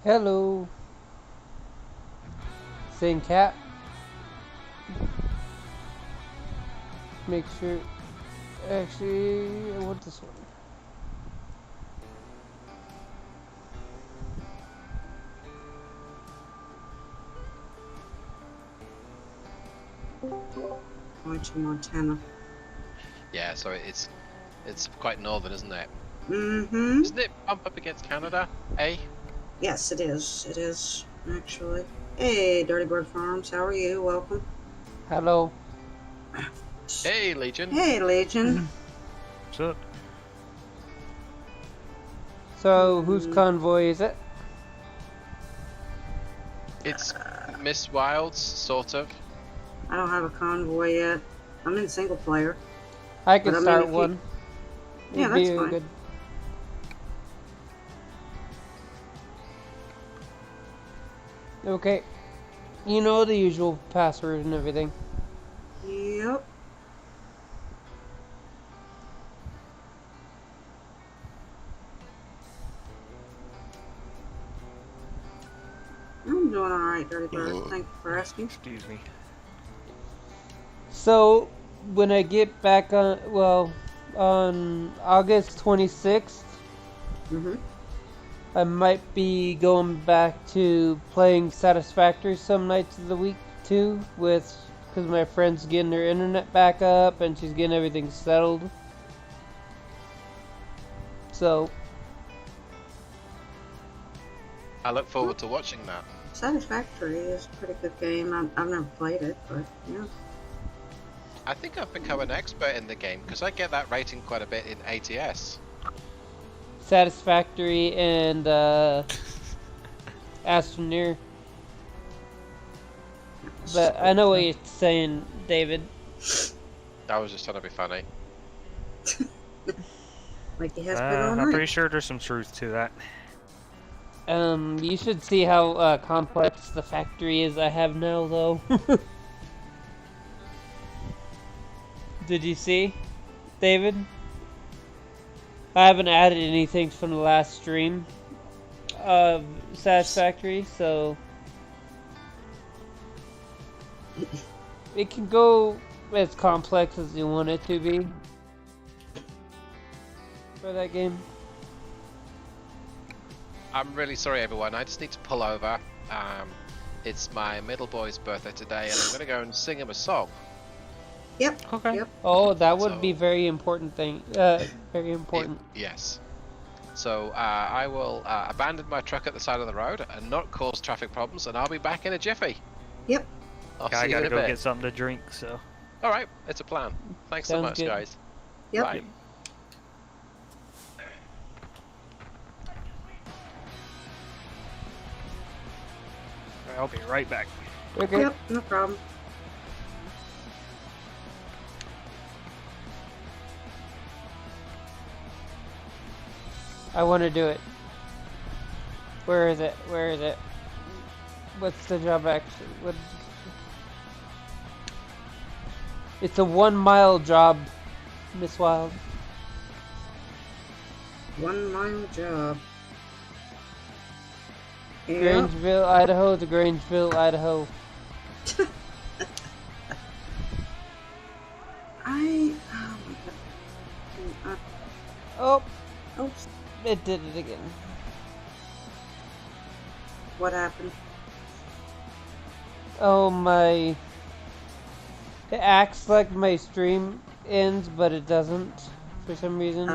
Hello. Same cat. Make sure. Actually, I want this one. Watching Montana. Yeah, so it's quite northern, isn't it? Mm-hmm. Isn't it bump up against Canada? Eh? Yes, it is. It is, actually. Hey, Dirty Bird Farms, how are you? Welcome. Hello. Hey, Legion. Hey, Legion. What's up? So, whose convoy is it? It's Miss Wilds, sort of. I don't have a convoy yet. I'm in single player. I could But I mean, start if you- one. Yeah, It'd be that's fine. good. Okay. You know the usual password and everything. Yep. I'm doing alright, Dirty Bird. Thank you for asking. Excuse me. So, when I get back on, well, on August 26th, Mm-hmm. I might be going back to playing Satisfactory some nights of the week too, because my friend's getting her internet back up and she's getting everything settled. So, I look forward to watching that. Satisfactory is a pretty good game. I've never played it, but yeah. I think I've become an expert in the game because I get that rating quite a bit in ATS. Satisfactory and Astroneer. But I know what you're saying, David. I was just trying to be funny. Like he has been all I'm night. pretty sure there's some truth to that. You should see how complex the factory is I have now, though. Did you see, David? I haven't added anything from the last stream of Satisfactory, so it can go as complex as you want it to be for that game. I'm really sorry, everyone. I just need to pull over. It's my middle boy's birthday today, and I'm going to go and sing him a song. Yep. Okay. Yep. Oh, that would So- be very important thing. Very important. Yes. So I will abandon my truck at the side of the road and not cause traffic problems, and I'll be back in a jiffy. Yep. I'll I see you in gotta a go bit. get something to drink, so. All right, it's a plan. Thanks so Sounds much, good. guys. Yep. Bye. I'll be right back. Okay. Yep. No problem. I want to do it. Where is it? Where is it? What's the job actually? What? It's a 1 mile job, Miss Wild. 1 mile job. Yep. Grangeville, Idaho to Grangeville, Idaho. Oh my god. Oh, Oops. it did it again. What happened? Oh my. It acts like my stream ends, but it doesn't for some reason.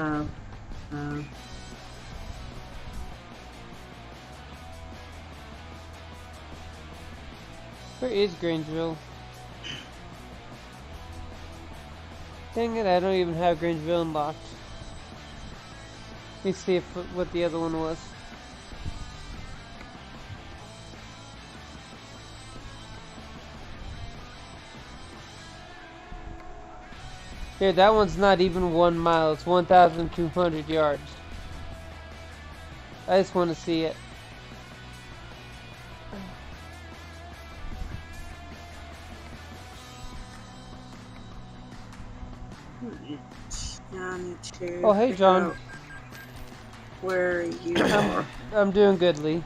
Where is Grangeville? Dang it, I don't even have Grangeville unlocked. Let me see what the other one was. Here, that one's not even 1 mile, it's 1,200 yards. I just want to see it. Alright. Now I need to. Oh, hey, figure John. out Where you are. I'm doing good, Lee.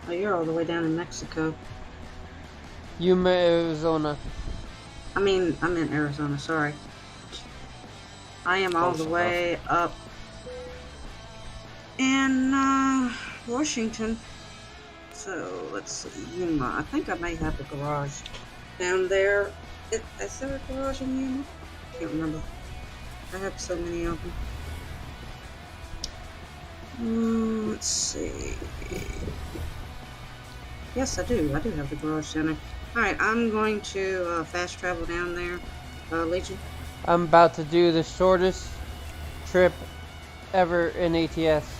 Oh, you're all the way down in Mexico. Yuma, Arizona. I'm in Arizona, sorry. I am all Close the enough. way up in Washington. So let's see, Yuma. I think I may have a garage down there. Is there a garage in Yuma? Can't remember. I have so many of them. Let's see. Yes, I do. I do have the garage center. Alright, I'm going to fast travel down there. Legion. I'm about to do the shortest trip ever in ATS.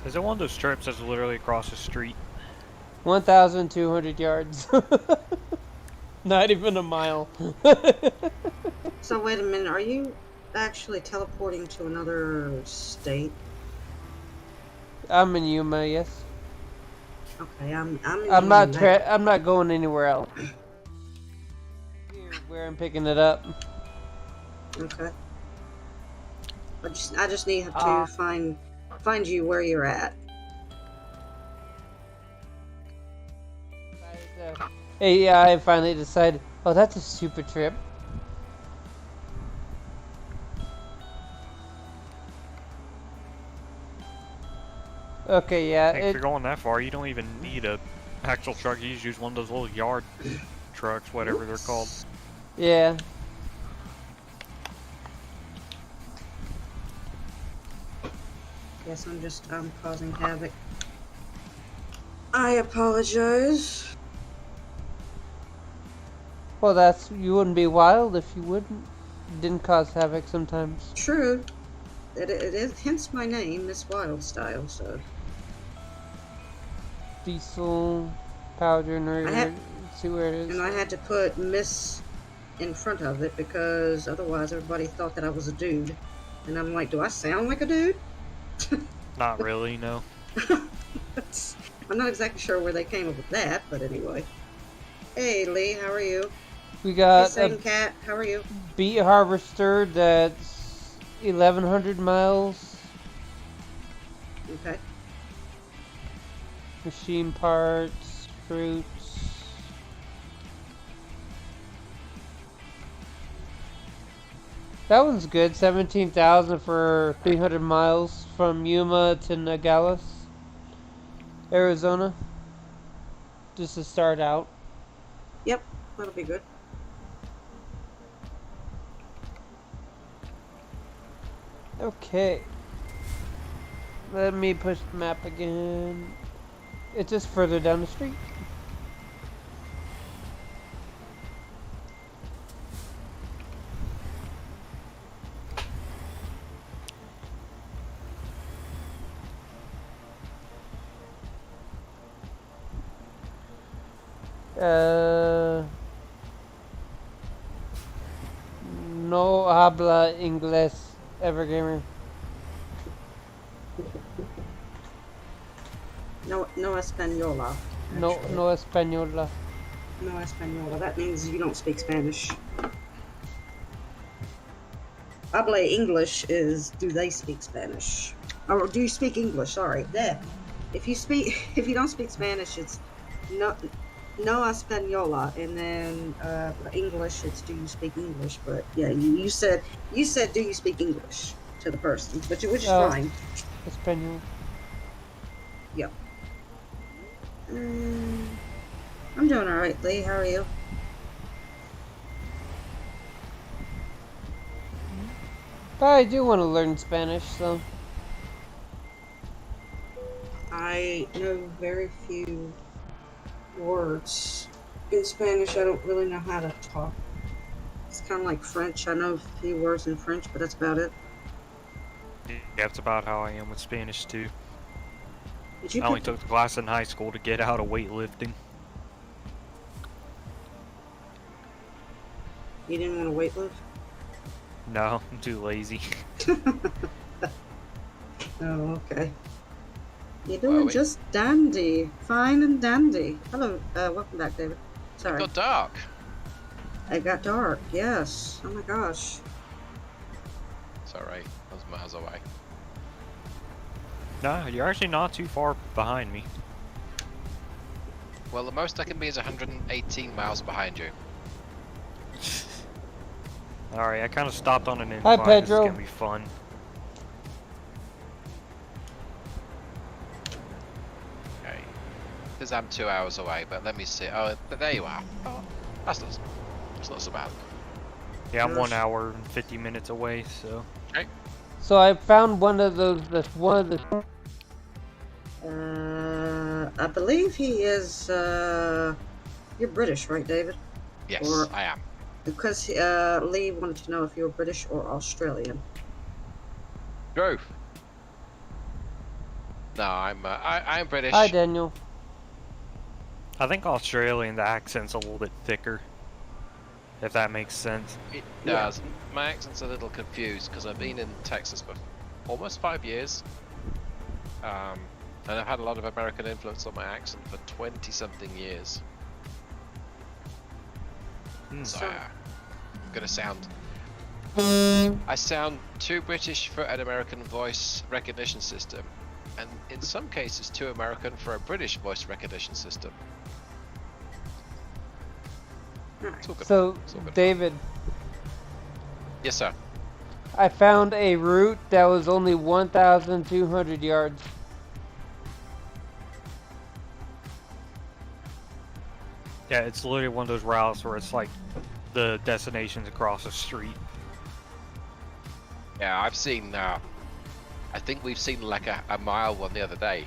Is it one of those trips that's literally across the street? 1,200 yards. Not even a mile. So wait a minute, are you actually teleporting to another state? I'm in Yuma, yes. Okay, I'm in I'm not Yuma. I'm not going anywhere else. Here, where I'm picking it up. Okay. I just need to find you where you're at. Hey, yeah, I finally decided. Oh, that's a stupid trip. Okay, yeah. If you're going that far, you don't even need a actual truck. You just use one of those little yard trucks, whatever they're called. Yeah. Guess I'm causing havoc. I apologize. Well, you wouldn't be wild if you didn't cause havoc sometimes. True. It is hence my name, Miss Wildstyle, so. Diesel, power generator, see where it is. And I had to put Miss in front of it because otherwise everybody thought that I was a dude. And I'm like, do I sound like a dude? Not really, no. I'm not exactly sure where they came up with that, but anyway. Hey Lee, how are you? We got Hey, a Same Cat, how are you? beet harvester that's 1,100 miles. Okay. Machine parts, fruits. That one's good. 17,000 for 300 miles from Yuma to Nogales, Arizona. Just to start out. Yep, that'll be good. Okay. Let me push the map again. It's just further down the street. No habla inglés, Evergamer. No Española. No, actually. no española. No Española. That means you don't speak Spanish. Habla English is do they speak Spanish? Or do you speak English? Sorry. There. If you don't speak Spanish, it's no Española, and then for English, it's do you speak English? But yeah, you said do you speak English to the person, which is fine. Español. Yep. I'm doing all right, Lee. How are you? But I do want to learn Spanish, so. I know very few words in Spanish. I don't really know how to talk. It's kind of like French. I know a few words in French, but that's about it. Yeah, that's about how I am with Spanish too. Did you I only pick- took the class in high school to get out of weightlifting. You didn't want to weightlift? No, I'm too lazy. Oh, okay. You're Are doing we? just dandy. Fine and dandy. Hello, welcome back, David. It Sorry. got dark. It got dark, yes. Oh my gosh. Sorry, I was miles away. Nah, you're actually not too far behind me. Well, the most I can be is 118 miles behind you. Alright, I kind of stopped on an Hi, incline. This is Pedro. gonna be fun. Okay. Because I'm 2 hours away, but let me see. Oh, but there you are. Oh, that's not so bad. Yeah, I'm 1 hour and 50 minutes away, so. Okay. So I found one of those. One of the. I believe he is. You're British, right, David? Yes, Or- I am. Because Lee wanted to know if you were British or Australian. True. No, I'm British. Hi, Daniel. I think Australian, the accent's a little bit thicker. If that makes sense. It Yeah. does. My accent's a little confused because I've been in Texas for almost 5 years. And I've had a lot of American influence on my accent for 20-something years. So I'm gonna sound. I sound too British for an American voice recognition system, and in some cases too American for a British voice recognition system. It's all good. So, It's all good. David, Yes, sir. I found a route that was only 1,200 yards. Yeah, it's literally one of those routes where it's like the destination's across the street. Yeah, I've seen. I think we've seen like a mile one the other day.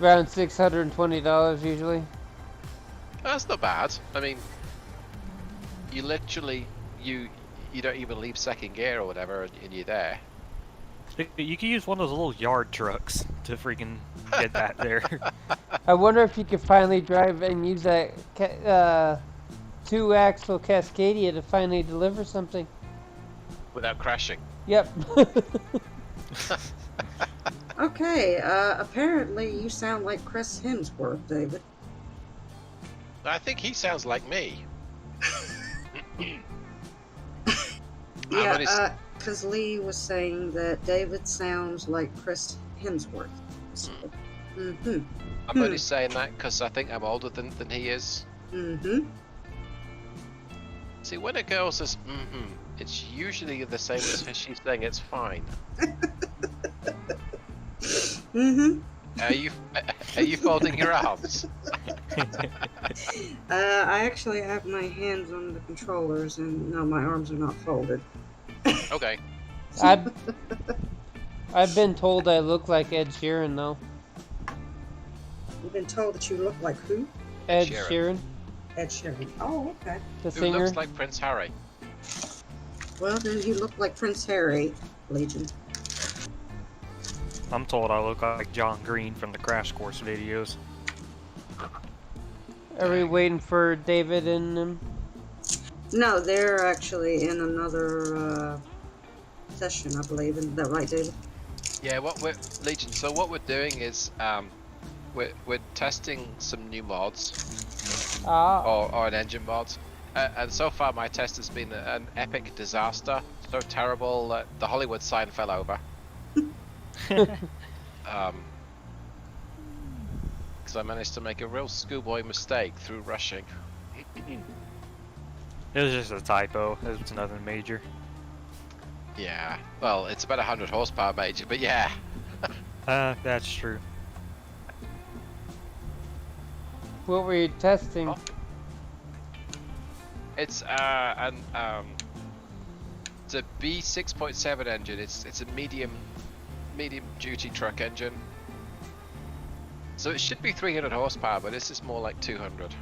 Around $620 usually. That's not bad. I mean, you literally you don't even leave second gear or whatever, and you're there. You can use one of those little yard trucks to freaking get that there. I wonder if you could finally drive and use that 2-axle Cascadia to finally deliver something. Without crashing. Yep. Okay, apparently you sound like Chris Hemsworth, David. I think he sounds like me. Yeah, because Lee was saying that David sounds like Chris Hemsworth. So, mm-hmm. I'm only saying that because I think I'm older than he is. Mm-hmm. See, when a girl says it's usually the same as she's saying it's fine. Mm-hmm. Are you folding your arms? I actually have my hands on the controllers, and no, my arms are not folded. Okay. I've been told I look like Ed Sheeran though. You've been told that you look like who? Ed Sheeran. Sheeran, Ed Sheeran. Oh, okay. the Who singer. looks like Prince Harry? Well, then you look like Prince Harry, Legion. I'm told I look like John Green from the Crash Course videos. Are we waiting for David and them? No, they're actually in another session, I believe. Isn't that right, David? Yeah. What we're Legion. So what we're doing is we're testing some new mods or an engine mod. And so far my test has been an epic disaster. So terrible that the Hollywood sign fell over. Because I managed to make a real schoolboy mistake through rushing. It was just a typo. It was nothing major. Yeah, well, it's about 100 horsepower major, but yeah. That's true. What were you testing? Oh. It's it's a B6.7 engine. It's a medium duty truck engine. So it should be 300 horsepower, but this is more like 200.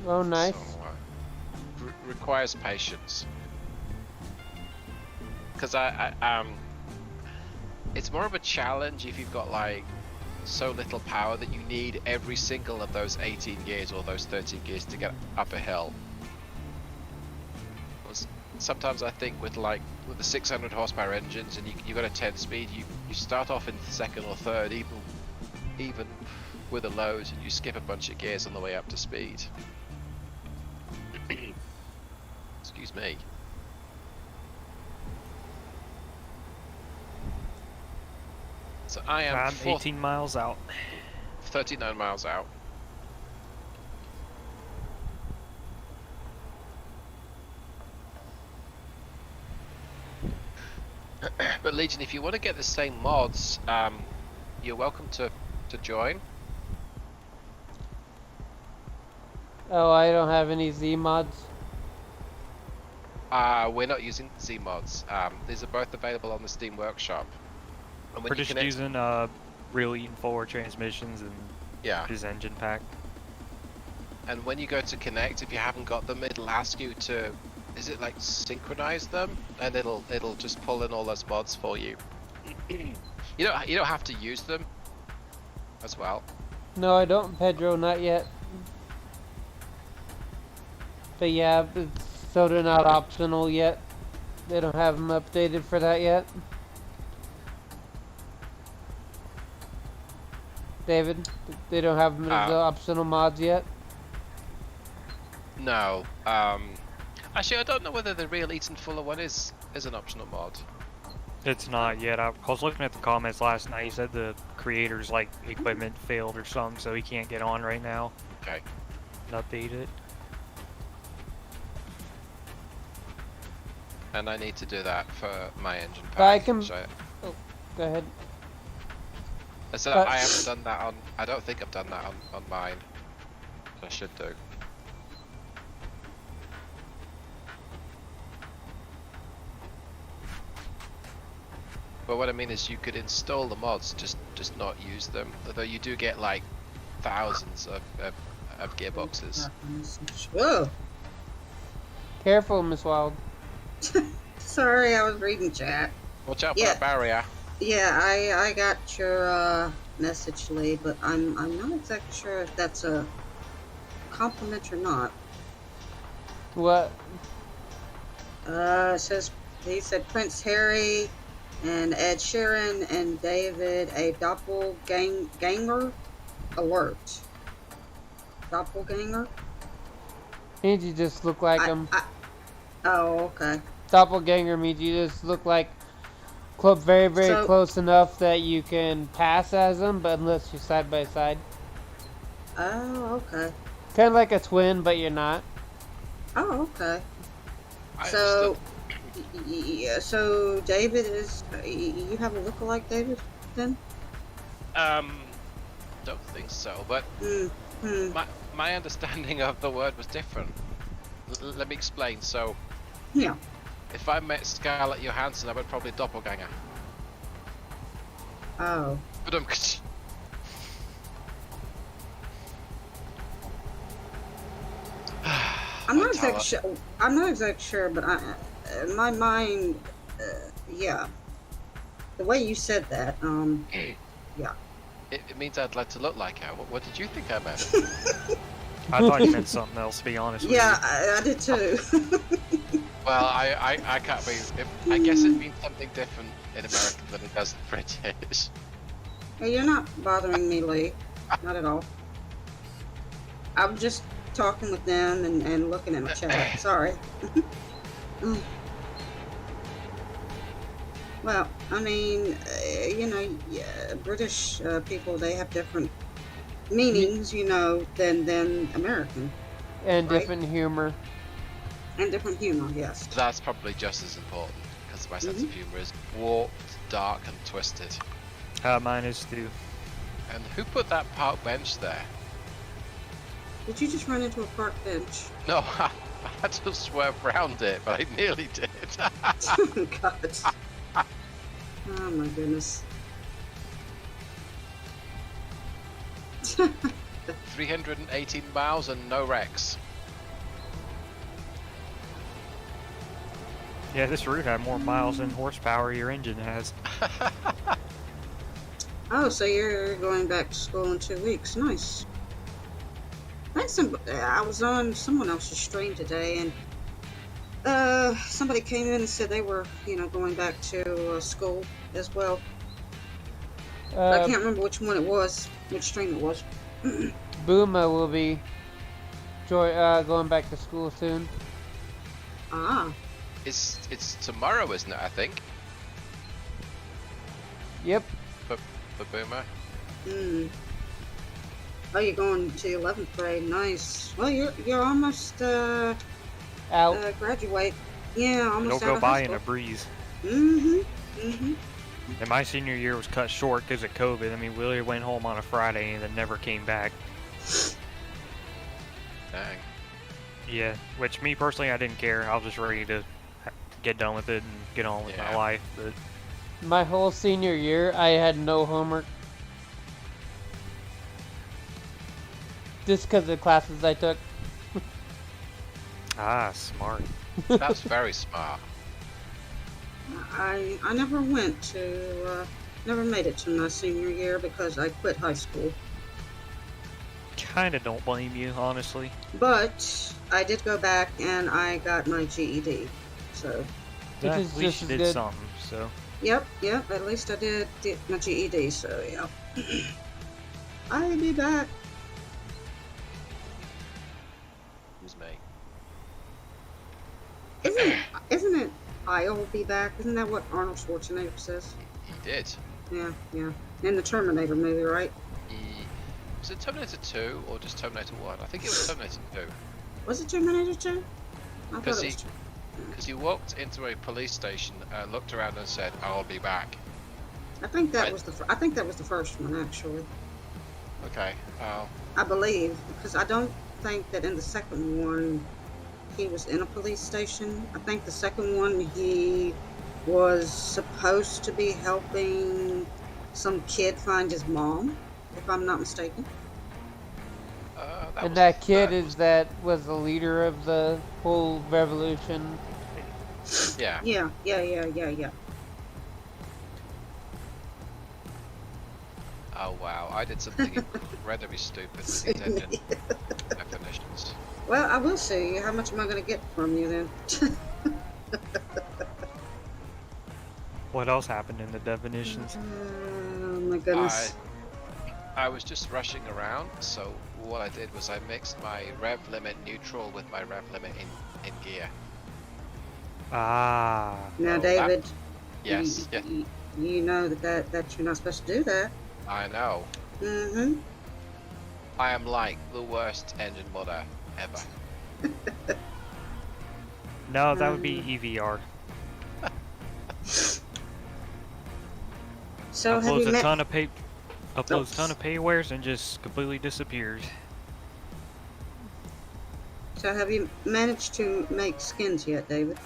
Oh, nice. So, requires patience. Because it's more of a challenge if you've got like so little power that you need every single of those 18 gears or those 13 gears to get up a hill. Sometimes I think with the 600 horsepower engines and you got a 10 speed, you start off in second or third, even with a load, and you skip a bunch of gears on the way up to speed. Excuse Excuse me. So I am I'm 18 miles out. 39 miles out. But Legion, if you want to get the same mods, you're welcome to join. Oh, I don't have any Z mods. We're not using Z mods. These are both available on the Steam Workshop. And when We're you just connect... using real Eaton 4 transmissions and his engine pack. And when you go to connect, if you haven't got them, it'll ask you to, is it like synchronize them? And it'll just pull in all those mods for you. You don't have to use them as well. No, I don't, Pedro, not yet. But yeah, so they're not optional yet. They don't have them updated for that yet. David, they don't have them as optional mods yet? No. Actually, I don't know whether the real Eaton Fuller one is an optional mod. It's not yet. I was looking at the comments last night. He said the creator's like equipment failed or something, so he can't get on right now. Okay. Update it. And I need to do that for my engine pack. But I can... Oh, go ahead. So I haven't done that on... I don't think I've done that on mine. I should do. But what I mean is you could install the mods, just not use them. Although you do get like thousands of gearboxes. Whoa! Careful, Miss Wild. Sorry, I was reading chat. Watch out for that barrier. Yeah, I got your message, Lee, but I'm not exactly sure if that's a compliment or not. What? He said Prince Harry and Ed Sheeran and David a doppelganger alert. Doppelganger? Means you just look like him. Oh, okay. Doppelganger means you just look like very, very close enough that you can pass as them, but unless you're side by side. Oh, okay. Kind of like a twin, but you're not. Oh, okay. So David is... You have a look-alike David, then? Don't think so, but my understanding of the word was different. Let me explain. So, yeah. If I met Scarlett Johansson, I would probably doppelganger. Oh. But I'm not exactly sure, but my mind, yeah. The way you said that, yeah. It means I'd like to look like her. What did you think I meant? I thought you meant something else, to be honest with you. Yeah, I did too. Well, I can't believe... I guess it means something different in American than it does in British. Hey, you're not bothering me, Lee. Not at all. I'm just talking with them and looking at my chat. Sorry. Well, I mean, British people, they have different meanings, than American. And different humor. And different humor, yes. That's probably just as important, because my sense of humor is warped, dark, and twisted. Mine is too. And who put that park bench there? Did you just run into a park bench? No, I had to swerve around it, but I nearly did. Oh, God. Oh, my goodness. 318 miles and no wrecks. Yeah, this route had more miles and horsepower your engine has. Oh, so you're going back to school in 2 weeks. Nice. I was on someone else's stream today, and somebody came in and said they were, going back to school as well. I can't remember which one it was, which stream it was. Booma will be going back to school soon. Ah. It's tomorrow, isn't it? I think. Yep. For Boomer. Hmm. Oh, you're going to 11th grade. Nice. Well, you're almost Out. graduate. Yeah, almost It'll out go of by high in school. a breeze. Mm-hmm. And my senior year was cut short because of COVID. I mean, Willie went home on a Friday and then never came back. Dang. Yeah, which me personally, I didn't care. I was just ready to get done with it and get on with my life. But My whole senior year, I had no homework. Just because of the classes I took. smart. That's very smart. I never went to never made it to my senior year because I quit high school. Kinda don't blame you, honestly. But I did go back and I got my GED. So. Which At is least just you as did good. something, so. Yep. At least I did my GED. So yeah. I'll be back. Who's me? Isn't it? I'll be back. Isn't that what Arnold Schwarzenegger says? He did. Yeah. In the Terminator movie, right? Was it Terminator 2 or just Terminator 1? I think it was Terminator 2. Was it Terminator 2? I thought Because it was. Because he walked into a police station, looked around and said, "I'll be back." I think that was I think that was the first one actually. Okay. I believe because I don't think that in the second one he was in a police station. I think the second one he was supposed to be helping some kid find his mom, if I'm not mistaken. And that kid was the leader of the whole revolution. Yeah. Yeah. Oh wow, I did something incredibly stupid with these engine definitions. Well, I will see. How much am I going to get from you then? What else happened in the definitions? Oh my goodness. I was just rushing around, so what I did was I mixed my rev limit neutral with my rev limit in gear. Now, Oh, David. Yes. You know that you're not supposed to do that. I know. Mm-hmm. I am like the worst engine modder ever. No, that would be EVR. So have Uploads you a ton of paywares and just completely disappears. So have you managed to make skins yet, David?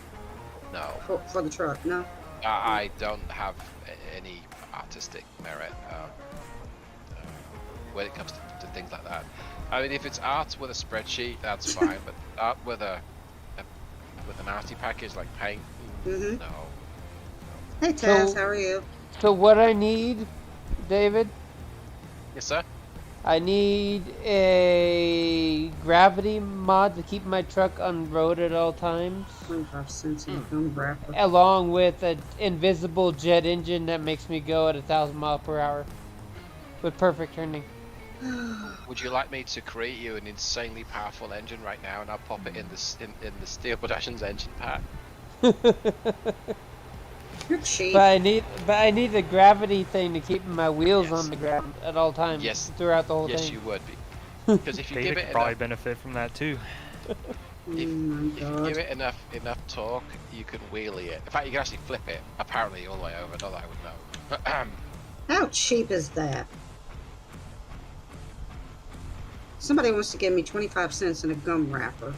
No. For the truck, no? I don't have any artistic merit when it comes to things like that. I mean, if it's art with a spreadsheet, that's fine, but art with an arty package like paint, Mm-hmm. no. Hey Taz, how are you? So what I need, David, Yes, sir. I need a gravity mod to keep my truck on road at all times, 25 cents in gum wrapper. along with an invisible jet engine that makes me go at 1,000 miles per hour with perfect turning. Would you like me to create you an insanely powerful engine right now, and I'll pop it in the Steel Productions engine pack? You're cheap. But I need the gravity thing to keep my wheels on the ground at all times. Yes. Throughout the whole Yes, thing. you would be. Because if you David give could it probably enough, benefit from that too. Oh my if you god. give it enough torque, you can wheelie it. In fact, you can actually flip it. Apparently, all the way over. Not that I would know. How cheap is that? Somebody wants to give me 25 cents in a gum wrapper.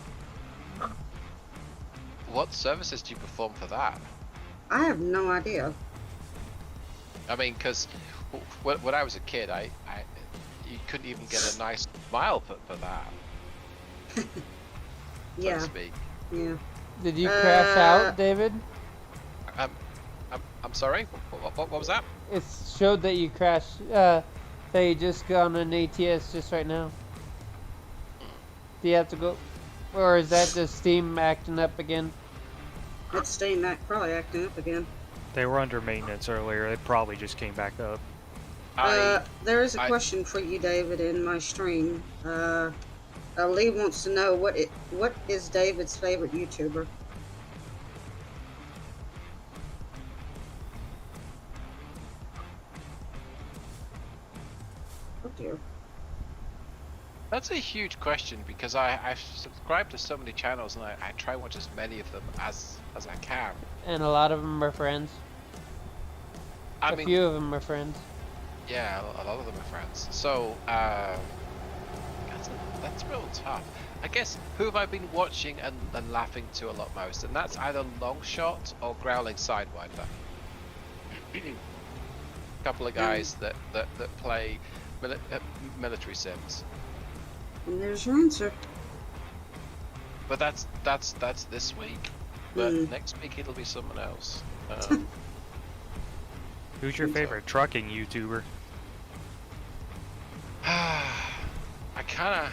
What services do you perform for that? I have no idea. I mean, because when I was a kid, you couldn't even get a nice smile for that. So Yeah. to speak. Yeah. Did you crash out, David? I'm sorry. What was that? It showed that you crashed. That you just got on an ATS just right now. Do you have to go, or is that just Steam acting up again? It's Steam probably acting up again. They were under maintenance earlier. They probably just came back up. There is a question for you, David, in my stream. Lee wants to know what is David's favorite YouTuber? dear. That's a huge question because I subscribe to so many channels and I try and watch as many of them as I can. And a lot of them are friends. I A mean, few of them are friends. yeah, a lot of them are friends. So that's real tough. I guess who have I been watching and laughing to a lot most, and that's either Longshot or Growling Sidewinder. A couple of guys that play military sims. And there's your answer. But that's this week. But next week it'll be someone else. Who's your favorite trucking YouTuber? I kind of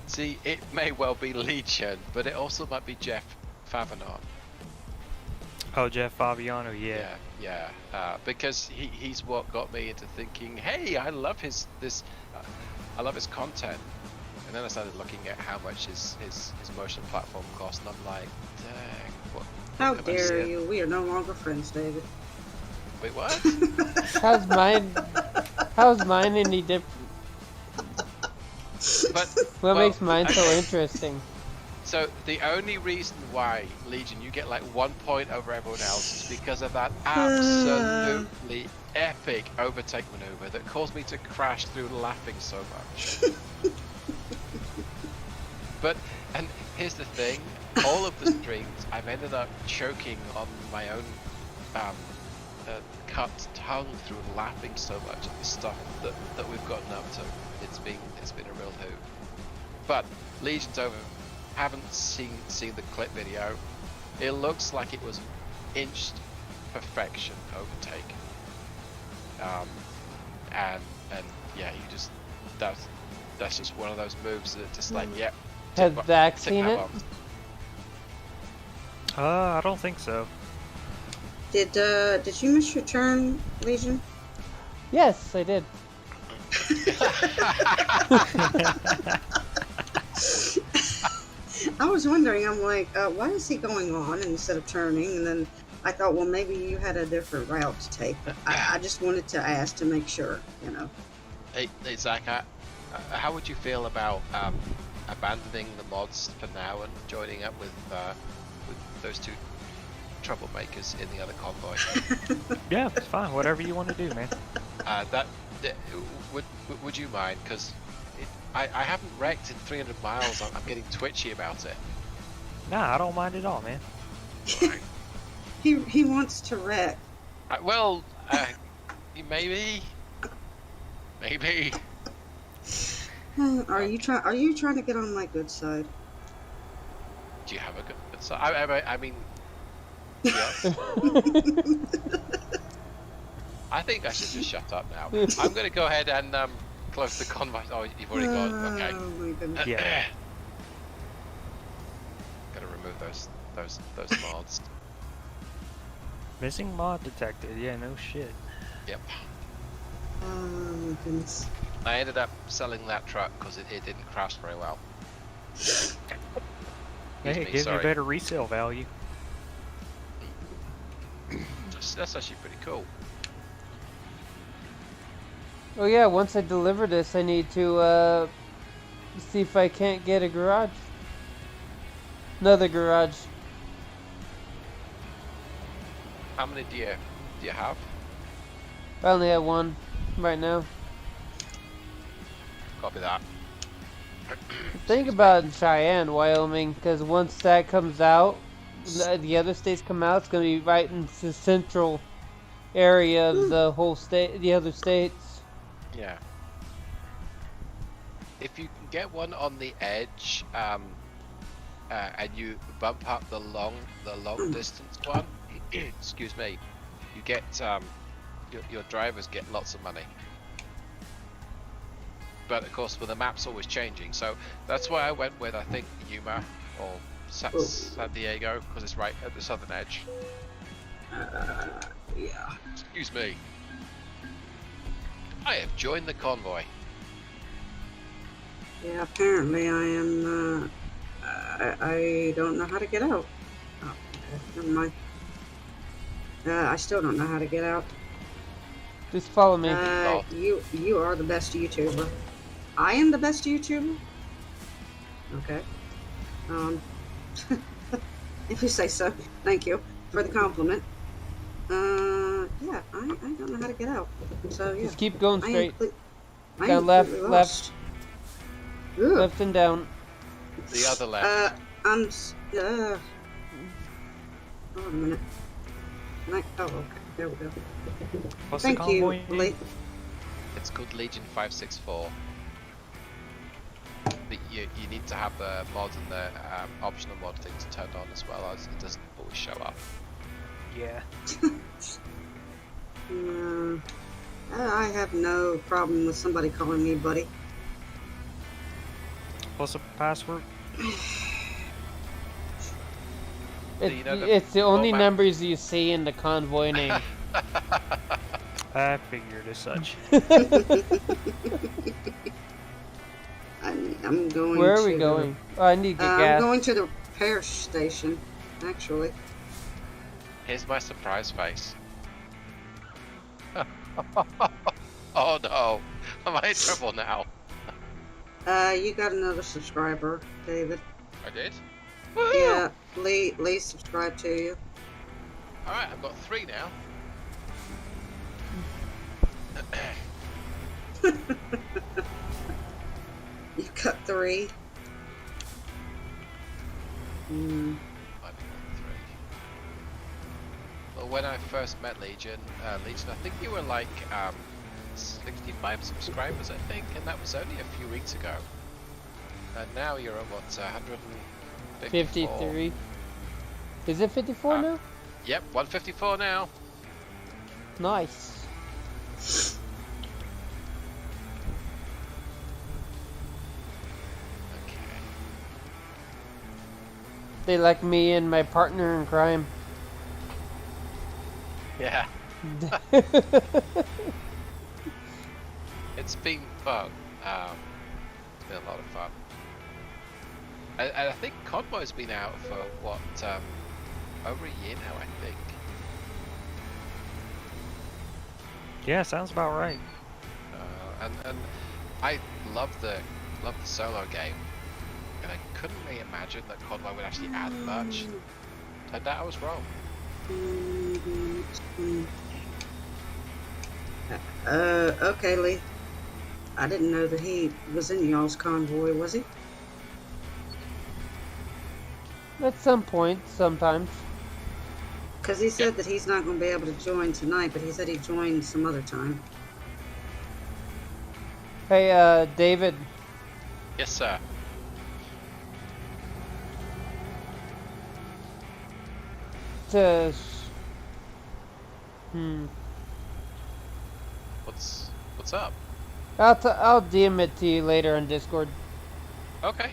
see. It may well be Legion, but it also might be Jeff Favignon. Oh, Jeff Favignano, yeah. Yeah. Because he's what got me into thinking, hey, I love his content. And then I started looking at how much his motion platform cost, and I'm like, dang, what? How dare you? We are no longer friends, David. Wait, what? How's mine any different? What makes mine so interesting? So the only reason why, Legion, you get like 1 point over everyone else is because of that absolutely epic overtake maneuver that caused me to crash through laughing so much. And here's the thing, all of the streams I've ended up choking on my own cut tongue through laughing so much at the stuff that we've gotten up to. It's been a real hoot. But Legion's over. Haven't seen the clip video. It looks like it was inched perfection overtake. And yeah, you just that's just one of those moves that just like yep. Has Zach seen it? I don't think so. Did you miss your turn, Legion? Yes, I did. I was wondering, I'm like, why is he going on instead of turning? And then I thought, well, maybe you had a different route to take. But I just wanted to ask to make sure, you know. Hey Zach, how would you feel about abandoning the mods for now and joining up with those two troublemakers in the other convoy? Yeah, it's fine. Whatever you want to do, man. Would you mind? Because I haven't wrecked in 300 miles. I'm getting twitchy about it. Nah, I don't mind at all, man. Right. He wants to wreck. Maybe. Are you trying to get on my good side? Do you have a good side? I mean, yes. I think I should just shut up now. I'm going to go ahead and close the convoy. Oh, you've already gone. Okay. Oh my goodness. Yeah. Got to remove those mods. Missing mod detected. Yeah, no shit. Yep. Oh my goodness. I ended up selling that truck because it didn't crash very well. Hey, it gives you better resale value. That's actually pretty cool. Oh yeah, once I deliver this, I need to see if I can't get a garage. Another garage. How many do you have? I only have one right now. Copy that. Think about Cheyenne, Wyoming, because once that comes out, the other states come out, it's going to be right in the central area of the whole state, the other states. Yeah. If you can get one on the edge, and you bump up the long distance one, excuse me, you get your drivers get lots of money. But of course, the map's always changing, so that's why I went with, I think, Yuma or San Diego, because it's right at the southern edge. Yeah. Excuse me. I have joined the convoy. Yeah, apparently I am, I don't know how to get out. Oh, okay, never mind. I still don't know how to get out. Just follow me. You are the best YouTuber. I am the best YouTuber? Okay. If you say so. Thank you for the compliment. Yeah, I don't know how to get out. So, yeah. Just keep going straight. I Down am left, completely left. lost. Ugh. Left and down. The other left. Hold on a minute. Oh, okay. There we go. What's Thank the you, convoy? Lee. It's called Legion 564. But you need to have the mod and the optional mod things turned on as well, as it doesn't always show up. Yeah. I have no problem with somebody calling me buddy. What's the password? It's the only numbers you see in the convoy name. I figured as such. I'm going. Where are we going? Oh, I need to get gas. I'm going to the repair station, actually. Here's my surprise face. Oh no, am I in trouble now? You got another subscriber, David. I did? Yeah, Lee subscribed to you. Alright, I've got 3 now. You got 3. I've got 3. Well, when I first met Legion, I think you were like 65 subscribers, I think, and that was only a few weeks ago. And now you're at what, 154? 53. Is it 54 now? Yep, 154 now. Nice. Okay. They like me and my partner in crime. Yeah. It's been fun. It's been a lot of fun. I think Convoy's been out for what, over a year now, I think. Yeah, sounds about right. And I love the solo game, and I couldn't really imagine that Convoy would actually add much. Turned out I was wrong. Okay, Lee. I didn't know that he was in y'all's convoy, was he? At some point, sometimes. Because he said that he's not going to be able to join tonight, but he said he'd join some other time. Hey, David. Yes, sir. What's up? I'll DM it to you later on Discord. Okay.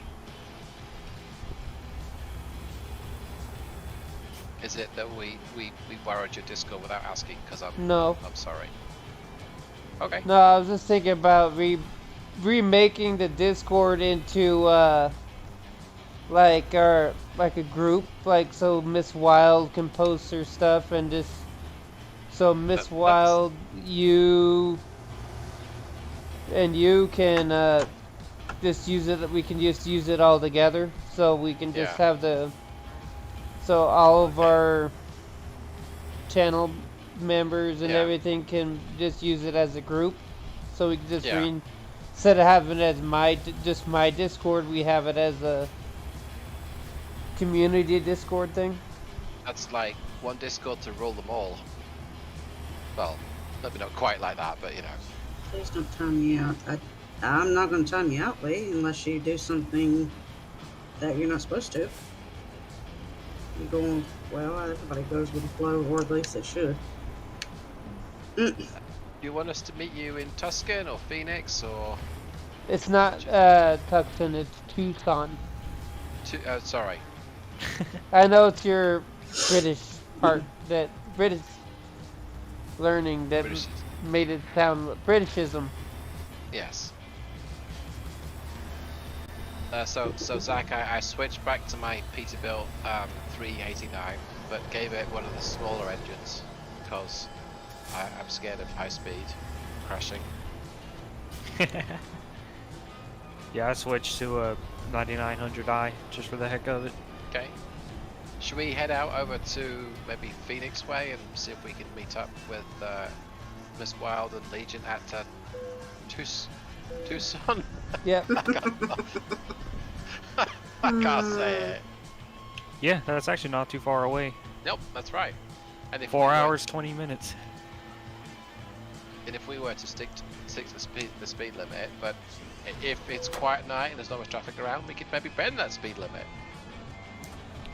Is it that we borrowed your Discord without asking? Because I'm sorry. Okay. No, I was just thinking about remaking the Discord into like a group, like so Miss Wild can post her stuff and just so Miss Wild, you can just use it. We can just use it all together, so we can just have so all of our channel members and everything can just use it as a group. So we can just instead of having it as my Discord, we have it as a community Discord thing. That's like one Discord to rule them all. Well, maybe not quite like that, but you know. Please don't time me out. I'm not going to time you out, Lee, unless you do something that you're not supposed to. You're going, well, everybody goes with the flow, or at least they should. Do you want us to meet you in Tuscan or Phoenix or? It's not Tucson, it's Tucson. Sorry. I know it's your British part, that British learning that made it sound Britishism. Yes. So Zach, I switched back to my Peterbilt 389, but gave it one of the smaller engines. because I'm scared of high speed crashing. Yeah, I switched to a 9900i just for the heck of it. Okay. Should we head out over to maybe Phoenix Way and see if we can meet up with Miss Wild and Legion at Tucson? Yep. I can't say it. Yeah, that's actually not too far away. Nope, that's right. And if 4 hours, 20 minutes. And if we were to stick to the speed limit, but if it's quiet night and there's not much traffic around, we could maybe bend that speed limit.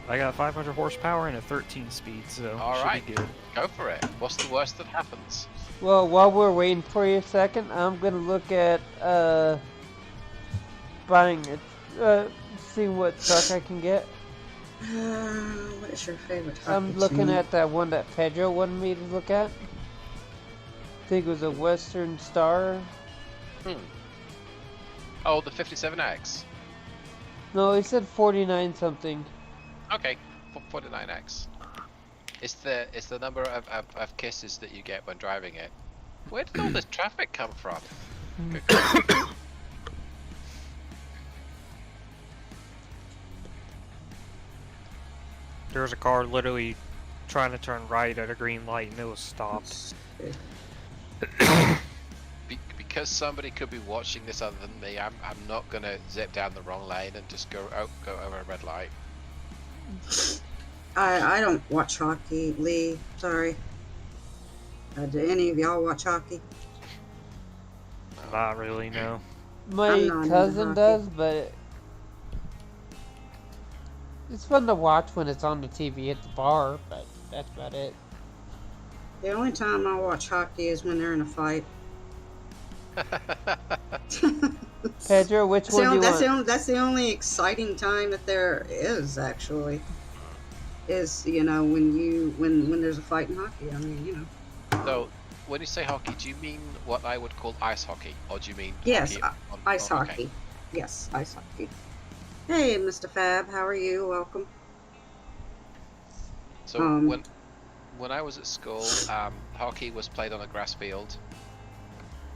I got 500 horsepower and a 13 speed, so Alright, should be good. Go for it. What's the worst that happens? Well, while we're waiting for you a second, I'm gonna look at buying it, seeing what truck I can get. What is your favorite? I'm looking at that one that Pedro wanted me to look at. I think it was a Western Star. Oh, the 57X. No, he said 49 something. Okay, 49X. It's the number of kisses that you get when driving it. Where did all this traffic come from? There was a car literally trying to turn right at a green light and it was stopped. Because somebody could be watching this other than me, I'm not gonna zip down the wrong lane and just go over a red light. I don't watch hockey, Lee. Sorry. Do any of y'all watch hockey? Not really, no. My cousin does, but it's fun to watch when it's on the TV at the bar, but that's about it. The only time I watch hockey is when they're in a fight. Pedro, which one do you want? That's the only exciting time that there is, actually. Is, you know, when there's a fight in hockey. I mean, you know. So, when you say hockey, do you mean what I would call ice hockey, or do you mean yes, hockey ice hockey? Okay. Yes, ice hockey. Hey, Mr. Fab, how are you? Welcome. So when I was at school, hockey was played on a grass field.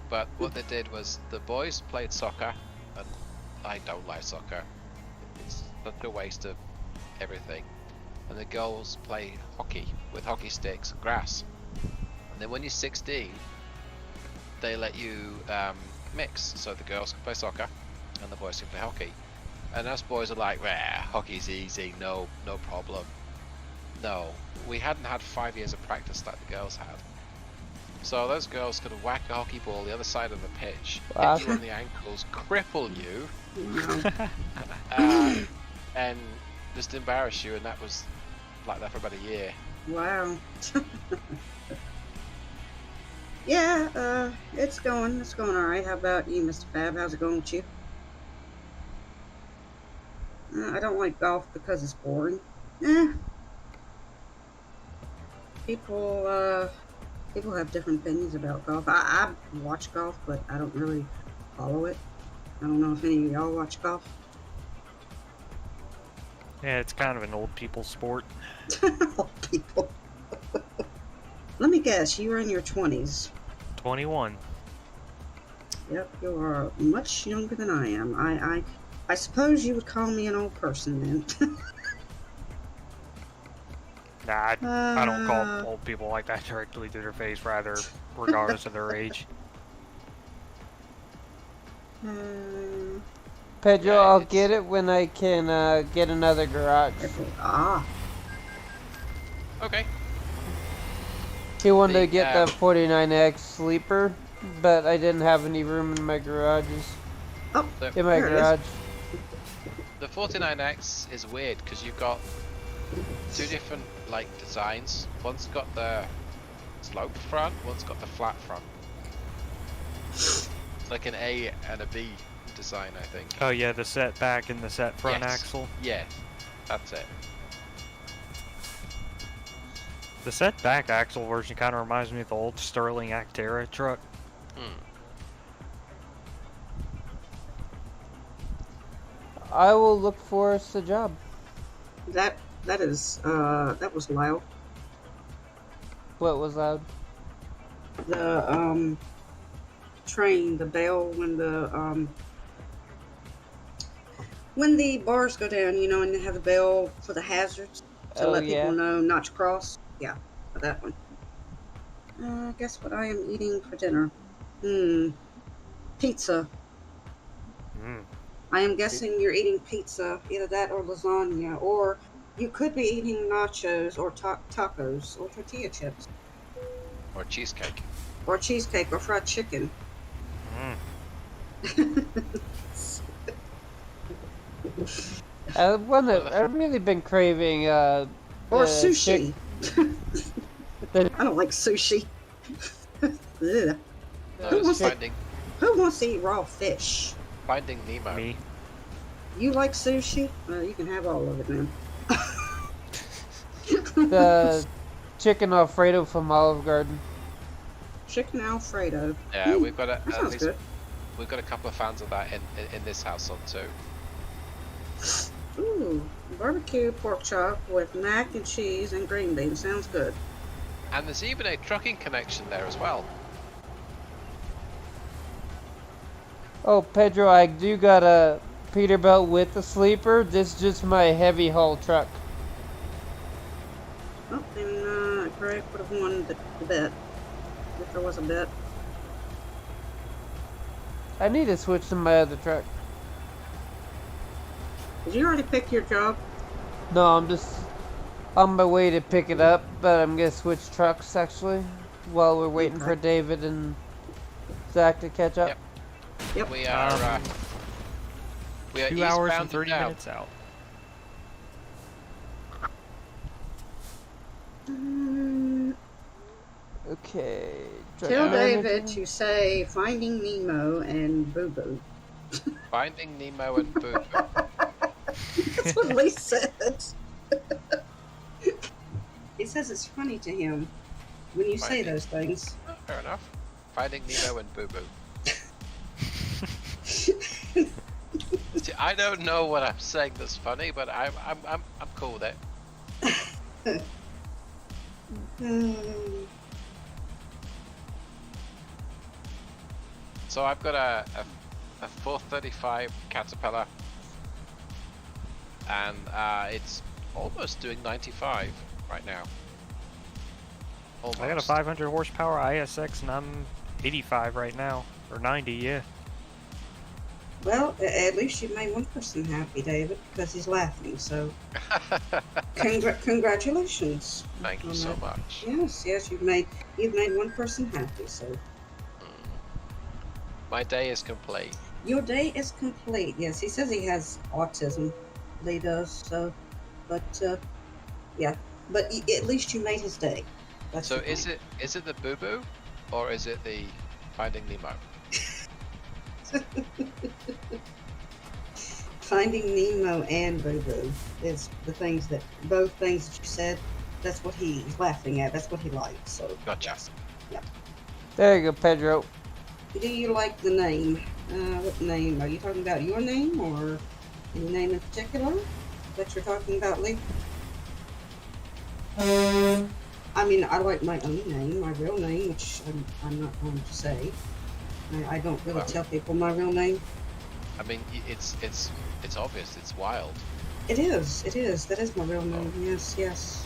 But what they did was the boys played soccer, and I don't like soccer. It's such a waste of everything. And the girls play hockey with hockey sticks and grass. And then when you're 16, they let you mix. So the girls can play soccer, and the boys can play hockey. And us boys are like, hockey's easy, no problem. No, we hadn't had 5 years of practice like the girls had. So those girls could whack a hockey ball the other side of the pitch, hit you on the ankles, cripple you, and just embarrass you, and that was like that for about a year. Wow. Yeah, it's going alright. How about you, Mr. Fab? How's it going with you? I don't like golf because it's boring. People have different opinions about golf. I watch golf, but I don't really follow it. I don't know if any of y'all watch golf. Yeah, it's kind of an old people sport. Old people. Let me guess, you were in your 20s. 21. Yep, you are much younger than I am. I suppose you would call me an old person then. Nah, I don't call old people like that directly to their face, rather, regardless of their age. Pedro, I'll get it when I can get another garage. Okay. He wanted to get the 49X sleeper, but I didn't have any room in my garages. In my garage. The 49X is weird because you've got two different like designs. One's got the sloped front, one's got the flat front. It's like an A and a B design, I think. Oh yeah, the set back and the set front axle. Yeah, that's it. The set back axle version kind of reminds me of the old Sterling Actera truck. I will look for us a job. That was loud. What was loud? The train, the bell when the bars go down, you know, and they have the bell for the hazards to let people know not to cross. Yeah, for that one. Guess what I am eating for dinner? Pizza. I am guessing you're eating pizza, either that or lasagna, or you could be eating nachos or tacos or tortilla chips. Or cheesecake. Or cheesecake or fried chicken. I've really been craving or sushi. I don't like sushi. No, who wants to eat raw fish? Finding Nemo. Me. You like sushi? You can have all of it now. The chicken Alfredo from Olive Garden. Chicken Alfredo. Yeah, we've got good. We've got a couple of fans of that in this household too. Ooh, barbecue pork chop with mac and cheese and green beans. Sounds good. And there's even a trucking connection there as well. Oh, Pedro, I do got a Peterbilt with the sleeper. This is just my heavy haul truck. Oh, then Greg would have won the bet. If there was a bet. I need to switch to my other truck. Did you already pick your job? No, I'm just on my way to pick it up, but I'm gonna switch trucks actually while we're waiting for David and Zach to catch up. Yep. We are 2 hours and 30 minutes out. Okay. Tell David to say Finding Nemo and Boo Boo. Finding Nemo and Boo Boo. That's what Lee said. He says it's funny to him when you say those things. Oh, fair enough. Finding Nemo and Boo Boo. See, I don't know what I'm saying that's funny, but I'm cool with it. So I've got a 435 Caterpillar, and it's almost doing 95 right now. Almost. I got a 500 horsepower ISX and I'm 85 right now, or 90, yeah. Well, at least you made one person happy, David, because he's laughing. So, congratulations. Thank you so much. Yes, you've made one person happy. So, my day is complete. Your day is complete. Yes, he says he has autism. Lee does. So, but yeah, but at least you made his day. That's so is it the Boo Boo, or is it the Finding Nemo? Finding Nemo and Boo Boo is both things that you said. That's what he's laughing at. That's what he likes. So gotcha. Yeah. There you go, Pedro. Do you like the name? What name? Are you talking about your name or any name in particular that you're talking about, Lee? I mean, I like my own name, my real name, which I'm not going to say. I don't really tell people my real name. I mean, it's obvious. It's Wild. It is. That is my real name. Yes.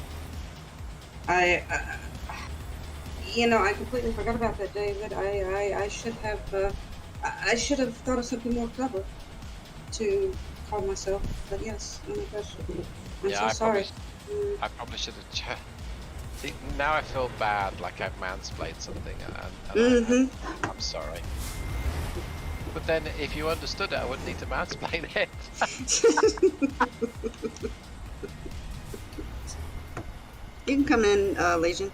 I completely forgot about that, David. I should have thought of something more clever to call myself. But yes, oh my gosh, I'm so sorry. I probably should have. See, now I feel bad, like I've mansplained something, and I'm sorry. But then, if you understood it, I wouldn't need to mansplain it. You can come in, Legion.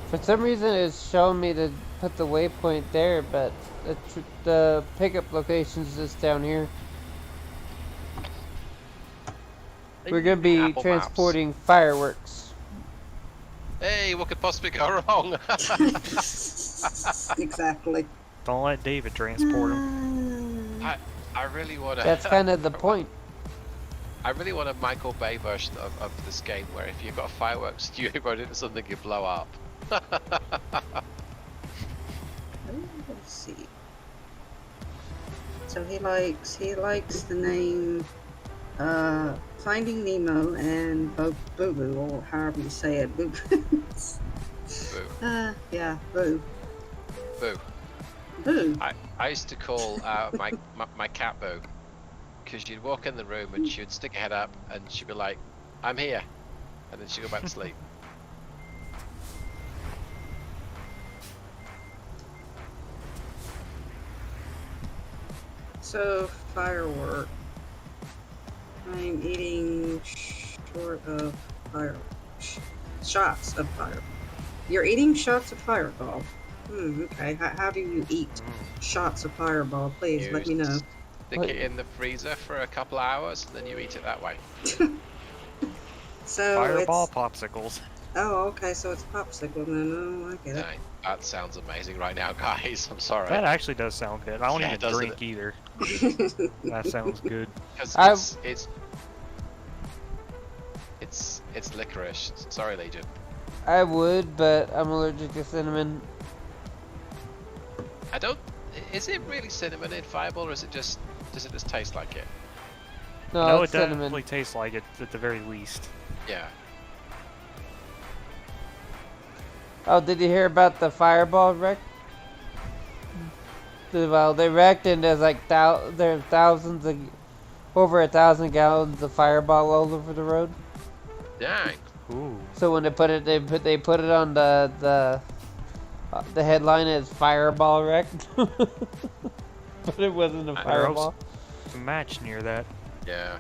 For some reason, it's showing me to put the waypoint there, but the pickup location's just down here. We're gonna be Apple transporting fireworks. Hey, what could possibly go wrong? Exactly. Don't let David transport him. I really want to. That's kind of the point. I really want a Michael Bay version of this game where if you've got fireworks, you run into something, you blow up. Let's see. So he likes the name Finding Nemo and Boo Boo, or however you say it. Boo. Boo. Yeah, Boo. Boo. Boo. I used to call my cat Boo, because she'd walk in the room and she'd stick her head up and she'd be like, "I'm here," and then she'd go back to sleep. So firework. I'm eating short of shots of fire. You're eating shots of Fireball. Okay. How do you eat shots of Fireball? Please let me know. Stick it in the freezer for a couple of hours, and then you eat it that way. So Fireball it's... popsicles. Oh, okay. So it's popsicle then. Oh, I get it. That sounds amazing right now, guys. I'm sorry. That actually does sound good. I don't Yeah, even drink either. That sounds good. Because it's licorice. Sorry, Legion. I would, but I'm allergic to cinnamon. I don't. Is it really cinnamon in Fireball, or does it just taste like it? No, it's it cinnamon. definitely tastes like it at the very least. Yeah. Oh, did you hear about the Fireball wreck? Well, they wrecked and there's like there's thousands of, over 1,000 gallons of Fireball all over the road. Dang. Ooh. So when they put it, they put it on the headline as Fireball wrecked, but it wasn't a Fireball. A match near that. Yeah.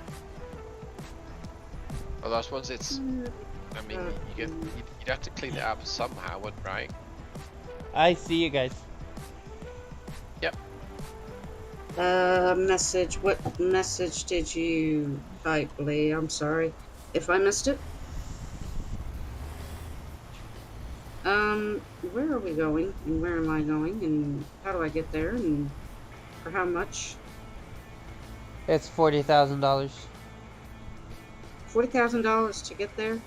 Well, I suppose it's. I mean, you'd have to clean it up somehow, wouldn't right? I see you guys. Yep. Message. What message did you type, Lee? I'm sorry if I missed it. Where are we going, and where am I going, and how do I get there, and for how much? It's $40,000 $40,000 to get there.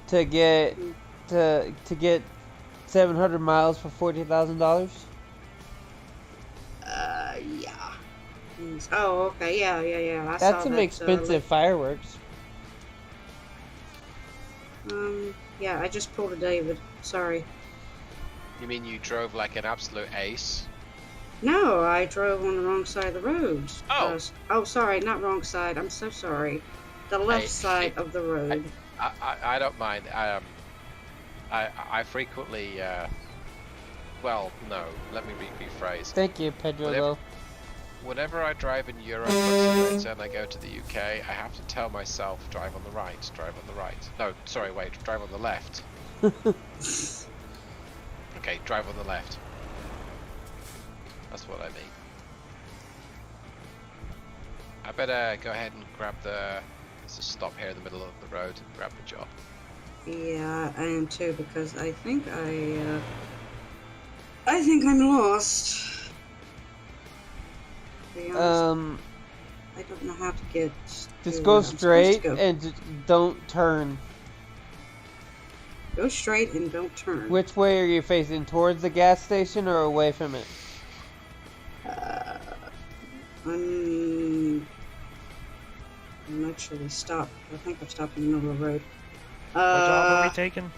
to get 700 miles for $40,000. Yeah. Oh, okay. Yeah. I That's saw some that, expensive fireworks. Yeah, I just pulled a David. Sorry. You mean you drove like an absolute ace? No, I drove on the wrong side of the road. Oh. Oh, sorry, not wrong side. I'm so sorry. The left side of the road. I don't mind. I frequently. Well, no. Let me rephrase. Thank you, Pedro. Whenever I drive in Europe and I go to the UK, I have to tell myself, drive on the right, drive on the right. No, sorry, wait, drive on the left. Okay, drive on the left. That's what I mean. I better go ahead and grab let's just stop here in the middle of the road and grab the job. Yeah, I am too, because I think I'm lost. To be honest, I don't know how to get. Just go straight and just don't turn. Go straight and don't turn. Which way are you facing? Towards the gas station or away from it? I'm actually stopped. I think I've stopped in the middle of the road. What job are we taking?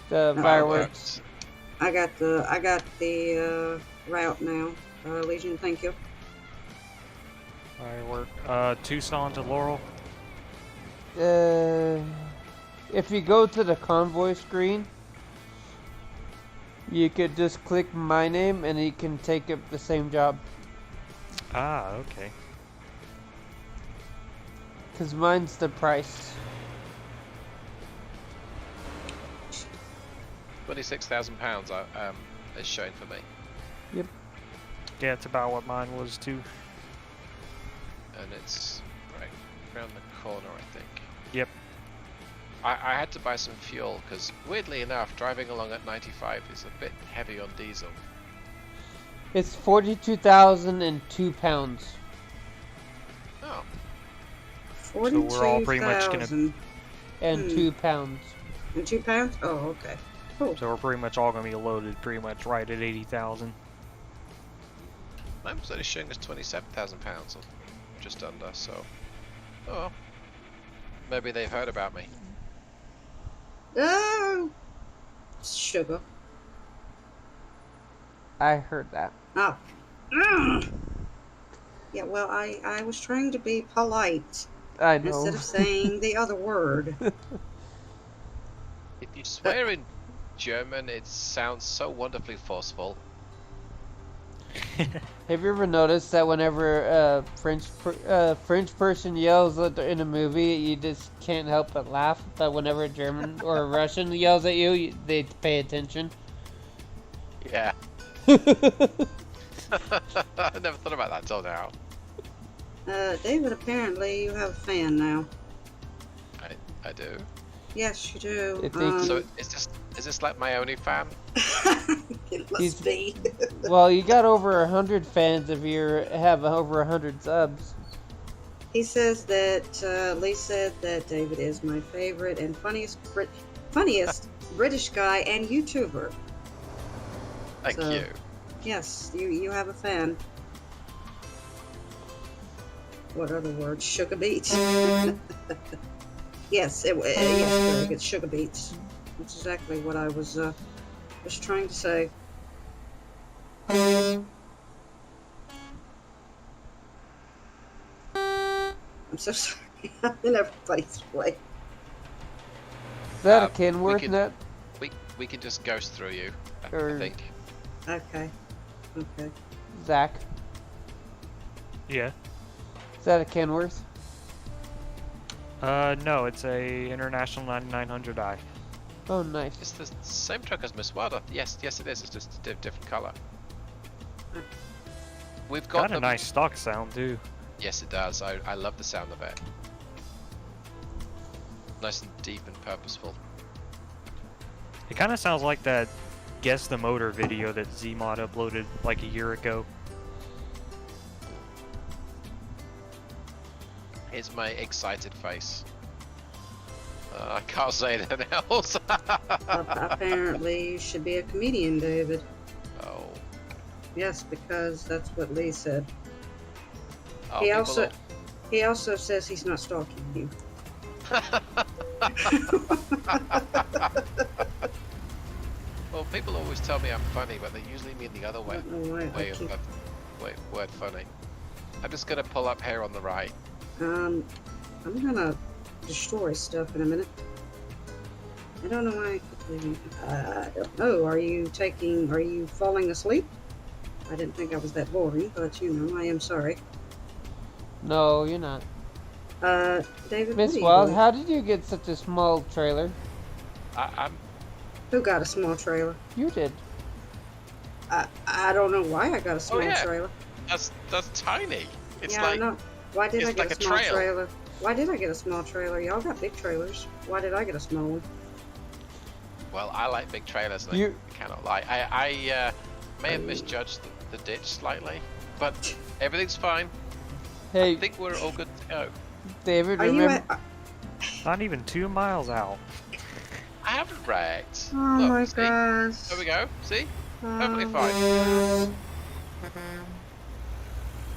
The fireworks. I got the route now. Legion, thank you. Firework. Tucson to Laurel. If you go to the Convoy screen, you could just click my name and you can take up the same job. Ah, okay. Cause mine's the price. 26,000 pounds is showing for me. Yep. Yeah, it's about what mine was too. And it's right around the corner, I think. Yep. I had to buy some fuel because, weirdly enough, driving along at 95 is a bit heavy on diesel. It's 42,002 pounds. Oh. So we're all pretty much gonna. 42,000. And 2 pounds. And 2 pounds? Oh, okay. Cool. So we're pretty much all gonna be loaded pretty much right at 80,000. I'm only showing us 27,000 pounds, or just under. So, oh, well. Maybe they've heard about me. Oh! Sugar. I heard that. Oh. Mm. Yeah, well, I was trying to be polite I know. instead of saying the other word. If you swear in German, it sounds so wonderfully forceful. Have you ever noticed that whenever a French person yells in a movie, you just can't help but laugh? But whenever a German or a Russian yells at you, they pay attention. Yeah. I never thought about that till now. David, apparently you have a fan now. I do. Yes, you do. So is this like my only fan? It must be. Well, you got over 100 fans if you have over 100 subs. He says that Lee said that David is my favorite and funniest British guy and YouTuber. Thank you. Yes, you have a fan. What other words? Sugar beets. Yes, yes, Greg, it's sugar beets. That's exactly what I was trying to say. I'm so sorry. I'm in everybody's way. Is that a Kenworth net? We can just ghost through you, I think. Okay. Zach? Yeah. Is that a Kenworth? No, it's a International 9900i. Oh, nice. It's the same truck as Miss Wilder. Yes, it is. It's just a different color. We've got a nice stock sound too. Yes, it does. I love the sound of it. Nice and deep and purposeful. It kind of sounds like that Guess the Motor video that Zmod uploaded like a year ago. Here's my excited face. I can't say anything else. Apparently, you should be a comedian, David. Oh. Yes, because that's what Lee said. Oh, He also says he's not stalking you. Well, people always tell me I'm funny, but they usually mean the other way. Word funny. I'm just gonna pull up here on the right. I'm gonna destroy stuff in a minute. I don't know why. I don't know. Are you falling asleep? I didn't think I was that boring, but I am sorry. No, you're not. David. Miss Wild, how did you get such a small trailer? Who got a small trailer? You did. I don't know why I got a small trailer. That's tiny. It's I know. Why did I get a small trailer? Why did I get a small trailer? Y'all got big trailers. Why did I get a small one? Well, I like big trailers. And I cannot lie. I may have misjudged the ditch slightly, but everything's fine. Hey, I think we're all good to go. David, remember? Not even 2 miles out. I haven't wrecked. Oh Look, my see? gosh. There we go. See? Perfectly fine.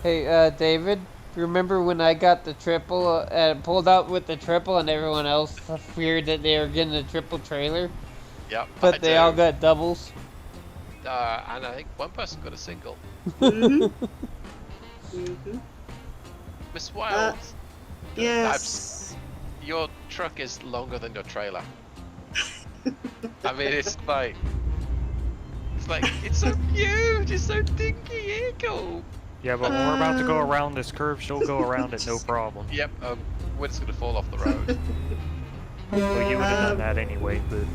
Hey, David, remember when I got the triple, pulled out with the triple and everyone else feared that they were getting a triple trailer? Yep. But they all got doubles? And I think one person got a single. Miss Wild. Yes. Your truck is longer than your trailer. I mean, it's so huge. It's so dinky. Eagle. Yeah, but when we're about to go around this curve, she'll go around it no problem. Yep. We're just gonna fall off the road. Well, you would have done that anyway, but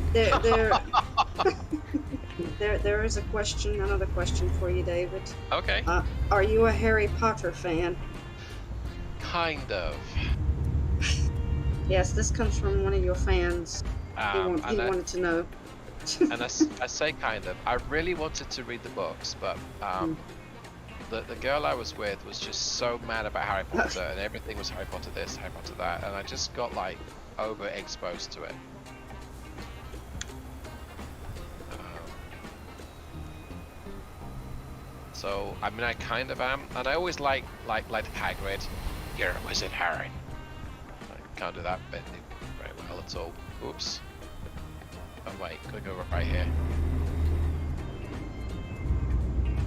there is another question for you, David. Okay. Are you a Harry Potter fan? Kind of. Yes, this comes from one of your fans. He wanted to know. And I say kind of. I really wanted to read the books, but the girl I was with was just so mad about Harry Potter, and everything was Harry Potter this, Harry Potter that, and I just got like overexposed to it. So I mean, I kind of am, and I always like Hagrid. You're a wizard, Harry. I can't do that bit very well at all. Oops. Oh wait, gotta go right here.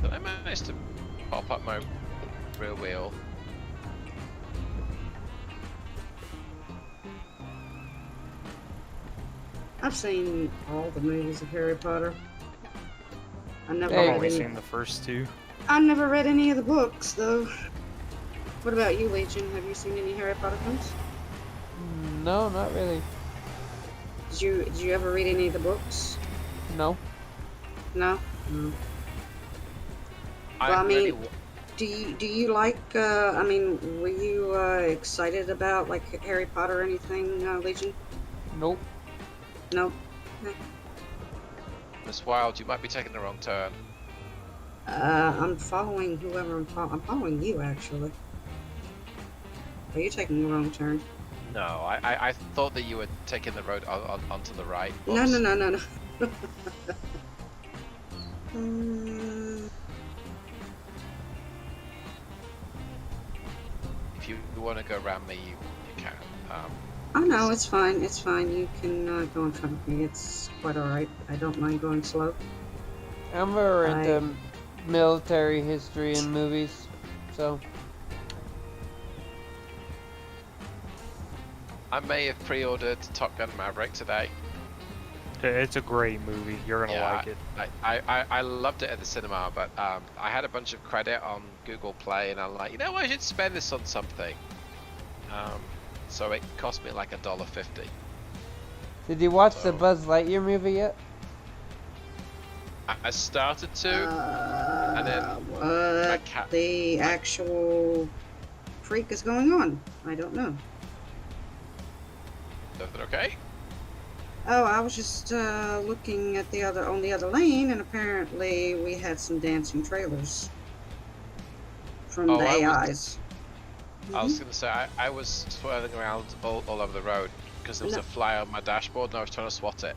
Did I manage to pop up my rear wheel? I've seen all the movies of Harry Potter. I've never I've read only any. seen the first two. I've never read any of the books, though. What about you, Legion? Have you seen any Harry Potter films? No, not really. Did you ever read any of the books? No. No. No. Well, I mean, do you like? I mean, were you excited about like Harry Potter or anything, Legion? Nope. No. Miss Wild, you might be taking the wrong turn. I'm following whoever I'm following you, actually. Are you taking the wrong turn? No, I thought that you were taking the road onto the right. No, Oops. no. If you want to go around me, you can. Oh no, it's fine. It's fine. You can go in front of me. It's quite alright. I don't mind going slow. I'm very into military history and movies, so. I may have pre-ordered Top Gun Maverick today. It's a great movie. You're gonna Yeah, like it. I loved it at the cinema, but I had a bunch of credit on Google Play, and I'm like, you know, I should spend this on something. So it cost me like $1.50. Did you watch the Buzz Lightyear movie yet? I started to, and then my cat. The actual freak is going on? I don't know. Is that okay? Oh, I was just looking at on the other lane, and apparently we had some dancing trailers from the AIs. I was gonna say I was swirling around all over the road because there was a fly on my dashboard, and I was trying to swat it.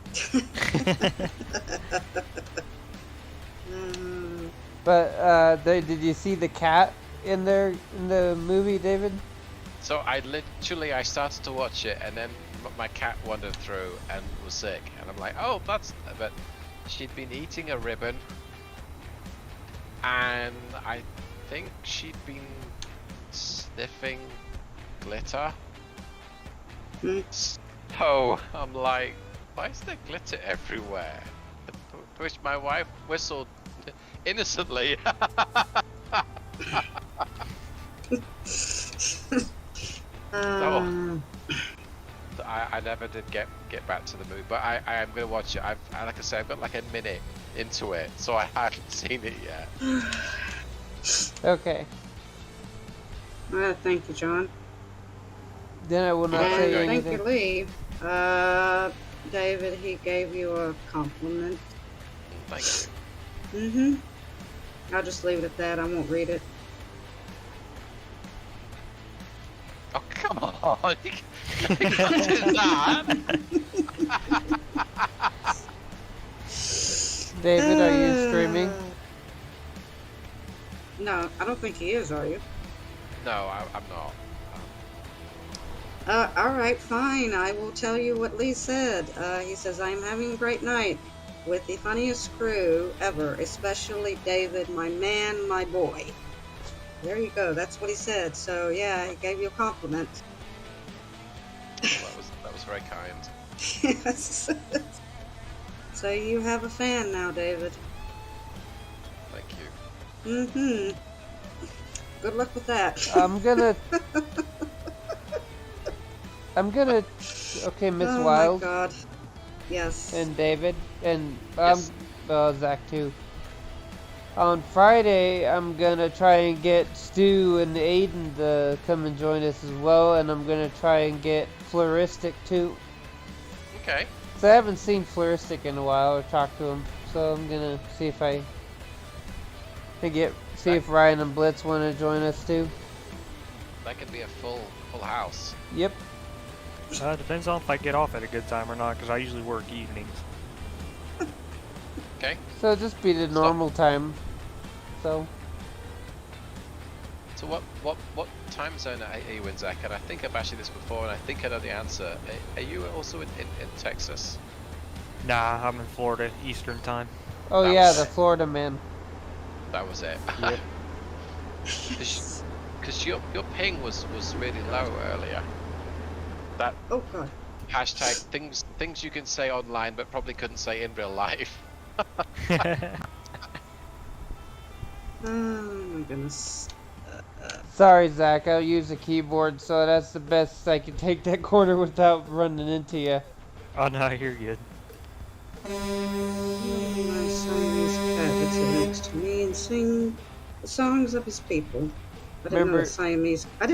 But did you see the cat in there in the movie, David? So I started to watch it, and then my cat wandered through and was sick, and I'm like, oh, but she'd been eating a ribbon, and I think she'd been sniffing glitter. So I'm like, why is there glitter everywhere? To which my wife whistled innocently. I never did get back to the movie, but I am gonna watch it. Like I said, I've got like a minute into it, so I haven't seen it yet. Okay. Thank you, John. Then I will not say Thank anything. you, Lee. David, he gave you a compliment. Thank you. I'll just leave it at that. I won't read it. Oh, come on. You can't do that. David, are you streaming? No, I don't think he is, are you? No, I'm not. Alright, fine. I will tell you what Lee said. He says, I'm having a great night with the funniest crew ever, especially David, my man, my boy. There you go. That's what he said. So, yeah, he gave you a compliment. Well, that was very kind. Yes. So you have a fan now, David. Thank you. Good luck with that. Okay, Miss Oh Wild. my God. Yes. And David, and Yes. Zach too. On Friday, I'm gonna try and get Stu and Aidon to come and join us as well, and I'm gonna try and get Flaristic too. Okay. So I haven't seen Flaristic in a while or talked to him, so I'm gonna see if I can get See if Ryan and Blitz want to join us too. That could be a full house. Yep. Depends on if I get off at a good time or not, because I usually work evenings. Okay. So just be the normal time. So what time zone are you in, Zach? And I think I've asked you this before, and I think I know the answer. Are you also in Texas? Nah, I'm in Florida, Eastern time. oh That yeah, was- the Florida man. That was it. Yeah. Because your ping was really low earlier. That Oh god. hashtag things you can say online but probably couldn't say in real life. Oh my goodness. Sorry, Zach. I'll use the keyboard, so that's the best I can take that corner without running into you. Oh no, you're good. My Siamese cat would sit next to me and sing the songs of his people. I didn't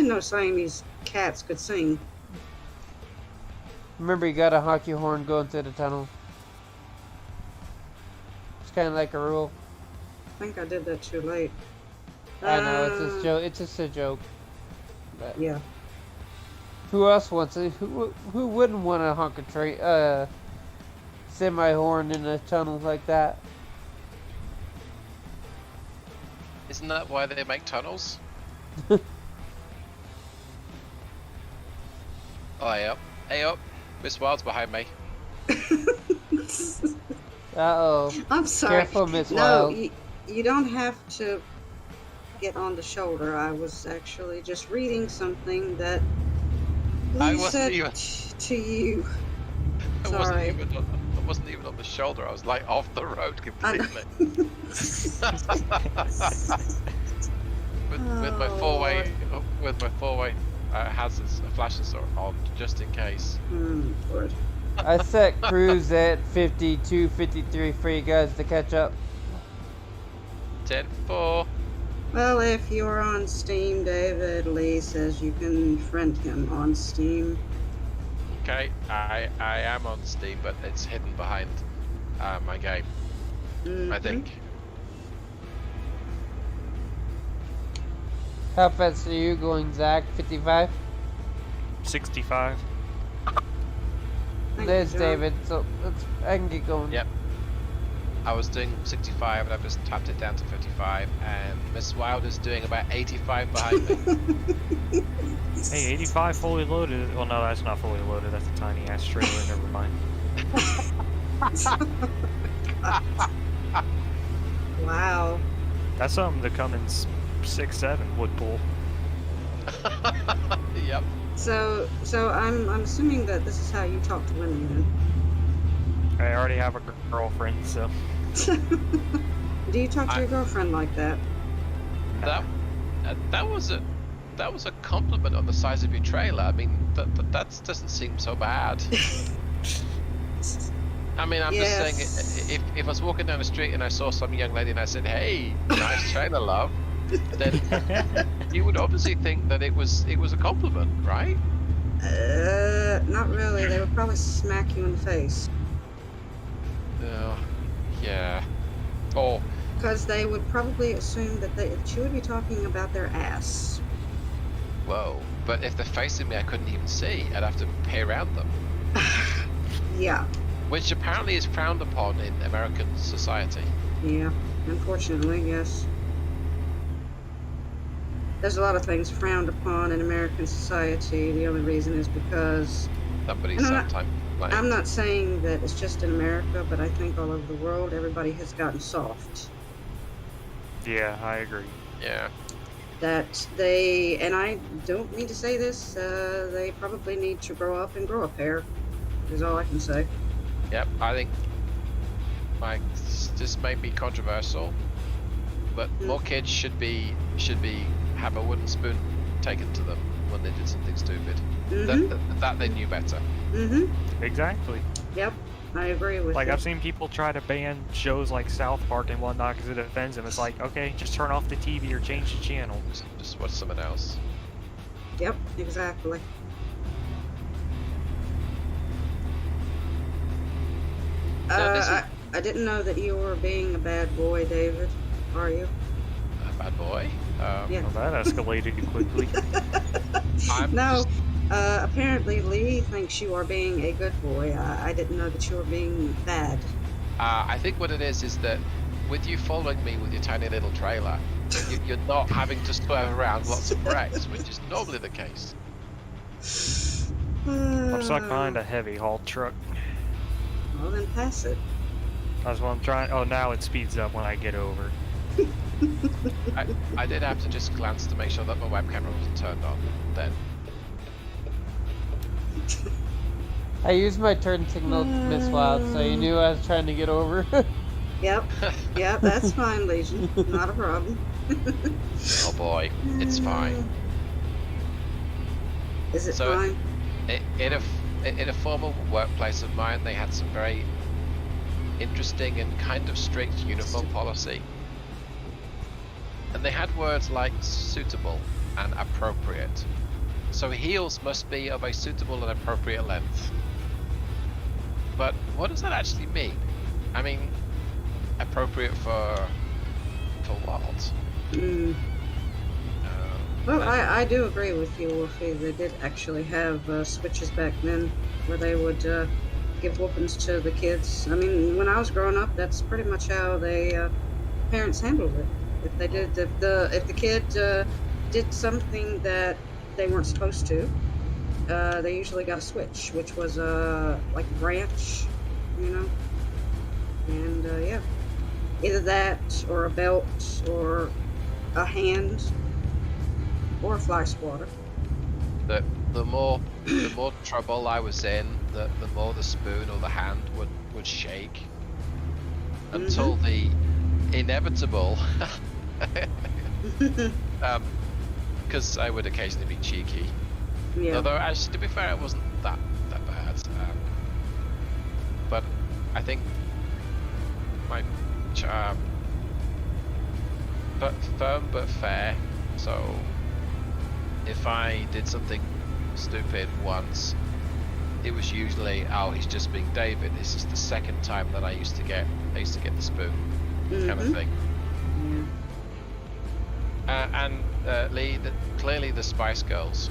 know Siamese cats could sing. Remember, you got a hockey horn going through the tunnel. It's kind of like a rule. I think I did that too late. I know it's a joke. It's just a joke. But Yeah. who else wants it? Who wouldn't want to honk a semi horn in a tunnel like that? Isn't that why they make tunnels? Oh, hey up. Hey up. Miss Wild's behind me. Uh-oh. I'm sorry. Careful, Miss No, Wild. you don't have to get on the shoulder. I was actually just reading something that I Lee wasn't said even- to you. I Sorry. wasn't even on the shoulder. I was like off the road I know. completely. with my four-way hazards, flashes are on just in case. Lord. I set cruise at 52, 53 for you guys to catch up. 10-4. Well, if you're on Steam, David, Lee says you can friend him on Steam. Okay, I am on Steam, but it's hidden behind my game. I think. How fast are you going, Zach? 55? 65. Thank There's you, John. David, so I can get going. Yep. I was doing 65 and I've just tapped it down to 55, and Miss Wild is doing about 85 behind me. Hey, 85 fully loaded. Well, no, that's not fully loaded. That's a tiny ass trailer. Never mind. Wow. That's something the Cummins 6.7 would pull. Yep. So I'm assuming that this is how you talk to women I already have a girlfriend, so. then. Do you talk to your girlfriend like that? That was a compliment on the size of your trailer. I mean, that doesn't seem so bad. I mean, I'm just saying, if I was walking down the street and I saw some young lady and I said, "Hey, nice trailer, love," then you would obviously think that it was a compliment, right? Not really. They would probably smack you in the face. Yeah. Oh, Because they would probably assume that she would be talking about their ass. whoa. But if they're facing me, I couldn't even see. I'd have to peer around them. Yeah. Which apparently is frowned upon in American society. Yeah. Unfortunately, yes. There's a lot of things frowned upon in American society. The only reason is because Somebody And I'm not- sometime. Like, I'm not saying that it's just in America, but I think all over the world, everybody has gotten soft. Yeah, I agree. yeah. That they, and I don't mean to say this, they probably need to grow up and grow a pair, is all I can say. Yep. I think, like, this may be controversial, but more kids should have a wooden spoon taken to them when they did something stupid. That they knew better. Exactly. Yep, I agree with Like, you. I've seen people try to ban shows like South Park and whatnot because it offends them. It's like, okay, just turn off the TV or change the channel. Just watch someone else. Yep, exactly. Now, this is- I didn't know that you were being a bad boy, David. Are you? bad boy. Yeah. Well, that escalated quickly. No, apparently Lee thinks you are being a good boy. I didn't know that you were being bad. I think what it is that with you following me with your tiny little trailer, you're not having to swerve around lots of wrecks, which is normally the case. I'm stuck behind a heavy haul truck. Well, then pass it. That's what I'm trying. Oh, now it speeds up when I get over. I did have to just glance to make sure that my web camera wasn't turned on then. I used my turn signal to Miss Wild, so you knew I was trying to get over. Yep. Yep, that's fine, Legion. Not a problem. Oh boy, it's fine. Is it So, fine? In a former workplace of mine, they had some very interesting and kind of strict uniform policy. And they had words like suitable and appropriate. So heels must be of a suitable and appropriate length. But what does that actually mean? I mean, appropriate for what? Well, I do agree with you, Wolfie. They did actually have switches back then where they would give whoopings to the kids. I mean, when I was growing up, that's pretty much how they parents handled it. If they did, if the kid did something that they weren't supposed to, they usually got a switch, which was like a branch, you know. And yeah, either that or a belt or a hand. Or a fly swatter. The more trouble I was in, the more the spoon or the hand would shake until the inevitable. Because I would occasionally be cheeky. Yeah. Although, actually, to be fair, it wasn't that bad. But I think my but firm but fair. So if I did something stupid once, it was usually, oh, he's just being David. This is the second time that I used to get the spoon, kind of thing. Yeah. And Lee, clearly the Spice Girls.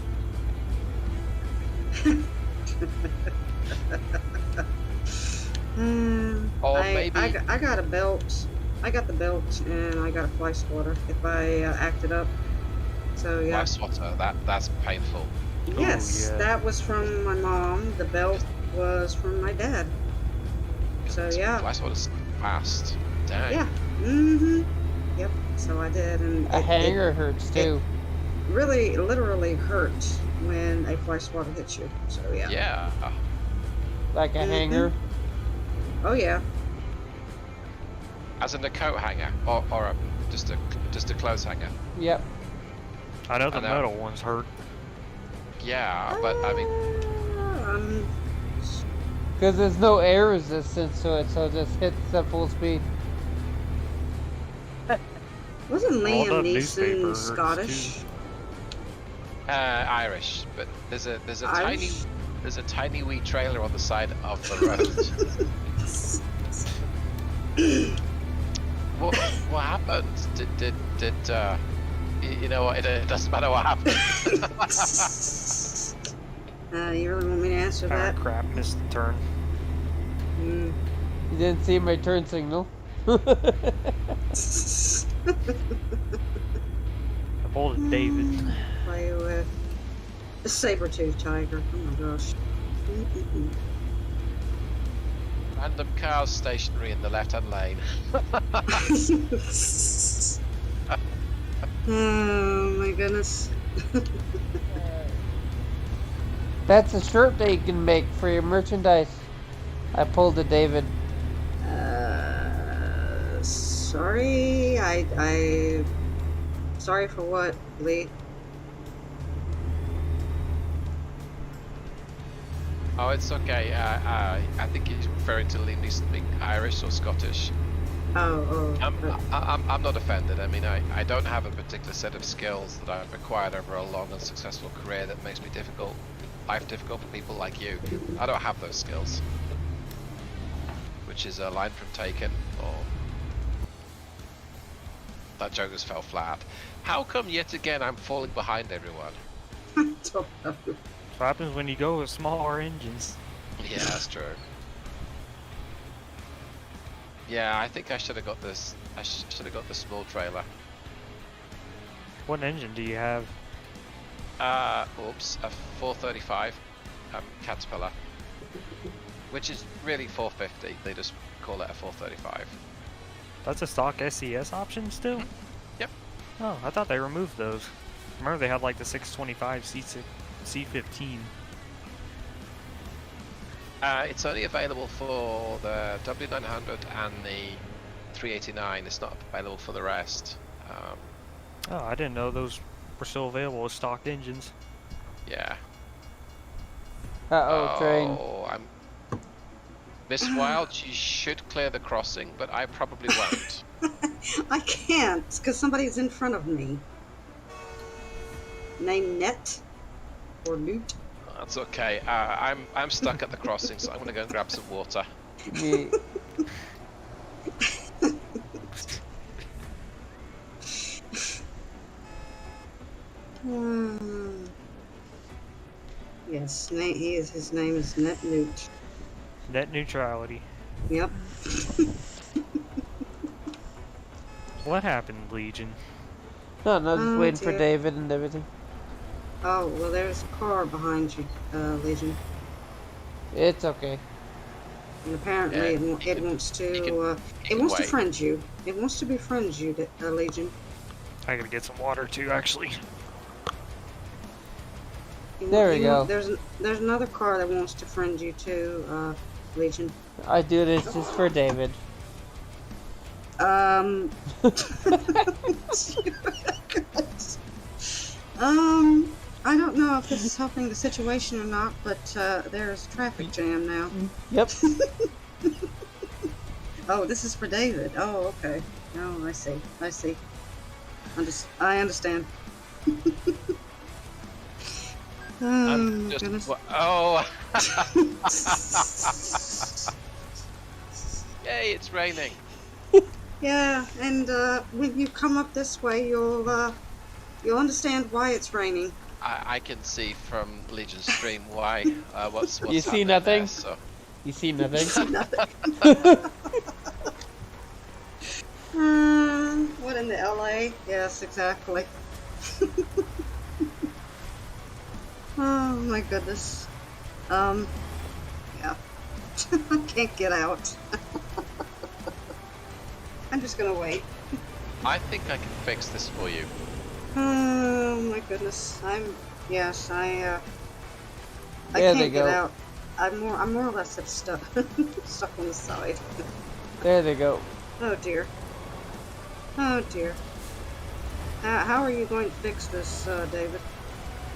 Or maybe I got a belt. I got the belt and I got a fly swatter if I acted up. So yeah. Fly swatter, that's painful. Yes, Ooh, yeah. that was from my mom. The belt was from my dad. So yeah. Fly swatter's fast. Dang. Yeah. Yep. So I did, and A hanger hurts too. It really, literally hurt when a fly swatter hits you. So yeah. Yeah. Like a hanger. Oh yeah. As in a coat hanger, or just a clothes hanger. Yep. I know the metal ones hurt. Yeah, but I mean, Because there's no air resistance to it, so it just hits at full speed. Wasn't Liam newspaper Neeson hurts Scottish? Irish, but there's a Irish? tiny wee trailer on the side of the road. What happened? Did you know what? It doesn't matter what happened. You really want me to answer that? Crap, missed the turn. Mm. You didn't see my turn signal. I pulled a David. Play with a saber-toothed tiger. Oh my gosh. Random cars stationary in the left-hand lane. Oh my goodness. That's a shirt that you can make for your merchandise. I pulled a David. Sorry. I sorry for what, Lee? Oh, it's okay. I think he's referring to Liam Neeson being Irish or Scottish. I'm not offended. I mean, I don't have a particular set of skills that I've acquired over a long and successful career that makes me life difficult for people like you. I don't have those skills. Which is a line from Taken, or that joke just fell flat. How come yet again I'm falling behind everyone? I don't know. That's what happens when you go with smaller engines. Yeah, that's true. Yeah, I think I should have got this. I should have got the small trailer. What engine do you have? Oops, a 435 Caterpillar, which is really 450. They just call it a 435. That's a stock SCS option still? Yep. Oh, I thought they removed those. Remember they had like the 625 C15. It's only available for the W900 and the 389. It's not available for the rest. Oh, I didn't know those were still available as stock engines. Yeah. Train. I'm Miss Wild. You should clear the crossing, but I probably won't. I can't, because somebody's in front of me. Name Net or Newt. That's okay. I'm stuck at the crossing, so I'm gonna go and grab some water. Yeah. Yes, his name is Net Newt. Net neutrality. Yep. What happened, Legion? No, just waiting for dear. David and everything. Oh, well, there's a car behind you, Legion. It's okay. And apparently it wants to befriend you. It wants to befriend you, Legion. I gotta get some water too, actually. There we go. There's another car that wants to friend you too, Legion. I do this just for David. I don't know if this is helping the situation or not, but there's a traffic jam now. Yep. Oh, this is for David. Oh, okay. Oh, I see. I understand. Oh, my goodness. Oh! Yay, it's raining. Yeah, and when you come up this way, you'll understand why it's raining. I can see from Legion Stream why. What's You see nothing? There, so. You see nothing? Nothing. What in the LA? Yes, exactly. Oh my goodness. Yeah. I can't get out. I'm just gonna wait. I think I can fix this for you. Oh my goodness. I There can't they get go. out. I'm more or less stuck on the side. There they go. Oh dear. Oh dear. How are you going to fix this, David?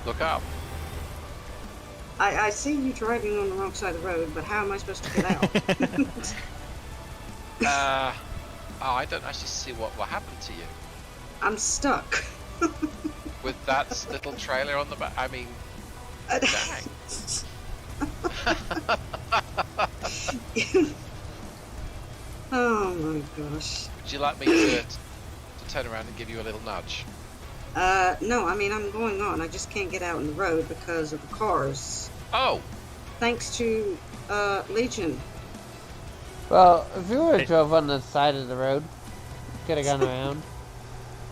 Look up. I see you driving on the wrong side of the road, but how am I supposed to get out? I don't actually see what happened to you. I'm stuck. With that little trailer on the back. I mean, dang. Oh my gosh. Would you like me to turn around and give you a little nudge? No, I mean, I'm going on. I just can't get out in the road because of the cars. Oh! Thanks to, Legion. Well, if you would have drove on the side of the road, could have gone around.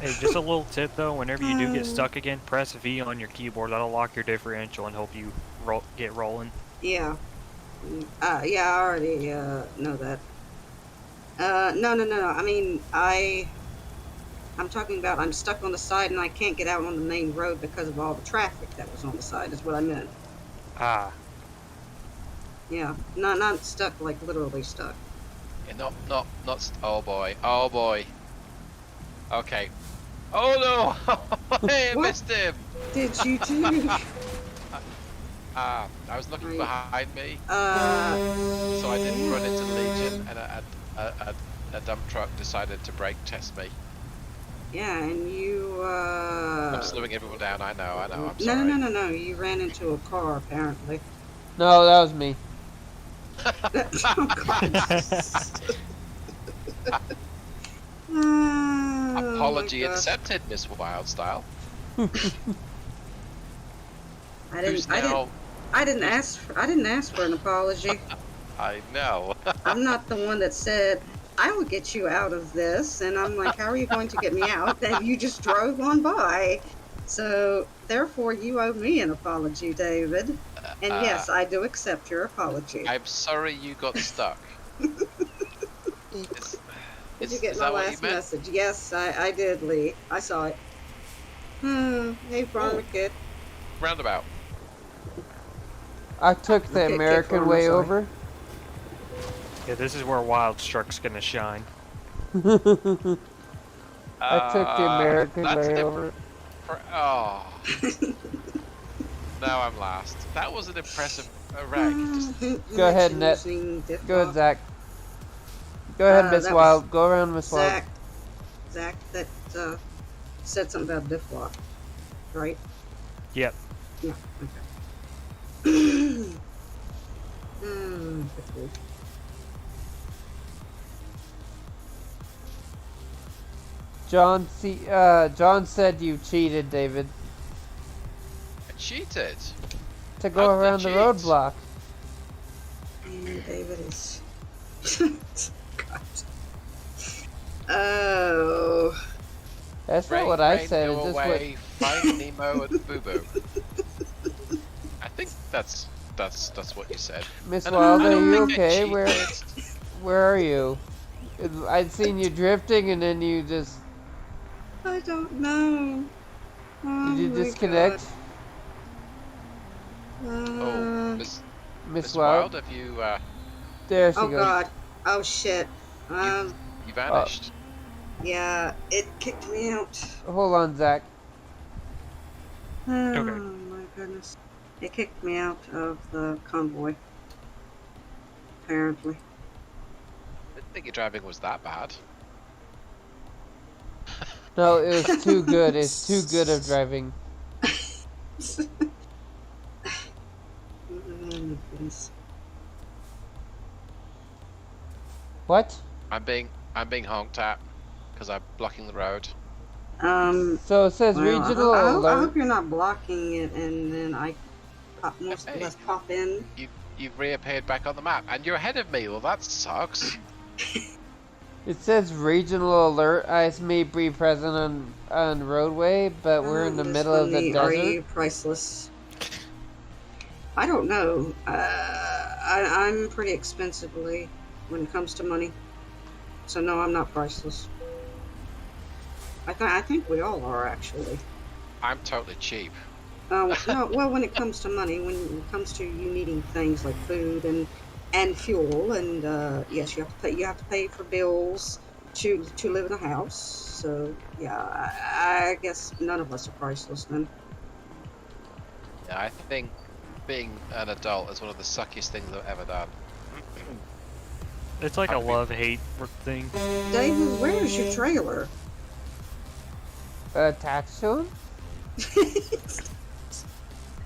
Hey, just a little tip though, whenever you do get stuck again, press V on your keyboard. That'll lock your differential and help you get rolling. Yeah. Yeah, I already, know that. No. I mean, I'm talking about I'm stuck on the side and I can't get out on the main road because of all the traffic that was on the side, is what I meant. Ah. Yeah, not stuck, like literally stuck. Yeah, not. Oh boy. Okay. Oh no! Hey, What missed him. did you do? I was looking behind me, So so I didn't run into Legion, and a dump truck decided to brake test me. Yeah, and you, I'm slowing everyone down. I know. I'm sorry. No. You ran into a car, apparently. No, that was me. Oh, God. Apology God. accepted, Miss Wildstyle. I Who's now? didn't ask for an apology. I know. I'm not the one that said I will get you out of this, and I'm like, how are you going to get me out? And you just drove on by. So therefore, you owe me an apology, David. And yes, I do accept your apology. I'm sorry you got stuck. Did you get my last message? Yes, I did, Lee. I saw it. Hey, farmer kid. Roundabout. I took the American way over. Yeah, this is where Wildstruck's gonna shine. I took the American way over. Oh. Now I'm last. That was an impressive wreck. Go ahead, Net. Go ahead, Zach. Go ahead, Miss Wild. Go around, Miss Wild. Zach, that said something about diff lock, right? Yep. Yeah. Okay. John said you cheated, David. I cheated. To go around the roadblock. And David is. God. Oh. That's not what I said. Go away, find Nemo and Boo Boo. I think that's what you said. Miss Wild, are you okay? Where are you? I'd seen you drifting and then you just. I don't know. Oh, did you disconnect? Miss Wild, have you? There she goes. Oh God! Oh shit! You vanished. Yeah, it kicked me out. Hold on, Zach. Oh Okay. my goodness! It kicked me out of the convoy. Apparently. I didn't think your driving was that bad. No, it was too good. It's too good of driving. What? I'm being honked at because I'm blocking the road. So it says regional alert. I hope you're not blocking it, and then I let's pop in. You've reappeared back on the map, and you're ahead of me. Well, that sucks. It says regional alert. I may be present on roadway, but we're in the middle of the desert. Are you priceless? I don't know. I'm pretty expensively when it comes to money, so no, I'm not priceless. I think we all are actually. I'm totally cheap. No, well, when it comes to money, when it comes to you needing things like food and fuel, and yes, you have to pay for bills to live in a house. So yeah, I guess none of us are priceless then. Yeah, I think being an adult is one of the suckiest things I've ever done. It's like a love-hate thing. David, where is your trailer? Attached to him?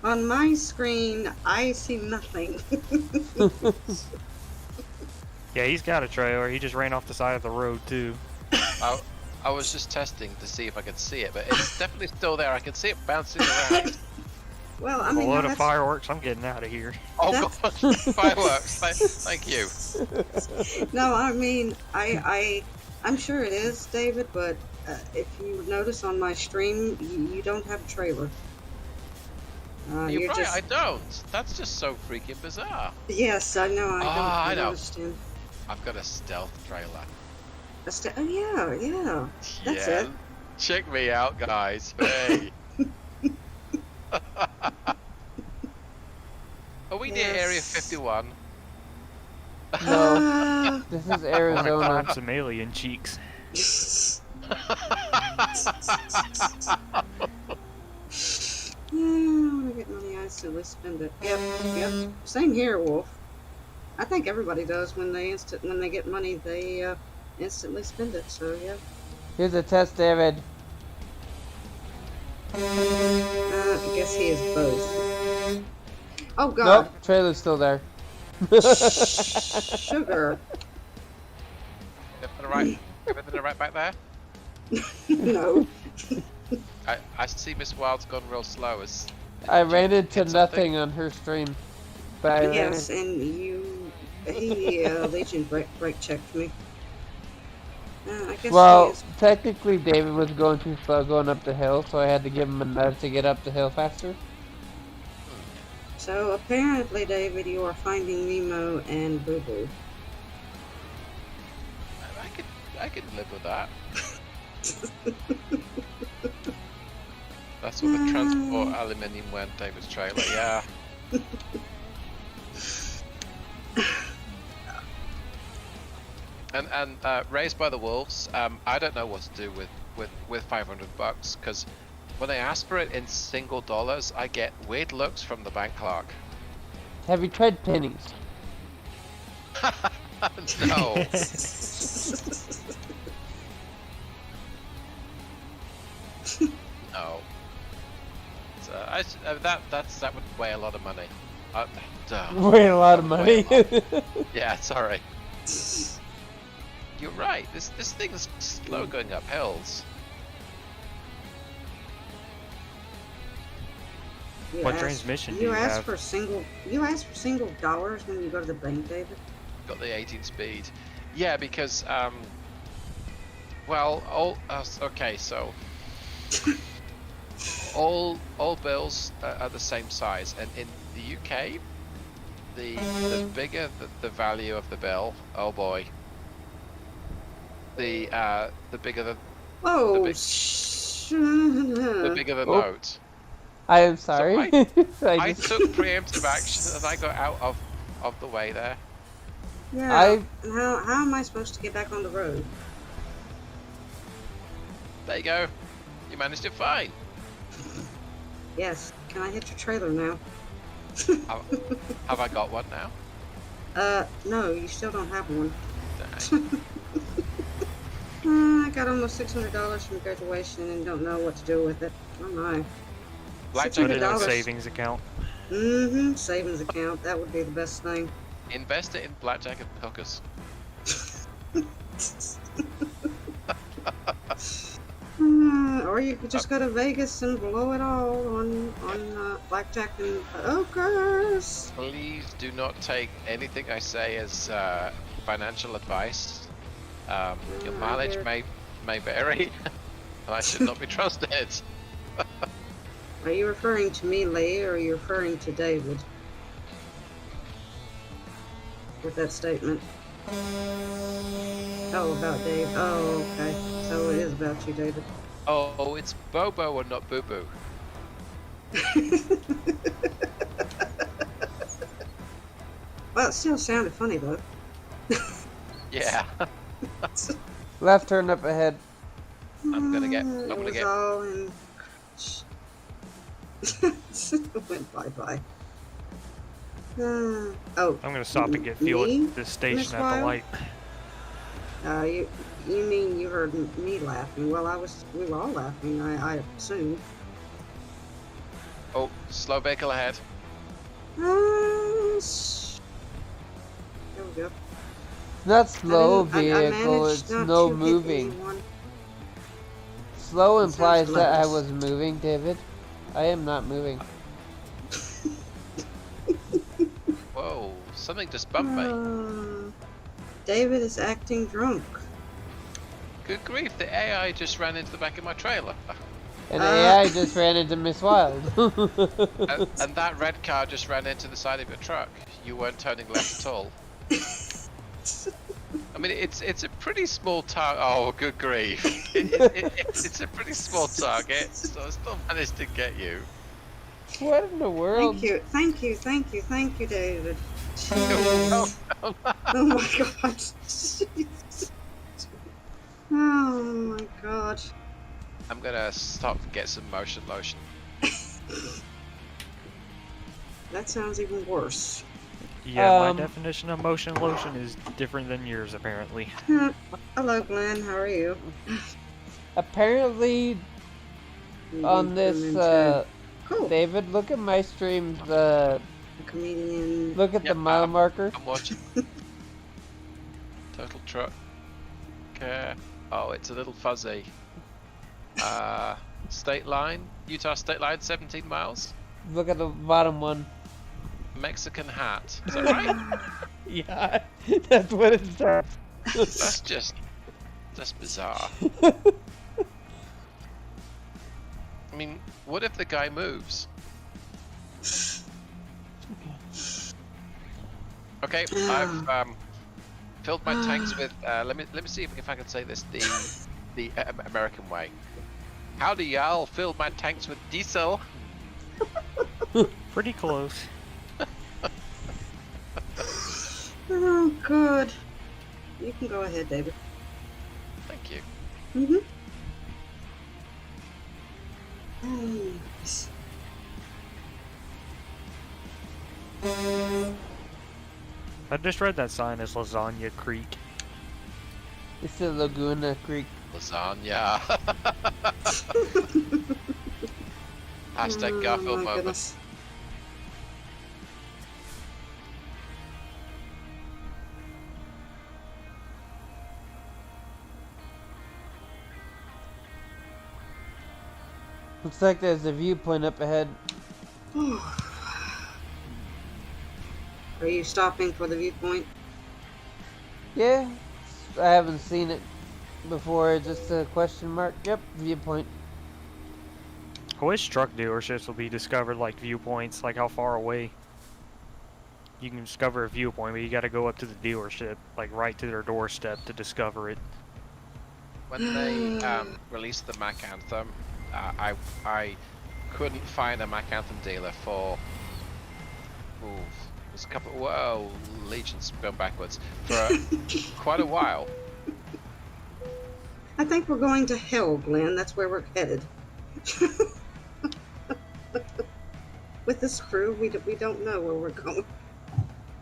On my screen, I see nothing. Yeah, he's got a trailer. He just ran off the side of the road, too. I was just testing to see if I could see it, but it's definitely still there. I can see it bouncing around. Well, I mean, a load of fireworks. I'm getting out of here. Oh God, fireworks! Thank you. No, I mean, I'm sure it is, David. But if you notice on my stream, you don't have a trailer. You're right. I don't. That's just so freaking bizarre. Yes, I know. I don't know. understand. I've got a stealth trailer. Yeah. That's it. Check me out, guys. Hey. Are we near Area 51? No. This is Arizona. Some alien cheeks. I want to get money, I instantly spend it. Yep. Same here, Wolf. I think everybody does when they get money, they instantly spend it. So yeah. Here's a test, David. I guess he is both. Oh God. Nope, trailer's still there. Sugar. Everything right back there? No. I see Miss Wild's gone real slow. I ran into hit something? nothing on her stream. But Yes, and he Legion break checked me. I guess well, he is. technically David was going too slow going up the hill, so I had to give him a nudge to get up the hill faster. So apparently, David, you are finding Nemo and Boo Boo. I could live with that. That's what the transport aluminium went, David's trailer. Yeah. And Raised by the Wolves. I don't know what to do with $500 because when I ask for it in single dollars, I get weird looks from the bank clerk. Have you tried pennies? No. No. So that would weigh a lot of money. Way a lot of money. Yeah, sorry. You're right. This thing is slow going up hills. What transmission do you ask have? for single dollars when you go to the bank, David? Got the 18 speed. Yeah, because well, okay, so all bills are the same size, and in the UK, the bigger the value of the bill, oh boy, the bigger the Oh, the bigger the note. I am sorry. So I took preemptive action and I got out of the way there. Yeah. How am I supposed to get back on the road? There you go. You managed it fine. Yes. Can I hit your trailer now? Have I got one now? No, you still don't have one. Dang. I got almost $600 from graduation and don't know what to do with it. Oh my. Blackjack Put it in a $600. savings account. Mm-hmm. Savings account. That would be the best thing. Invest it in blackjack and hookers. Or you could just go to Vegas and blow it all on blackjack and hookers. Please do not take anything I say as financial advice. Your mileage may vary, and I should not be trusted. Are you referring to me, Lee, or are you referring to David with that statement? Oh, about Dave. Oh, okay. So it is about you, David. Oh, it's Bobo and not Boo Boo. Well, it still sounded funny though. Yeah. Left turn up ahead. I'm gonna get. All in... went bye-bye. Oh. I'm gonna stop and get fuel me, at this station Miss at the Wild? light. You mean you heard me laughing? Well, we were all laughing, I assume. Oh, slow vehicle ahead. There we go. Not slow I vehicle, managed it's not no to hit moving. anyone. Slow That implies sounds that I hilarious. was moving, David. I am not moving. Whoa, something just bumped me. David is acting drunk. Good grief, the AI just ran into the back of my trailer. And AI just ran into Miss Wild. And that red car just ran into the side of your truck. You weren't turning left at all. I mean, it's a pretty small target. Oh, good grief. It's a pretty small target, so I still managed to get you. What in the world? Thank you, David. Oh, Oh my god. Oh my god. I'm gonna stop and get some motion lotion. That sounds even worse. Yeah, my definition of motion lotion is different than yours, apparently. Hello, Glenn. How are you? Apparently, on this, cool. David, look at my stream, Comedian. look at the mile marker. I'm watching. Total truck. Okay. Oh, it's a little fuzzy. State line, Utah state line, 17 miles. Look at the bottom one. Mexican hat. Is that right? Yeah, that's what it says. That's bizarre. I mean, what if the guy moves? Okay, I've filled my tanks with. Let me see if I can say this the American way. Howdy, y'all! Filled my tanks with diesel. Pretty close. Oh, good. You can go ahead, David. Thank you. Nice. I just read that sign as Lasagna Creek. It's the Laguna Creek. Lasagna. Hashtag Garfield my moment. goodness. Looks like there's a viewpoint up ahead. Are you stopping for the viewpoint? Yeah, I haven't seen it before. Just a question mark. Yep, viewpoint. I wish truck dealerships will be discovered like viewpoints, like how far away. You can discover a viewpoint, but you gotta go up to the dealership, like right to their doorstep to discover it. When they released the Mac Anthem, I couldn't find a Mac Anthem dealer for there's a couple. Whoa, Legion's going backwards for quite a while. I think we're going to hell, Glenn. That's where we're headed. With this crew, we don't know where we're going.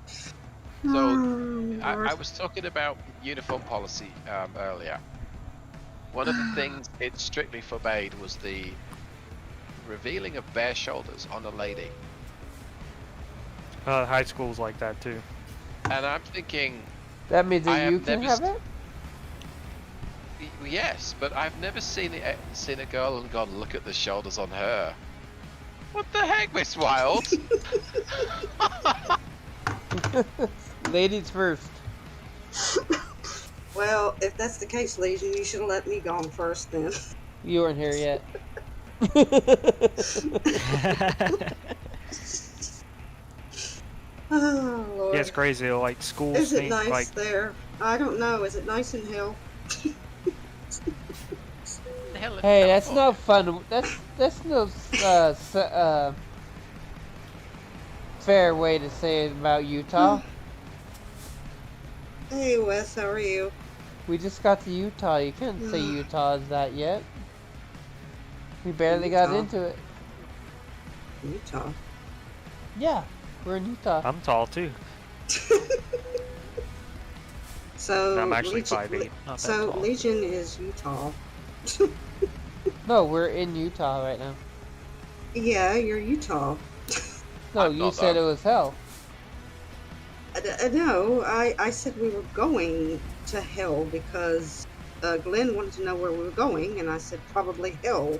So I was talking about uniform policy earlier. One of the things it strictly forbade was the revealing of bare shoulders on a lady. High school's like that too. And I'm thinking, That means that you can have it? yes, but I've never seen a girl and gone, look at the shoulders on her. What the heck, Miss Wild? Ladies first. Well, if that's the case, Legion, you should have let me go on first then. You weren't here yet. Oh, Lord. Yeah, it's crazy. Like schools Is it think nice like there? I don't know. Is it nice in hell? Hey, that's no fun. That's no fair way to say it about Utah. Hey, Wes, how are you? We just got to Utah. You couldn't say Utah is that yet. We barely got Utah. into it. Utah. Yeah, we're in Utah. I'm tall too. So I'm actually Legion, 5'8", not that So tall. Legion is Utah. No, we're in Utah right now. Yeah, you're Utah. No, I'm you not said that. it was hell. No, I said we were going to hell because Glenn wanted to know where we were going, and I said probably hell.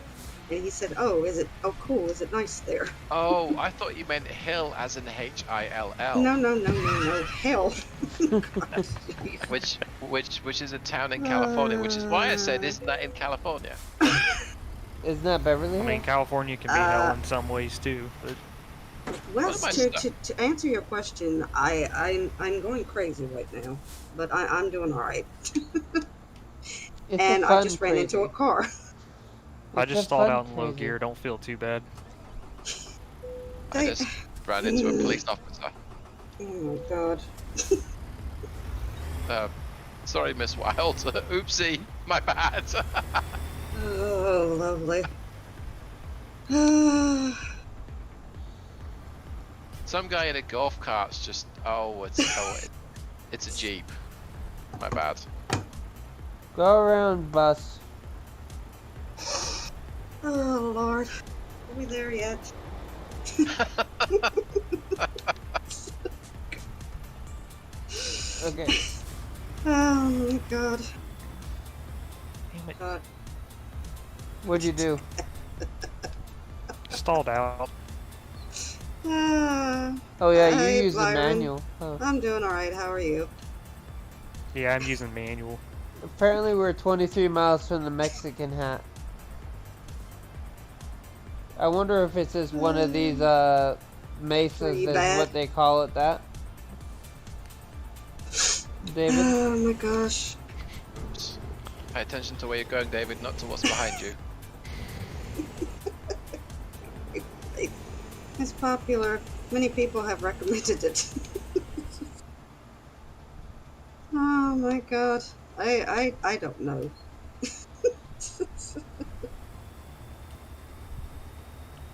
And he said, "Oh, is it? Oh, cool. Is it nice there?" Oh, I thought you meant hill as in H-I-L-L. No, hell. Which is a town in California, which is why I said, isn't that in California? Isn't that Beverly I Hills? mean, California can be hell in some ways too. But Wes, What am I to answer your question, I'm going crazy right now, but I'm doing all right. It's And a I fun just ran into a crazy. car. I It's just a stalled fun out in low crazy. gear. Don't feel too bad. I just ran into a police officer. Oh my god. Sorry, Miss Wild. Oopsie, my bad. Oh, lovely. Some guy in a golf cart's just it's a Jeep. My bad. Go around, bus. Oh, Lord. Are we there yet? Okay. Oh, my God. Damn it. God. What'd you do? Stalled out. Oh yeah, you Hey, use the Byron. manual. Oh. I'm doing alright. How are you? Yeah, I'm using manual. Apparently we're 23 miles from the Mexican hat. I wonder if it's just one of these mesas Pretty is bad. what they call it that. David? Oh my gosh. Oops. Pay attention to where you're going, David, not to what's behind you. It's popular. Many people have recommended it. Oh my god. I don't know.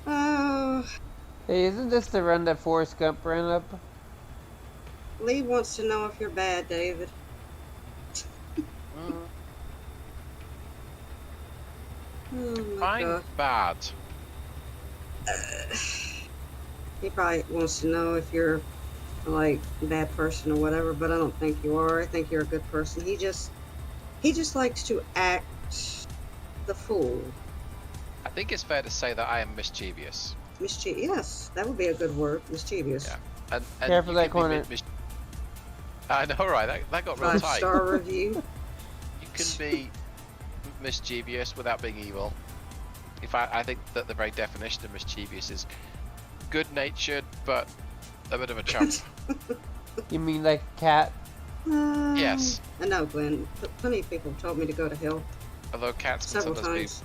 Oh, Hey, isn't this the run that Forrest Gump ran up? Lee wants to know if you're bad, David. Oh my Fine, god. bad. He probably wants to know if you're like a bad person or whatever, but I don't think you are. I think you're a good person. He just likes to act the fool. I think it's fair to say that I am mischievous. Yes, that would be a good word. Mischievous. Yeah. And Careful you that can be corner. I know, right? That got real tight. 5-star review. You can be mischievous without being evil. In fact, I think that the very definition of mischievous is good-natured, but a bit of a chump. You mean like a cat? Yes. I know, Glenn. Plenty of people told me to go to hell Although cats can several sometimes times.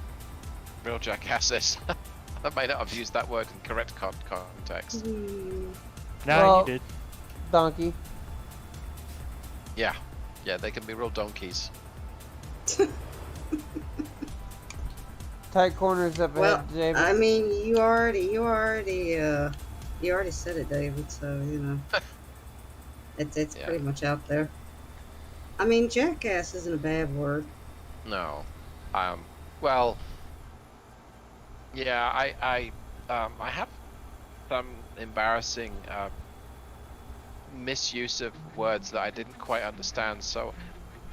be real jackasses. I may not have used that word in correct context. Hmm. No, Well- you did. Donkey. Yeah, they can be real donkeys. Tight corners up Well, ahead, David. I mean, you already said it, David. So you know, it's Yeah. pretty much out there. I mean, jackass isn't a bad word. No, well, yeah, I have some embarrassing misuse of words that I didn't quite understand, so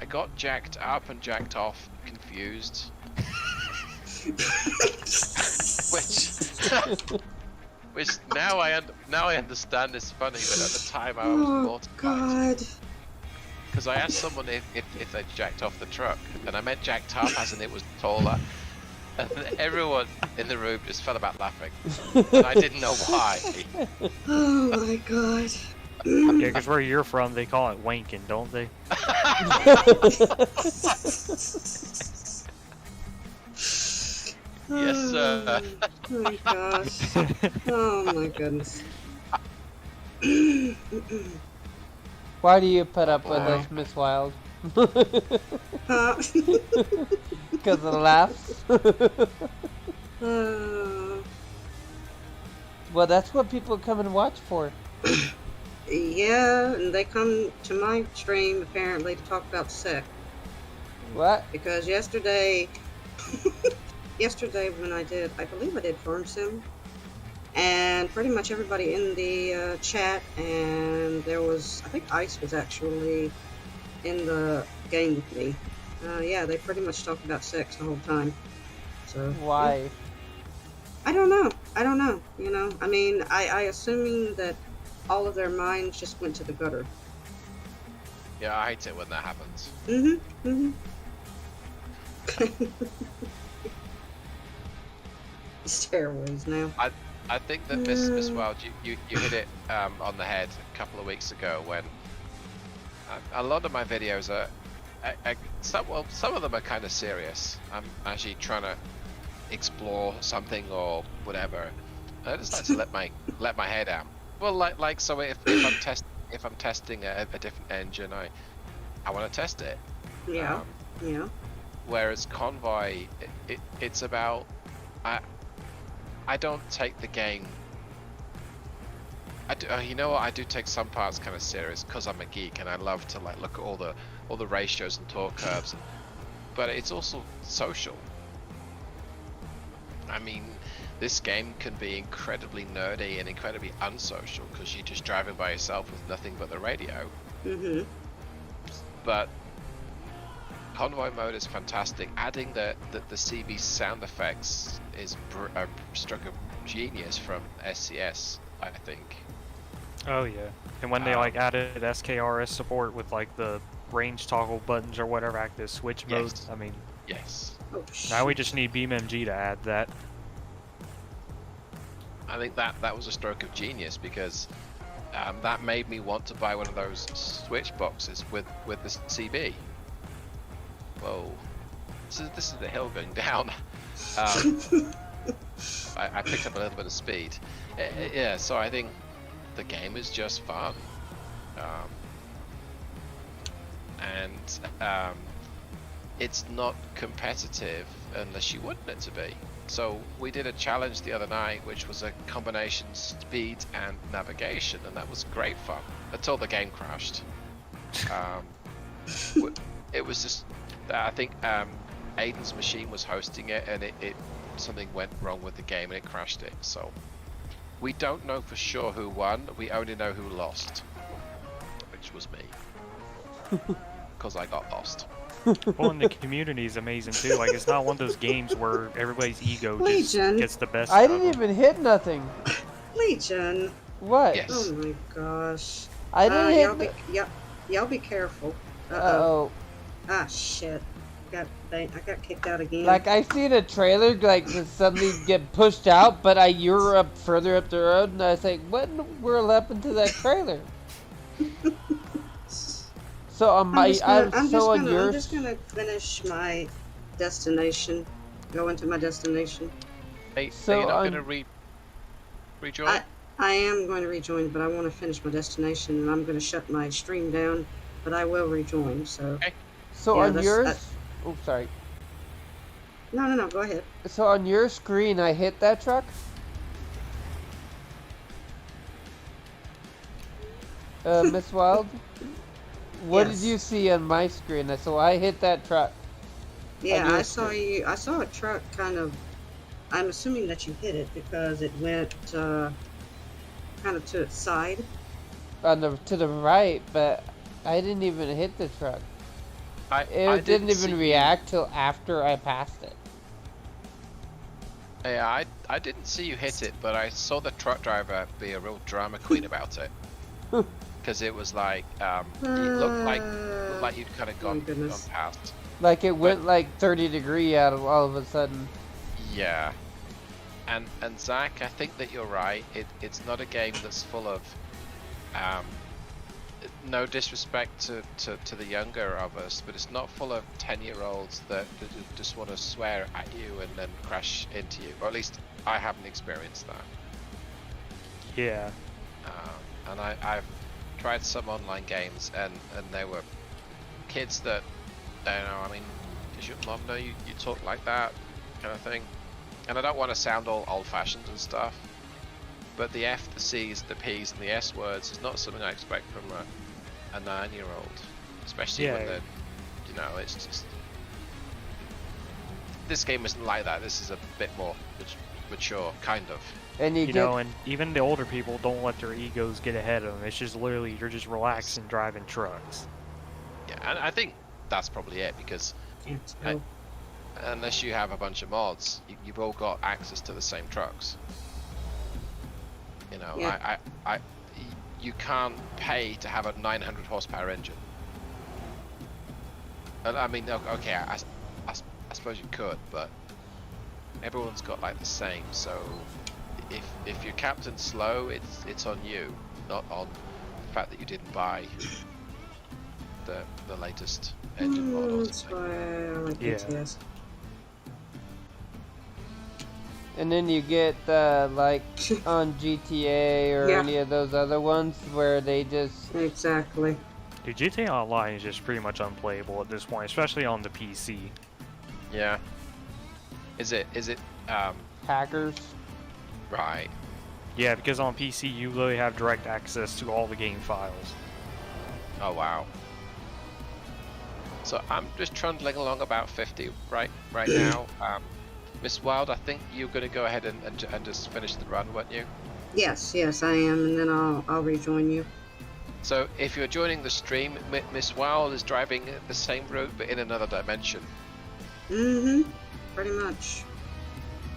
I got jacked up and jacked off confused. which now I understand is funny, but at the time I was Oh mortified. God! Because I asked someone if they jacked off the truck, and I meant jacked up as in it was taller. And everyone in the room just fell about laughing. And I didn't know why. Oh my God! Yeah, because where you're from, they call it wanking, don't they? Yes, sir. Oh my gosh! Oh my goodness! Why do you put up with Boy. us, Miss Wild? Huh? Because of the laughs? Well, that's what people come and watch for. Yeah, and they come to my stream apparently to talk about sex. What? Because yesterday when I believe I did Farm Sim, and pretty much everybody in the chat, and there was, I think Ice was actually in the game with me. Yeah, they pretty much talked about sex the whole time. So Why? I don't know. You know, I mean, I assuming that all of their minds just went to the gutter. Yeah, I hate it when that happens. Stairways now. I think that Miss Wild, you hit it on the head a couple of weeks ago when a lot of my videos are, some of them are kind of serious. I'm actually trying to explore something or whatever. I just like to let my head out. Well, like so if I'm testing a different engine, I want to test it. Yeah. Yeah. Whereas Convoy, it's about I don't take the game. You know what? I do take some parts kind of serious because I'm a geek and I love to like look at all the ratios and torque curves. But it's also social. I mean, this game can be incredibly nerdy and incredibly unsocial because you're just driving by yourself with nothing but the radio. Mm-hmm. But convoy mode is fantastic. Adding the CB sound effects is a stroke of genius from SCS, I think. Oh yeah, and when they like added SKRS support with like the range toggle buttons or whatever, active switch mode. I mean, yes. Oh, now we just need BeamMG to add that. I think that was a stroke of genius because that made me want to buy one of those switch boxes with the CB. Whoa, this is the hill going down. I picked up a little bit of speed. Yeah, so I think the game is just fun, and it's not competitive unless you want it to be. So we did a challenge the other night, which was a combination speed and navigation, and that was great fun until the game crashed. It was just, I think Aidon's machine was hosting it, and it something went wrong with the game and it crashed it. So we don't know for sure who won. We only know who lost, which was me, because I got lost. Well, and the community is amazing too. Like, it's not one of those games where everybody's ego just gets the best. I didn't even hit nothing. Legion. What? Yes. Oh my gosh. I didn't hit. Y'all be careful. Uh-oh. Ah, shit. I got kicked out again. Like, I seen a trailer, like, just suddenly get pushed out, but you were up further up the road, and I was like, what in the world happened to that trailer? So I'm just gonna finish my destination. Go into my destination. Hey, So are you not gonna rejoin? I am going to rejoin, but I want to finish my destination, and I'm going to shut my stream down. But I will rejoin. So. Okay. So yeah, on yours. Oh, sorry. No. Go ahead. So on your screen, I hit that truck. Miss Wild. What did you see on my screen? So I hit that truck. Yeah, I saw you. I saw a truck kind of. I'm assuming that you hit it because it went kind of to its side. To the right, but I didn't even hit the truck. It didn't even react till after I passed it. Yeah, I didn't see you hit it, but I saw the truck driver be a real drama queen about it. Because it was like, it looked like you'd kind of gone past. Like it went like 30 degree out of all of a sudden. Yeah. And Zach, I think that you're right. It's not a game that's full of, no disrespect to the younger of us, but it's not full of 10-year-olds that just want to swear at you and then crash into you. Or at least I haven't experienced that. Yeah. And I've tried some online games, and there were kids that, I don't know, I mean, does your mom know you talk like that kind of thing? And I don't want to sound all old-fashioned and stuff, but the F, the C's, the P's, and the S words is not something I expect from a 9-year-old, especially when they're, you know, it's just, this game isn't like that. This is a bit more mature, kind of. And you know, and even the older people don't let their egos get ahead of them. It's just literally, you're just relaxing driving trucks. Yeah, and I think that's probably it, because unless you have a bunch of mods, you've all got access to the same trucks. You know, you can't pay to have a 900 horsepower engine. And I mean, okay, I suppose you could, but everyone's got like the same. So if your captain's slow, it's on you, not on the fact that you didn't buy the latest engine models. That's why I like BTS. And then you get like on GTA or any of those other ones where they just exactly. Dude, GTA Online is just pretty much unplayable at this point, especially on the PC. Yeah. Is it hackers? Right. Yeah, because on PC you literally have direct access to all the game files. Oh wow. So I'm just trundling along about 50 right now. Miss Wild, I think you're going to go ahead and just finish the run, weren't you? Yes, I am, and then I'll rejoin you. So if you're joining the stream, Miss Wild is driving the same route but in another dimension. Mm-hmm. Pretty much.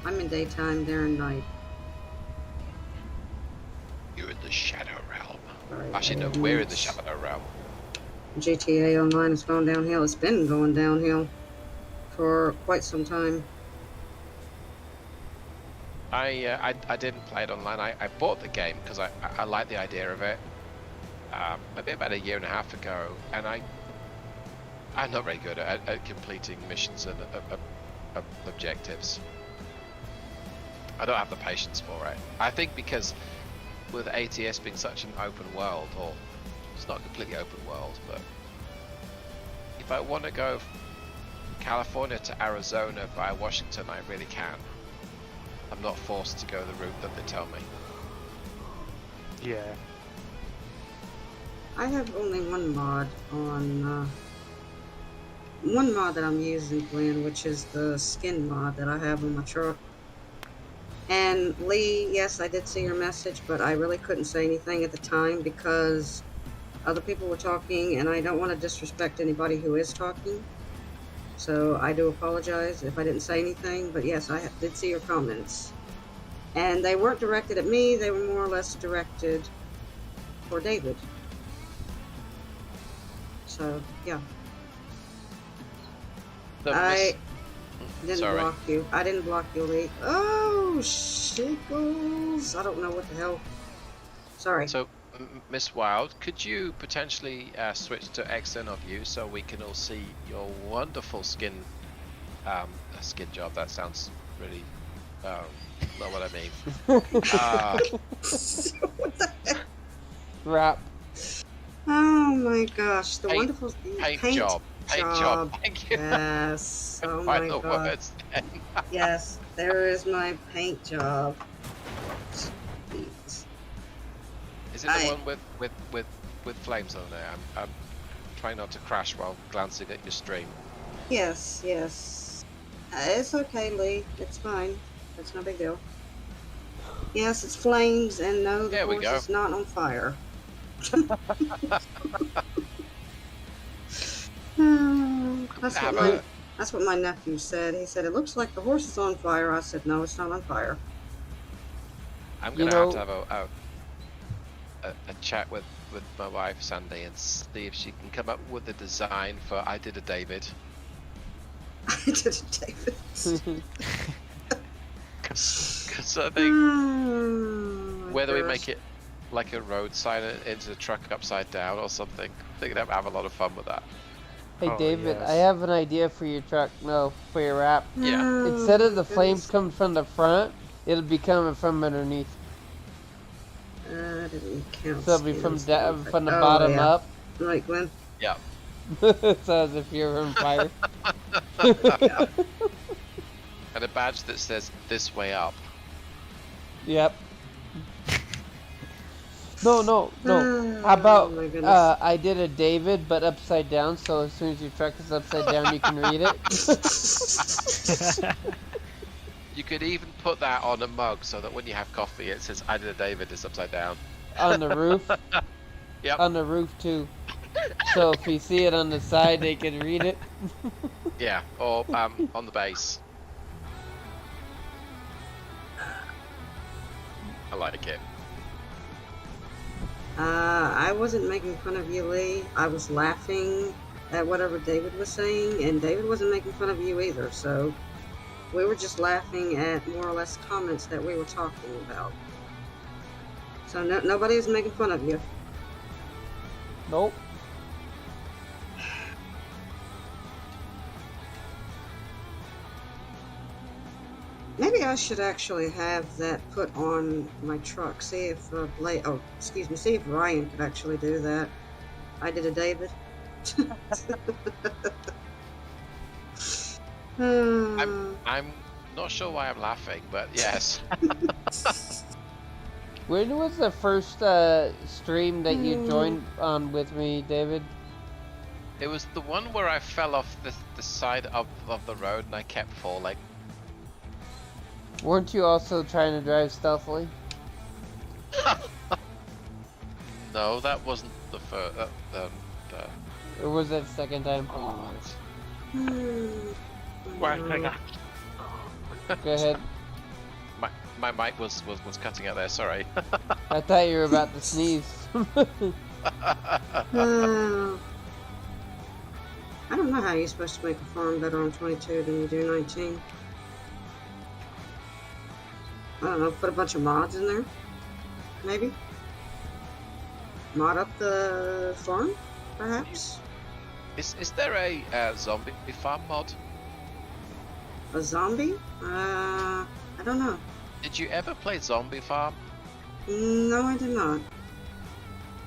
I'm in daytime, they're in night. You're in the Shadow Realm. Right. Actually, no, we're in the Shadow Realm. GTA Online has gone downhill. It's been going downhill for quite some time. I didn't play it online. I bought the game because I like the idea of it. Maybe about a year and a half ago, and I'm not very good at completing missions and objectives. I don't have the patience for it. I think because with ATS being such an open world, or it's not completely open world, but if I want to go from California to Arizona via Washington, I really can. I'm not forced to go the route that they tell me. Yeah. I have only one mod on one mod that I'm using, Glenn, which is the skin mod that I have on my truck. And Lee, yes, I did see your message, but I really couldn't say anything at the time because other people were talking, and I don't want to disrespect anybody who is talking. So I do apologize if I didn't say anything, but yes, I did see your comments. And they weren't directed at me, they were more or less directed for David. So, yeah. I didn't block you. I didn't block you, Lee. Oh, shickles. I don't know what the hell. Sorry. So, Miss Wild, could you potentially switch to external view so we can all see your wonderful skin job? That sounds really not what I mean. What the heck? Wrap. Oh my gosh, the wonderful paint job. Thank you. Yes. Oh my god. Yes, there is my paint job. Jeez. Is it the one with flames on there? I'm trying not to crash while glancing at your stream. Yes, yes. It's okay, Lee. It's fine. It's no big deal. Yes, it's flames, and no, the horse is not on fire. That's what my nephew said. He said, it looks like the horse is on fire. I said, no, it's not on fire. I'm going to have a chat with my wife, Sandy, and see if she can come up with a design for I Did a David. I Did a David. Because I think whether we make it like a road sign into the truck upside down or something, I think they'll have a lot of fun with that. Hey David, yes. I have an idea for your truck. No, for your wrap. Yeah. Instead of the flames coming from the front, it'll be coming from underneath. Didn't count. So it'll be from the bottom up. Right, Glenn? Yeah. So as if you're on fire. Yeah. And a badge that says "This way up." Yep. No. How about I did a David, but upside down, so as soon as your truck is upside down, you can read it. You could even put that on a mug so that when you have coffee, it says "I did a David" is upside down. On the roof? Yep. On the roof, too. So if you see it on the side, they can read it. Yeah, or on the base. I like it. I wasn't making fun of you, Lee. I was laughing at whatever David was saying, and David wasn't making fun of you either, so we were just laughing at more or less comments that we were talking about. So nobody is making fun of you. Nope. Maybe I should actually have that put on my truck. See if see if Ryan could actually do that. I Did a David. I'm not sure why I'm laughing, but yes. When was the first stream that you joined on with me, David? It was the one where I fell off the side of the road and I kept falling. Weren't you also trying to drive stealthily? No, that wasn't the first. Or was that second time? Oh, Right, hang on. Go ahead. my mic was cutting out there. Sorry. I thought you were about to sneeze. I don't know how you're supposed to make a farm better on 22 than you do 19. I don't know, put a bunch of mods in there? Maybe? Mod up the farm, perhaps? Is there a zombie farm mod? A zombie? I don't know. Did you ever play Zombie Farm? No, I did not.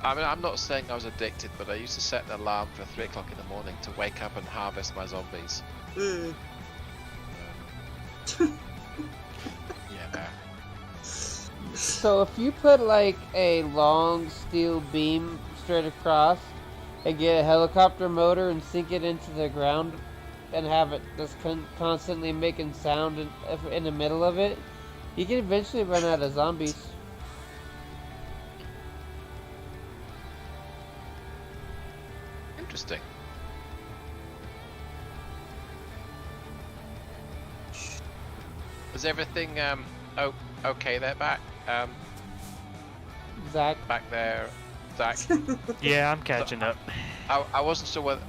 I mean, I'm not saying I was addicted, but I used to set an alarm for 3 o'clock in the morning to wake up and harvest my zombies. Hmm. Yeah. So if you put like a long steel beam straight across and get a helicopter motor and sink it into the ground and have it just constantly making sound in the middle of it, you can eventually run out of zombies. Interesting. Is everything okay there back? Zach? Back there, Zach? Yeah, I'm catching up. I wasn't sure whether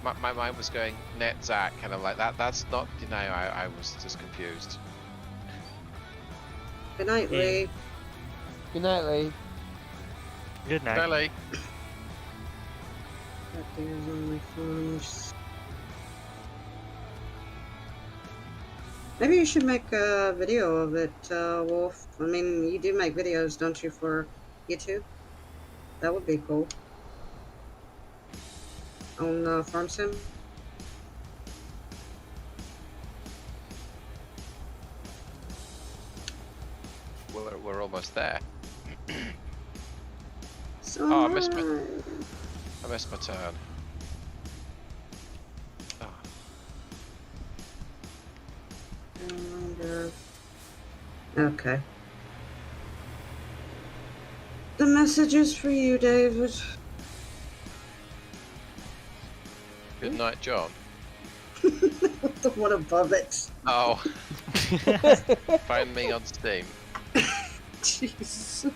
my mind was going net Zach, and I'm like that's not, you know, I was just confused. Good night, Lee. Good night, Lee. Good night. Belly. That there's on my phone. Maybe you should make a video of it, Wolf. I mean, you do make videos, don't you, for YouTube? That would be cool. On Farm Sim? We're almost there. So Oh, I missed my turn. Oh. Okay. The message is for you, David. Good night, John. The one above it. Oh. Find me on Steam. Jeez.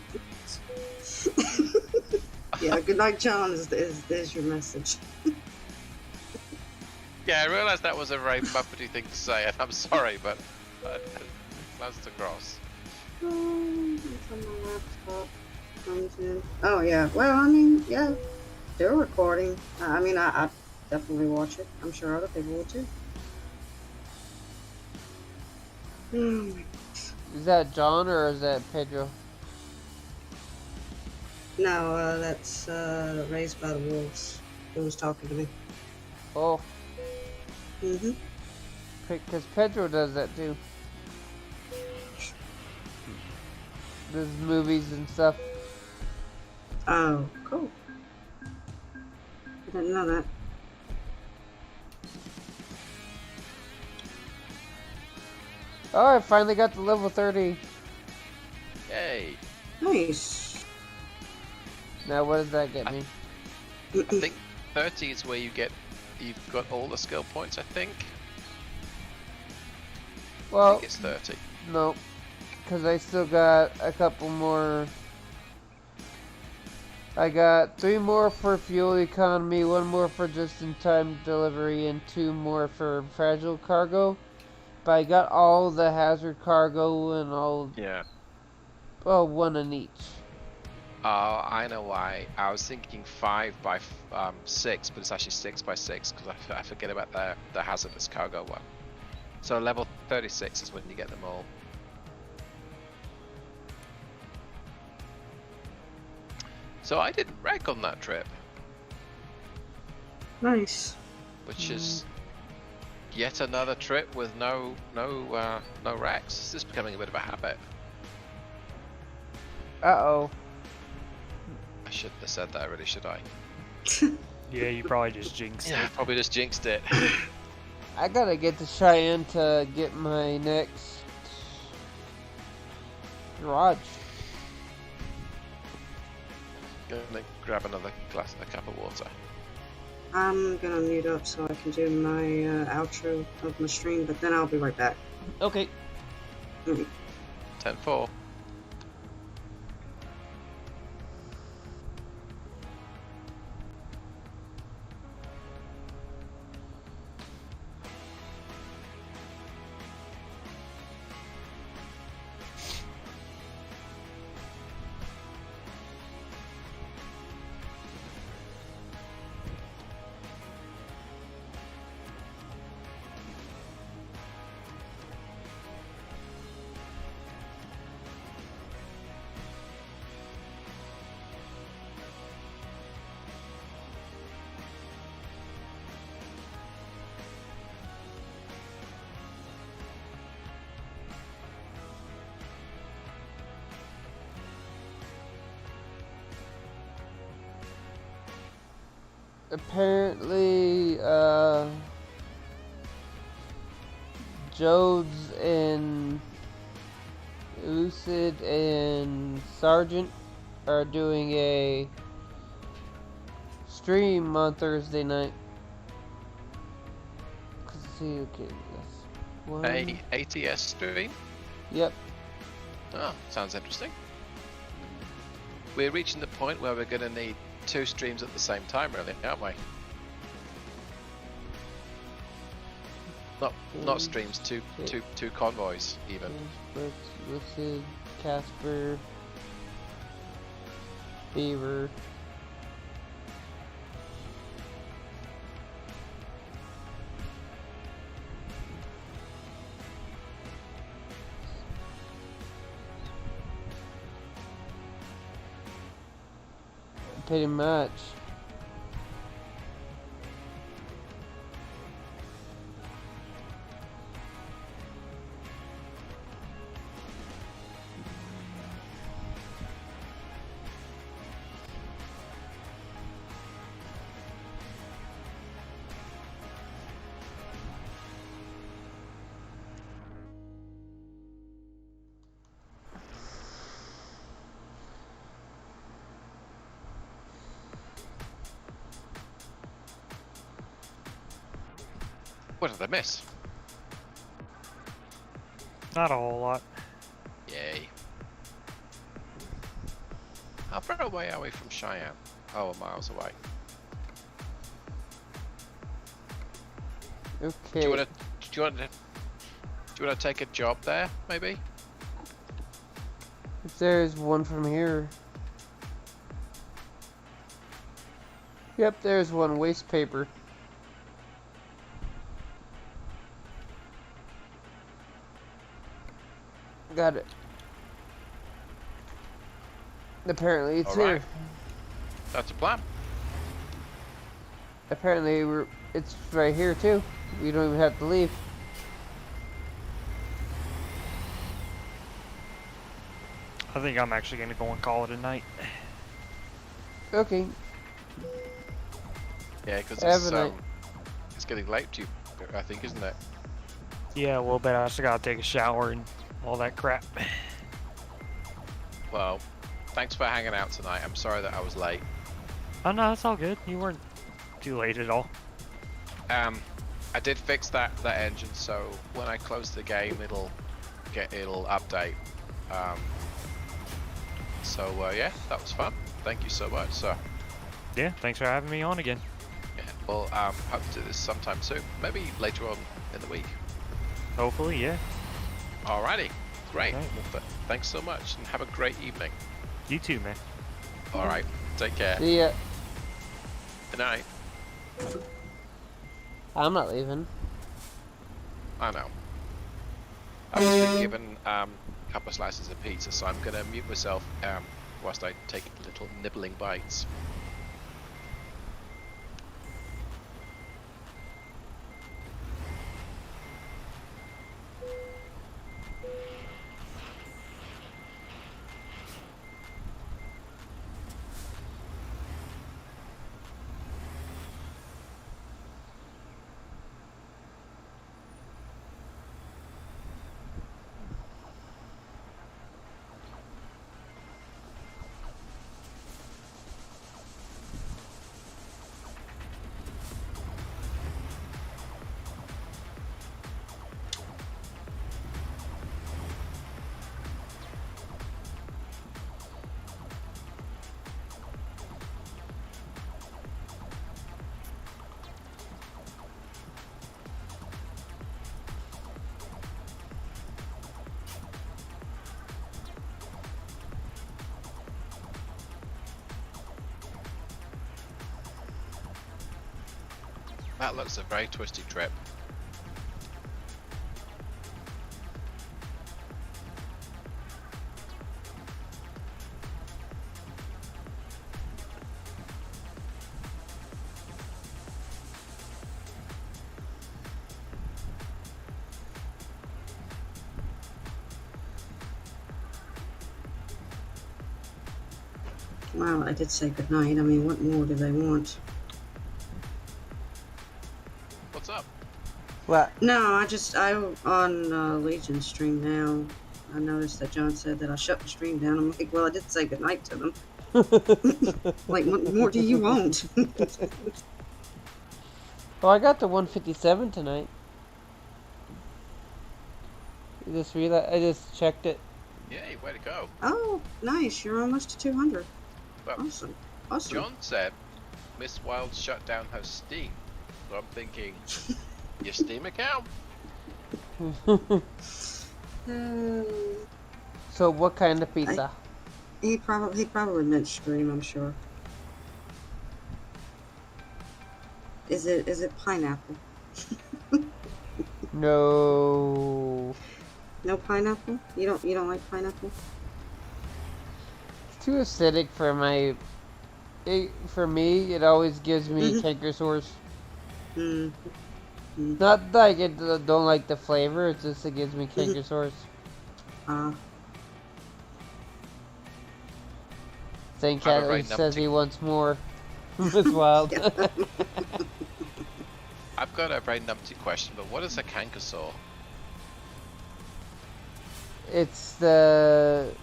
Yeah, good night, John, is your message. Yeah, I realised that was a very Muppety thing to say, and I'm sorry, but that's across. It's on my laptop. Comes in. Oh, yeah. Well, I mean, yeah, they're recording. I mean, I definitely watch it. I'm sure other people will too. Is that John or is that Pedro? No, that's Raised by the Wolves who was talking to me. Oh, Mm-hmm. because Pedro does that too. Does movies and stuff. Oh, cool. I didn't know that. Oh, I finally got to level 30. Yay! Nice. Now what does that get me? I think 30 is where you've got all the skill points, I think. I Well, think it's 30. no, because I still got a couple more. I got 3 more for fuel economy, 1 more for just-in-time delivery, and 2 more for fragile cargo. But I got all the hazard cargo and all. Yeah. Well, 1 in each. Oh, I know why. I was thinking 5 by 6, but it's actually 6 by 6 because I forget about the hazardous cargo one. So level 36 is when you get them all. So I didn't wreck on that trip, Nice. which is yet another trip with no wrecks. This is becoming a bit of a habit. Uh-oh. I shouldn't have said that, really, should I? Yeah, you probably just jinxed Yeah, I it. probably just jinxed it. I gotta get to Cheyenne to get my next garage. gonna grab another a cup of water. I'm gonna mute up so I can do my outro of my stream, but then I'll be right back. Okay. 10-4. Apparently, Jodes and Lucid and Sergeant are doing a stream on Thursday night. See, okay, that's one. A ATS stream? Yep. Oh, sounds interesting. We're reaching the point where we're going to need 2 streams at the same time, really, aren't we? Not streams, two convoys, even. Lucid, Casper, Beaver. Pretty much. What did I miss? Not a whole lot. Yay. How far away are we from Cheyenne? Oh, miles away. Okay. Do you want to take a job there, maybe? If there's one from here. Yep, there's one. Waste paper. Got it. Apparently it's here. That's a plan. Apparently it's right here too. We don't even have to leave. I think I'm actually going to go and call it a night. Okay. Yeah, because it's getting late to you, I think, isn't it? Yeah, a little bit. I just got to take a shower and all that crap. Well, thanks for hanging out tonight. I'm sorry that I was late. Oh no, it's all good. You weren't too late at all. I did fix that engine, so when I close the game, it'll update. Yeah, that was fun. Thank you so much, sir. Yeah, thanks for having me on again. Yeah, well, hope to do this sometime soon. Maybe later on in the week. Hopefully, yeah. Alrighty, great. Right. Well, thanks so much, and have a great evening. You too, man. Alright, take care. See ya. Good night. I'm not leaving. I know. I've just been given a couple of slices of pizza, so I'm gonna mute myself whilst I take little nibbling bites. That looks a very twisty trip. Well, I did say goodnight. I mean, what more do they want? What's up? What? No, I on Legion stream now. I noticed that John said that I shut the stream down. I'm like, well, I did say goodnight to them. Like, what more do you want? Well, I got to 157 tonight. I just checked it. Yay, way to go. Oh, nice. You're almost to 200. Well, Awesome. Awesome. John said Miss Wild shut down her Steam. So I'm thinking, your Steam account? So what kind of pizza? He probably meant stream, I'm sure. Is it pineapple? No. No pineapple? You don't like pineapple? It's too acidic for my. For me, it always gives me canker sores. Not that I don't like the flavor, it's just it gives me canker sores. St. Catley says he wants more. Miss Wild. I've got a very numpty question, but what is a canker sore? It's the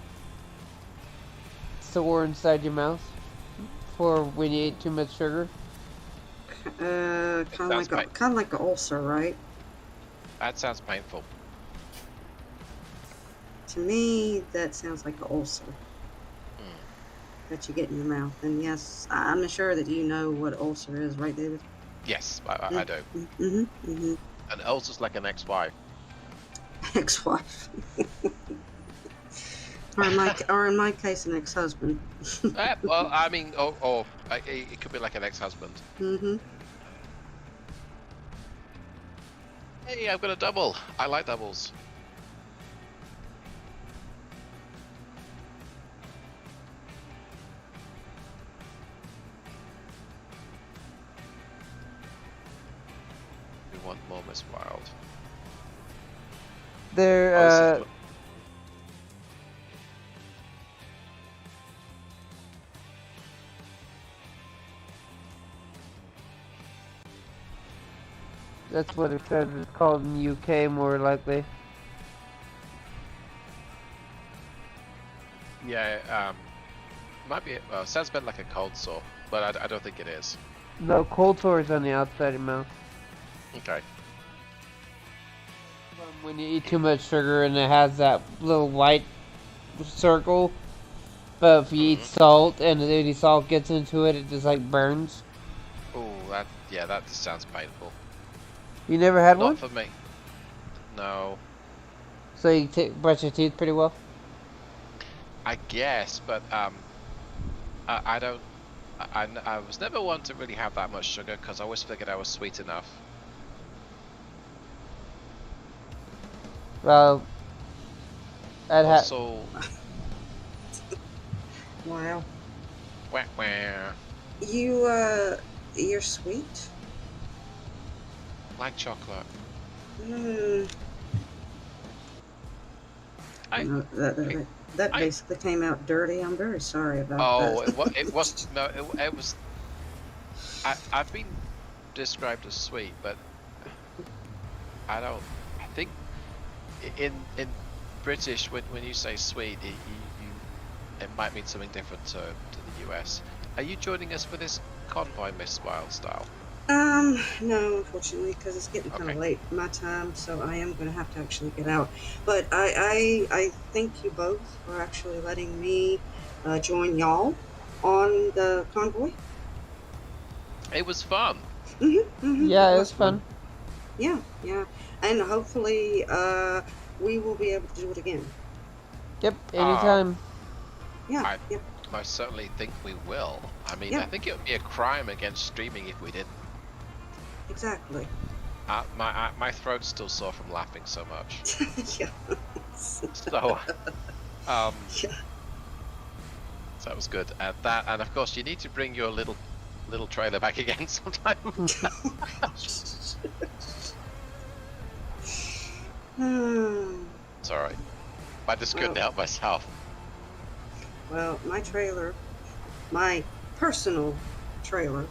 sore inside your mouth for when you eat too much sugar. Kind of like an ulcer, right? That sounds painful. To me, that sounds like an ulcer that you get in your mouth. And yes, I'm sure that you know what ulcer is, right, David? Yes, I do. An ulcer's like an ex-wife. Ex-wife. or in my case, an ex-husband. Well, I mean, it could be like an ex-husband. Hey, I've got a double. I like doubles. We want more Miss Wild. There, that's what it says it's called in the UK, more likely. Yeah, might be. Well, it sounds a bit like a cold sore, but I don't think it is. No, cold sore is on the outside of your mouth. Okay. When you eat too much sugar and it has that little white circle, but if you eat salt and any salt gets into it, it just like burns. Oh, that just sounds painful. You never had one? Not for me. No. So you brush your teeth pretty well? I guess, but I don't. I was never one to really have that much sugar because I always figured I was sweet enough. Well, also. Wow. Wah, wah. You're sweet? Like chocolate. That basically came out dirty. I'm very sorry about that. Oh, it was no, it was. I've been described as sweet, but I don't. I think in British, when you say sweet, it might mean something different to the US. Are you joining us for this convoy, Miss Wild style? No, unfortunately, because it's getting kind of late my time, so I am going to have to actually get out. But I thank you both for actually letting me join y'all on the convoy. It was fun. Yeah, it was fun. Yeah, and hopefully we will be able to do it again. Yep, anytime. Yeah. I certainly think we will. I mean, I think it would be a crime against streaming if we didn't. exactly. My throat's still sore from laughing so much. Yeah. So, um, Yeah. so that was good. And of course, you need to bring your little trailer back again sometime. It's all right. I just couldn't help myself. Well, my personal trailer,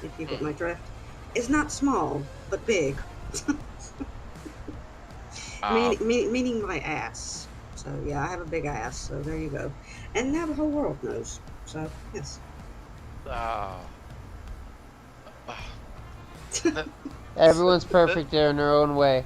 if you get my drift, is not small, but big. Meaning my ass. So, yeah, I have a big ass, so there you go. And now the whole world knows. So, yes. Everyone's perfect there in their own way.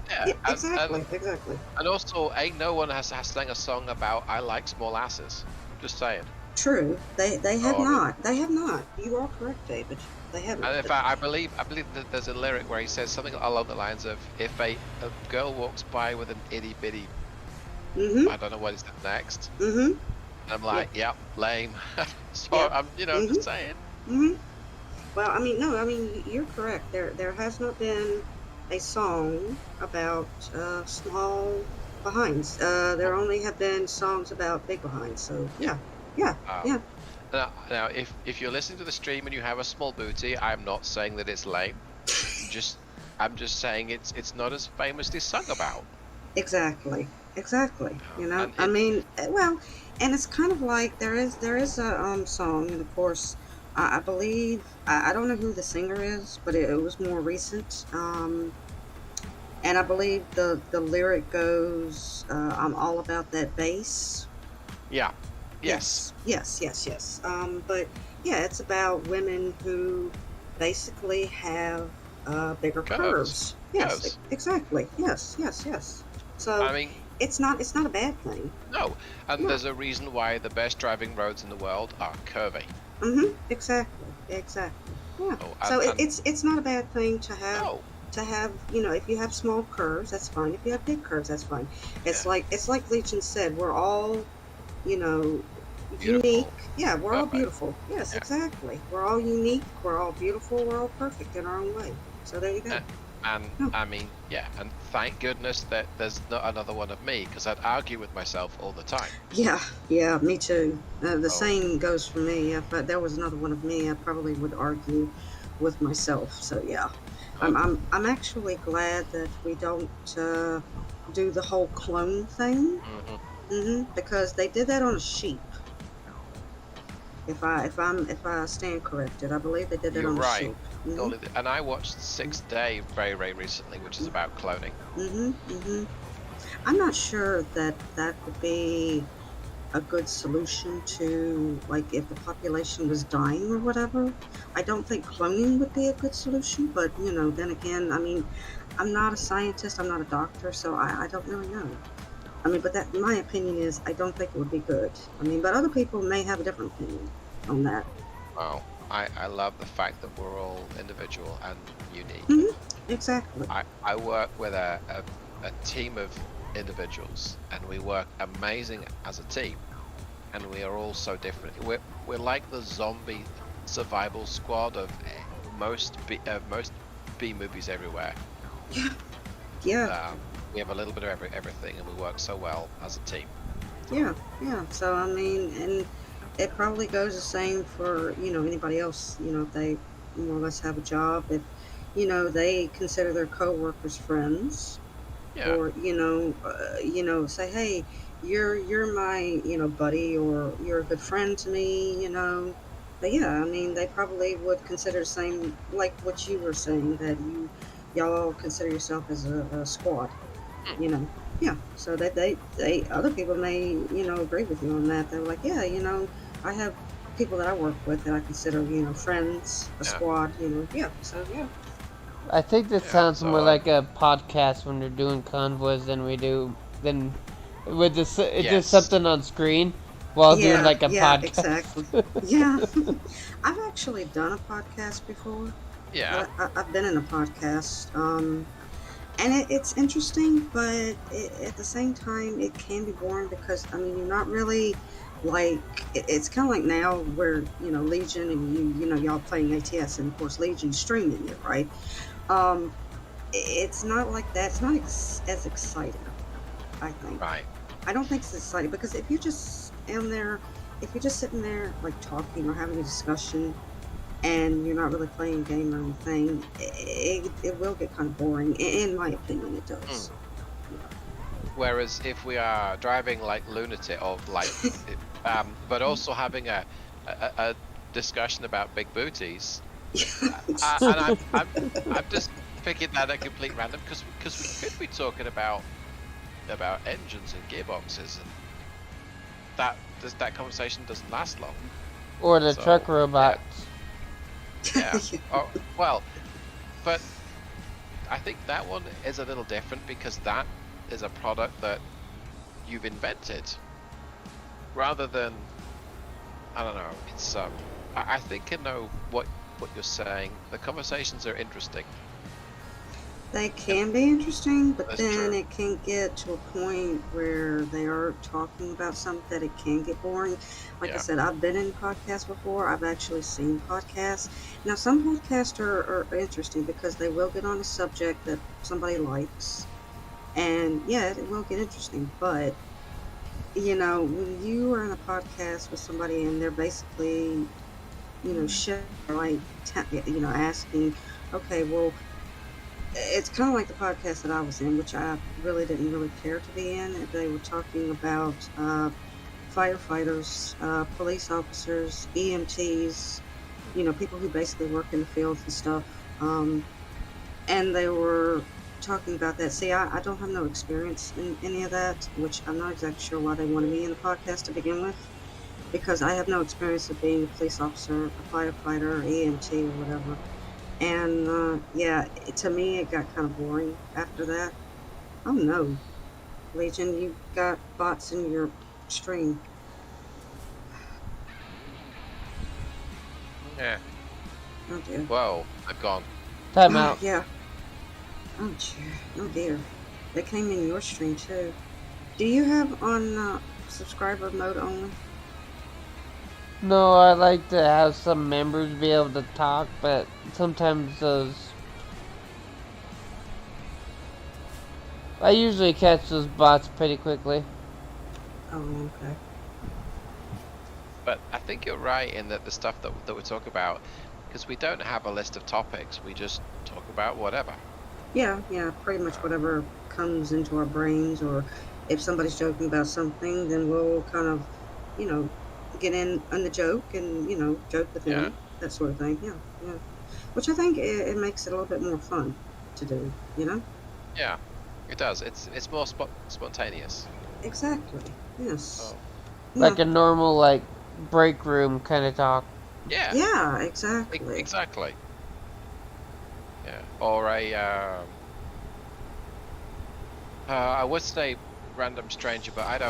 Yeah, exactly. And also, ain't no one has sang a song about I like small asses. Just saying. True. They have not. They have not. You are correct, David. They haven't. And in fact, I believe that there's a lyric where he says something along the lines of, "If a girl walks by with an itty bitty," I don't know what is that next. And I'm like, yep, lame. So I'm, just saying. Well, I mean, no, I mean you're correct. There has not been a song about small behinds. There only have been songs about big behinds. So yeah. Now, if you're listening to the stream and you have a small booty, I'm not saying that it's lame. I'm just saying it's not as famously sung about. Exactly. I mean, well, and it's kind of like there is a song, and of course, I believe I don't know who the singer is, but it was more recent. And I believe the lyric goes, "I'm all about that bass." Yeah. Yes. But yeah, it's about women who basically have bigger curves. Yes, exactly. Yes. So I mean, it's not a bad thing. No, and there's a reason why the best driving roads in the world are curvy. Exactly. Yeah. Oh, So it's not a bad thing to have. No. To have, if you have small curves, that's fine. If you have big curves, that's fine. It's like Legion said, we're all, beautiful. Unique. Yeah, we're all beautiful. Yes, exactly. We're all unique. We're all beautiful. We're all perfect in our own way. So there you go. And I mean, and thank goodness that there's not another one of me, because I'd argue with myself all the time. Yeah, me too. The same goes for me. If there was another one of me, I probably would argue with myself. So yeah. I'm actually glad that we don't do the whole clone thing, because they did that on a sheep. If I stand corrected, I believe they did that on a sheep. And I watched 6th Day very recently, which is about cloning. I'm not sure that would be a good solution to, like, if the population was dying or whatever. I don't think cloning would be a good solution, but then again, I mean, I'm not a scientist, I'm not a doctor, so I don't really know. I mean, but that, my opinion is, I don't think it would be good. I mean, but other people may have a different opinion on that. Well, I love the fact that we're all individual and unique. Exactly. I work with a team of individuals, and we work amazing as a team, and we are all so different. We're like the zombie survival squad of most B movies everywhere. Yeah. We have a little bit of everything, and we work so well as a team. Yeah. So I mean, and it probably goes the same for anybody else. If they more or less have a job, if they consider their coworkers friends. Or say, hey, you're my buddy, or you're a good friend to me, But yeah, I mean, they probably would consider the same, like what you were saying, that y'all consider yourself as a squad, Yeah, so that they other people may agree with you on that. They're like, yeah, I have people that I work with that I consider friends, a squad, Yeah, so yeah. I think this sounds more like a podcast when they're doing convoys than with this. It's just something on screen while doing like a podcast. Exactly. Yeah, I've actually done a podcast before. Yeah, I've been in a podcast, and it's interesting, but at the same time, it can be boring because I mean, you're not really like it's kind of like now where Legion and y'all playing ATS, and of course Legion streaming it, right? It's not like that. It's not as exciting, I think. Right. I don't think it's exciting because if you're just sitting there like talking or having a discussion and you're not really playing a game or anything, it will get kind of boring. In my opinion, it does. Whereas if we are driving like lunatic or like, but also having a discussion about big booties, and I'm just picking that at complete random because we could be talking about engines and gearboxes, and that conversation doesn't last long. Or the truck robots. Yeah. Oh, well, but I think that one is a little different because that is a product that you've invented, rather than, I don't know. It's I think I know what you're saying. The conversations are interesting. They can be interesting, but That's then true. it can get to a point where they are talking about something that it can get boring. Like I said, I've been in podcasts before. I've actually seen podcasts. Now, some podcasts are interesting because they will get on a subject that somebody likes. And yeah, it will get interesting. But, when you are in a podcast with somebody and they're basically, asking, okay, well, it's kind of like the podcast that I was in, which I really didn't really care to be in. They were talking about firefighters, police officers, EMTs, people who basically work in the fields and stuff. And they were talking about that. See, I don't have no experience in any of that, which I'm not exactly sure why they wanted me in the podcast to begin with, because I have no experience of being a police officer, a firefighter, or EMT, or whatever. And to me, it got kind of boring after that. Oh no, Legion, you got bots in your stream. Yeah. Oh dear. Whoa, they've gone. Time out. Yeah. Oh dear. Oh dear. They came in your stream too. Do you have on subscriber mode only? No, I like to have some members be able to talk, but sometimes I usually catch those bots pretty quickly. Oh, okay. But I think you're right in that the stuff that we talk about, because we don't have a list of topics, we just talk about whatever. Yeah, pretty much whatever comes into our brains, or if somebody's joking about something, then we'll kind of, get in on the joke and, joke with them, that sort of thing. Yeah. Which I think it makes it a little bit more fun to do, Yeah, it does. It's more spontaneous. Exactly. Yes. Oh. Like a normal, break room kind of talk. Yeah. Yeah, exactly. Exactly. Yeah. Or I would say random stranger, but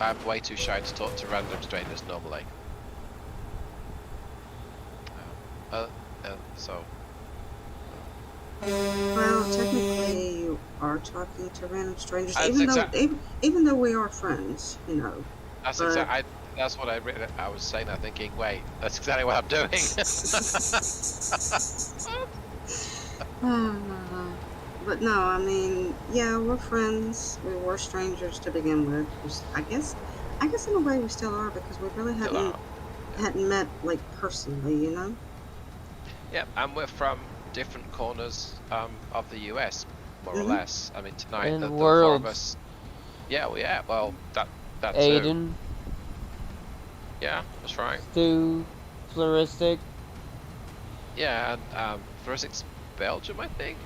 I'm way too shy to talk to random strangers normally. So. Well, technically, you are talking to random strangers, That's even though we are friends, That's but... exactly. That's what I was saying. I'm thinking, wait, that's exactly what I'm doing. But no, I mean, yeah, we're friends. We were strangers to begin with. I guess in a way we still are, because we really hadn't met personally, Yeah, and we're from different corners of the US, more or less. I mean, tonight the four of us. Yeah, well, that Aidon. Yeah, that's right. Stu, Flaristic. Yeah, and Flaristic's Belgium, I think.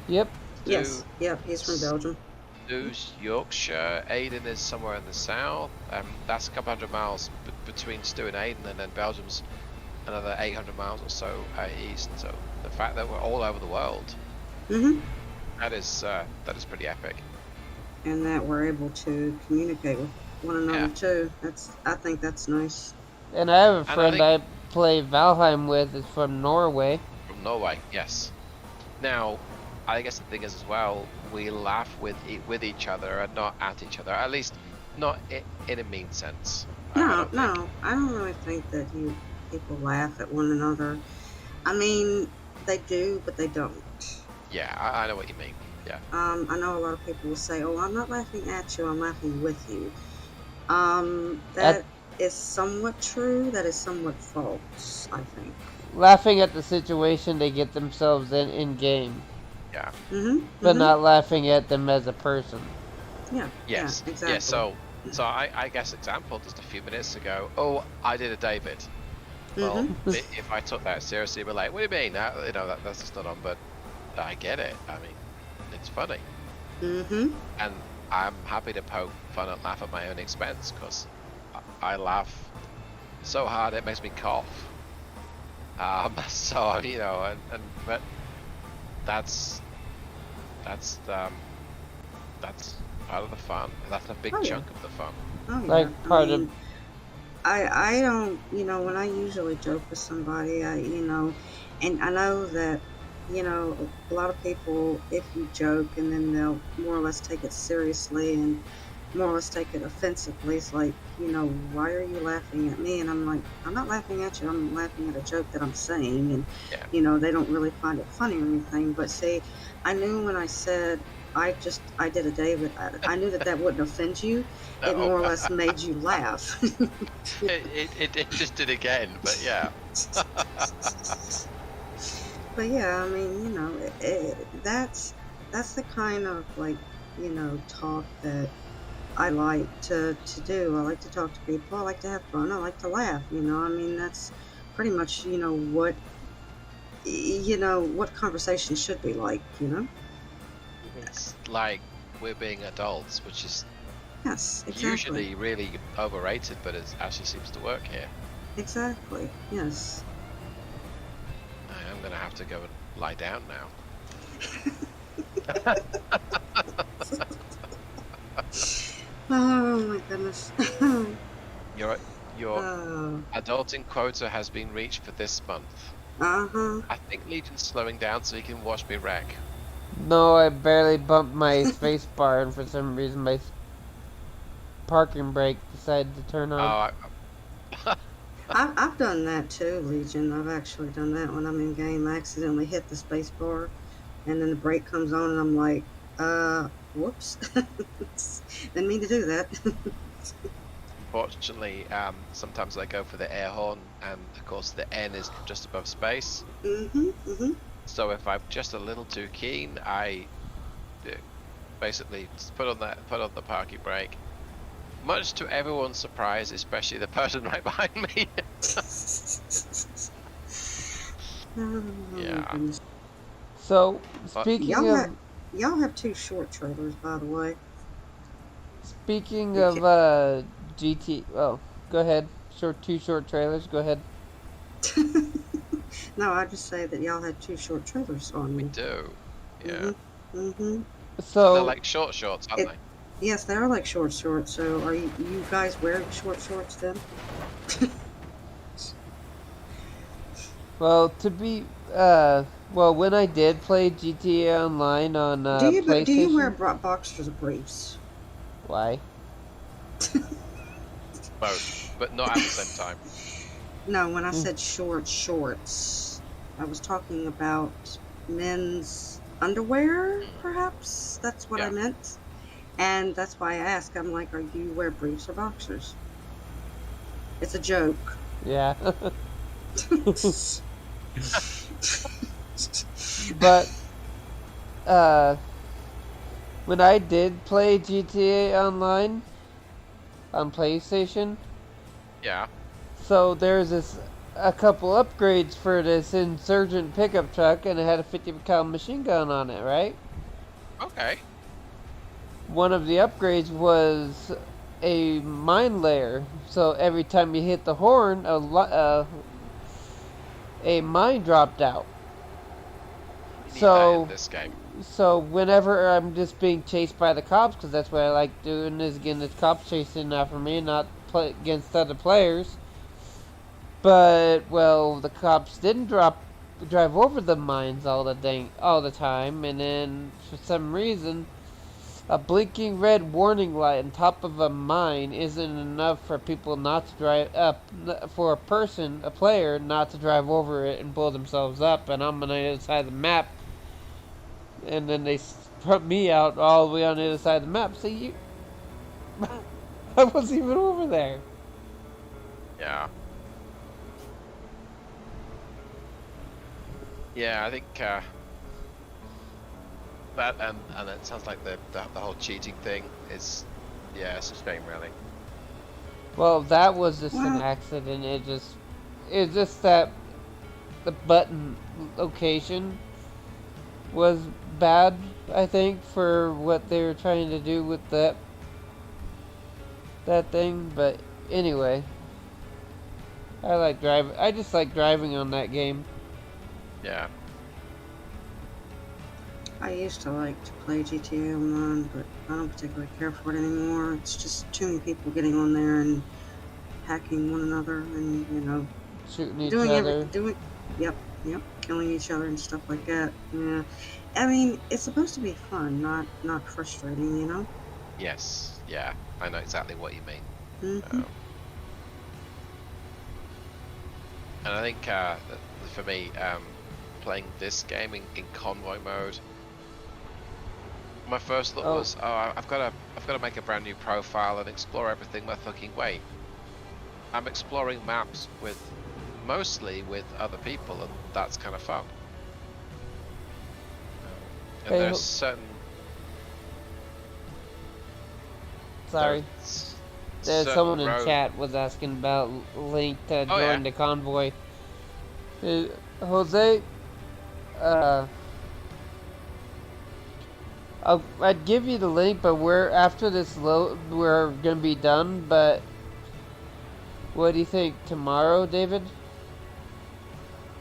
Yep. Yes. Yep. He's from Belgium. Stu's Yorkshire. Aidon is somewhere in the south. That's a couple hundred miles between Stu and Aidon, and then Belgium's another 800 miles or so east. So the fact that we're all over the world, that is pretty epic. And that we're able to communicate with one another too. I think that's nice. And I have a friend I play Valheim with. Is from Norway. From Norway, yes. Now, I guess the thing is as well, we laugh with each other and not at each other. At least, not in a mean sense. No, I don't really think that people laugh at one another. I mean, they do, but they don't. Yeah, I know what you mean. Yeah. I know a lot of people will say, "Oh, I'm not laughing at you. I'm laughing with you." That is somewhat true. That is somewhat false, I think. Laughing at the situation they get themselves in game. Yeah. But not laughing at them as a person. Yeah. Yes. Yeah, exactly. Yeah, so I guess example just a few minutes ago. Oh, I did a David. Well, if I took that seriously, we're like, what do you mean? That's just not on. But I get it. I mean, it's funny. And I'm happy to poke fun and laugh at my own expense because I laugh so hard it makes me cough. So but that's part of the fun. That's a big chunk of the fun. Oh, yeah. Like part of. I don't, when I usually joke with somebody, and I know that, a lot of people, if you joke and then they'll more or less take it seriously and more or less take it offensively, it's like, why are you laughing at me? And I'm like, I'm not laughing at you, I'm laughing at a joke that I'm saying. And, they don't really find it funny or anything. But see, I knew when I said, I did a David. I knew that wouldn't offend you. No. It more or less made you laugh. it just did again, but yeah. But yeah, I mean, that's the kind of talk that I like to do. I like to talk to people. I like to have fun. I like to laugh. I mean, that's pretty much what conversation should be like. It's like we're being adults, which is usually really overrated, but it actually seems to work here. Exactly. Yes. I'm gonna have to go and lie down now. Oh my goodness. Your adulting quota has been reached for this month. I think Legion's slowing down so he can watch me wreck. No, I barely bumped my space bar, and for some reason my parking brake decided to turn on. I've done that too, Legion. I've actually done that when I'm in game. I accidentally hit the space bar, and then the brake comes on, and I'm like, whoops. Didn't mean to do that. Fortunately, sometimes I go for the air horn, and of course the N is just above space. So if I'm just a little too keen, I basically put on the parking brake. Much to everyone's surprise, especially the person right behind me. Yeah. So speaking of, y'all have two short trailers, by the way. Speaking of GT, oh, go ahead. Two short trailers. Go ahead. No, I just say that y'all had two short trailers on me. We do. Yeah. So they're like shorts, aren't they? Yes, they are like shorts. So are you guys wearing shorts then? Well, when I did play GTA Online on PlayStation... Do you wear boxers or briefs? Why? Both, but not at the same time. No, when I said shorts, I was talking about men's underwear, perhaps? That's what I meant. And that's why I asked. I'm like, do you wear briefs or boxers? It's a joke. Yeah. But, when I did play GTA Online on PlayStation... Yeah. So there's a couple upgrades for this Insurgent pickup truck, and it had a 50 cal machine gun on it, right? Okay. One of the upgrades was a mine layer, so every time you hit the horn, a mine dropped out. You need that in this game. So whenever I'm just being chased by the cops, because that's what I like doing, is getting the cops chasing after me, not play against other players. But the cops didn't drive over the mines all the time, and then for some reason, A blinking red warning light on top of a mine isn't enough for people not to drive up, for a player, not to drive over it and blow themselves up. And I'm on the other side of the map, and then they put me out all the way on the other side of the map. So you, I wasn't even over there. Yeah. Yeah, I think that and it sounds like the whole cheating thing is, yeah, it's a shame, really. Well, that was just an accident. It's just that the button location was bad, I think, for what they were trying to do with that thing. But anyway, I just like driving on that game. Yeah. I used to like to play GTA Online, but I don't particularly care for it anymore. It's just too many people getting on there and hacking one another, and shooting each other. Yep, killing each other and stuff like that. Yeah, I mean, it's supposed to be fun, not frustrating, you know. Yes. Yeah. I know exactly what you mean. Mm-hmm. And I think for me, playing this game in convoy mode, my first thought was, I've got to make a brand new profile and explore everything my fucking way. I'm exploring maps mostly with other people, and that's kind of fun. And there's certain. Sorry. There's someone in chat was asking about link to join the convoy. Jose, I'd give you the link, but after this we're gonna be done. But what do you think, tomorrow, David?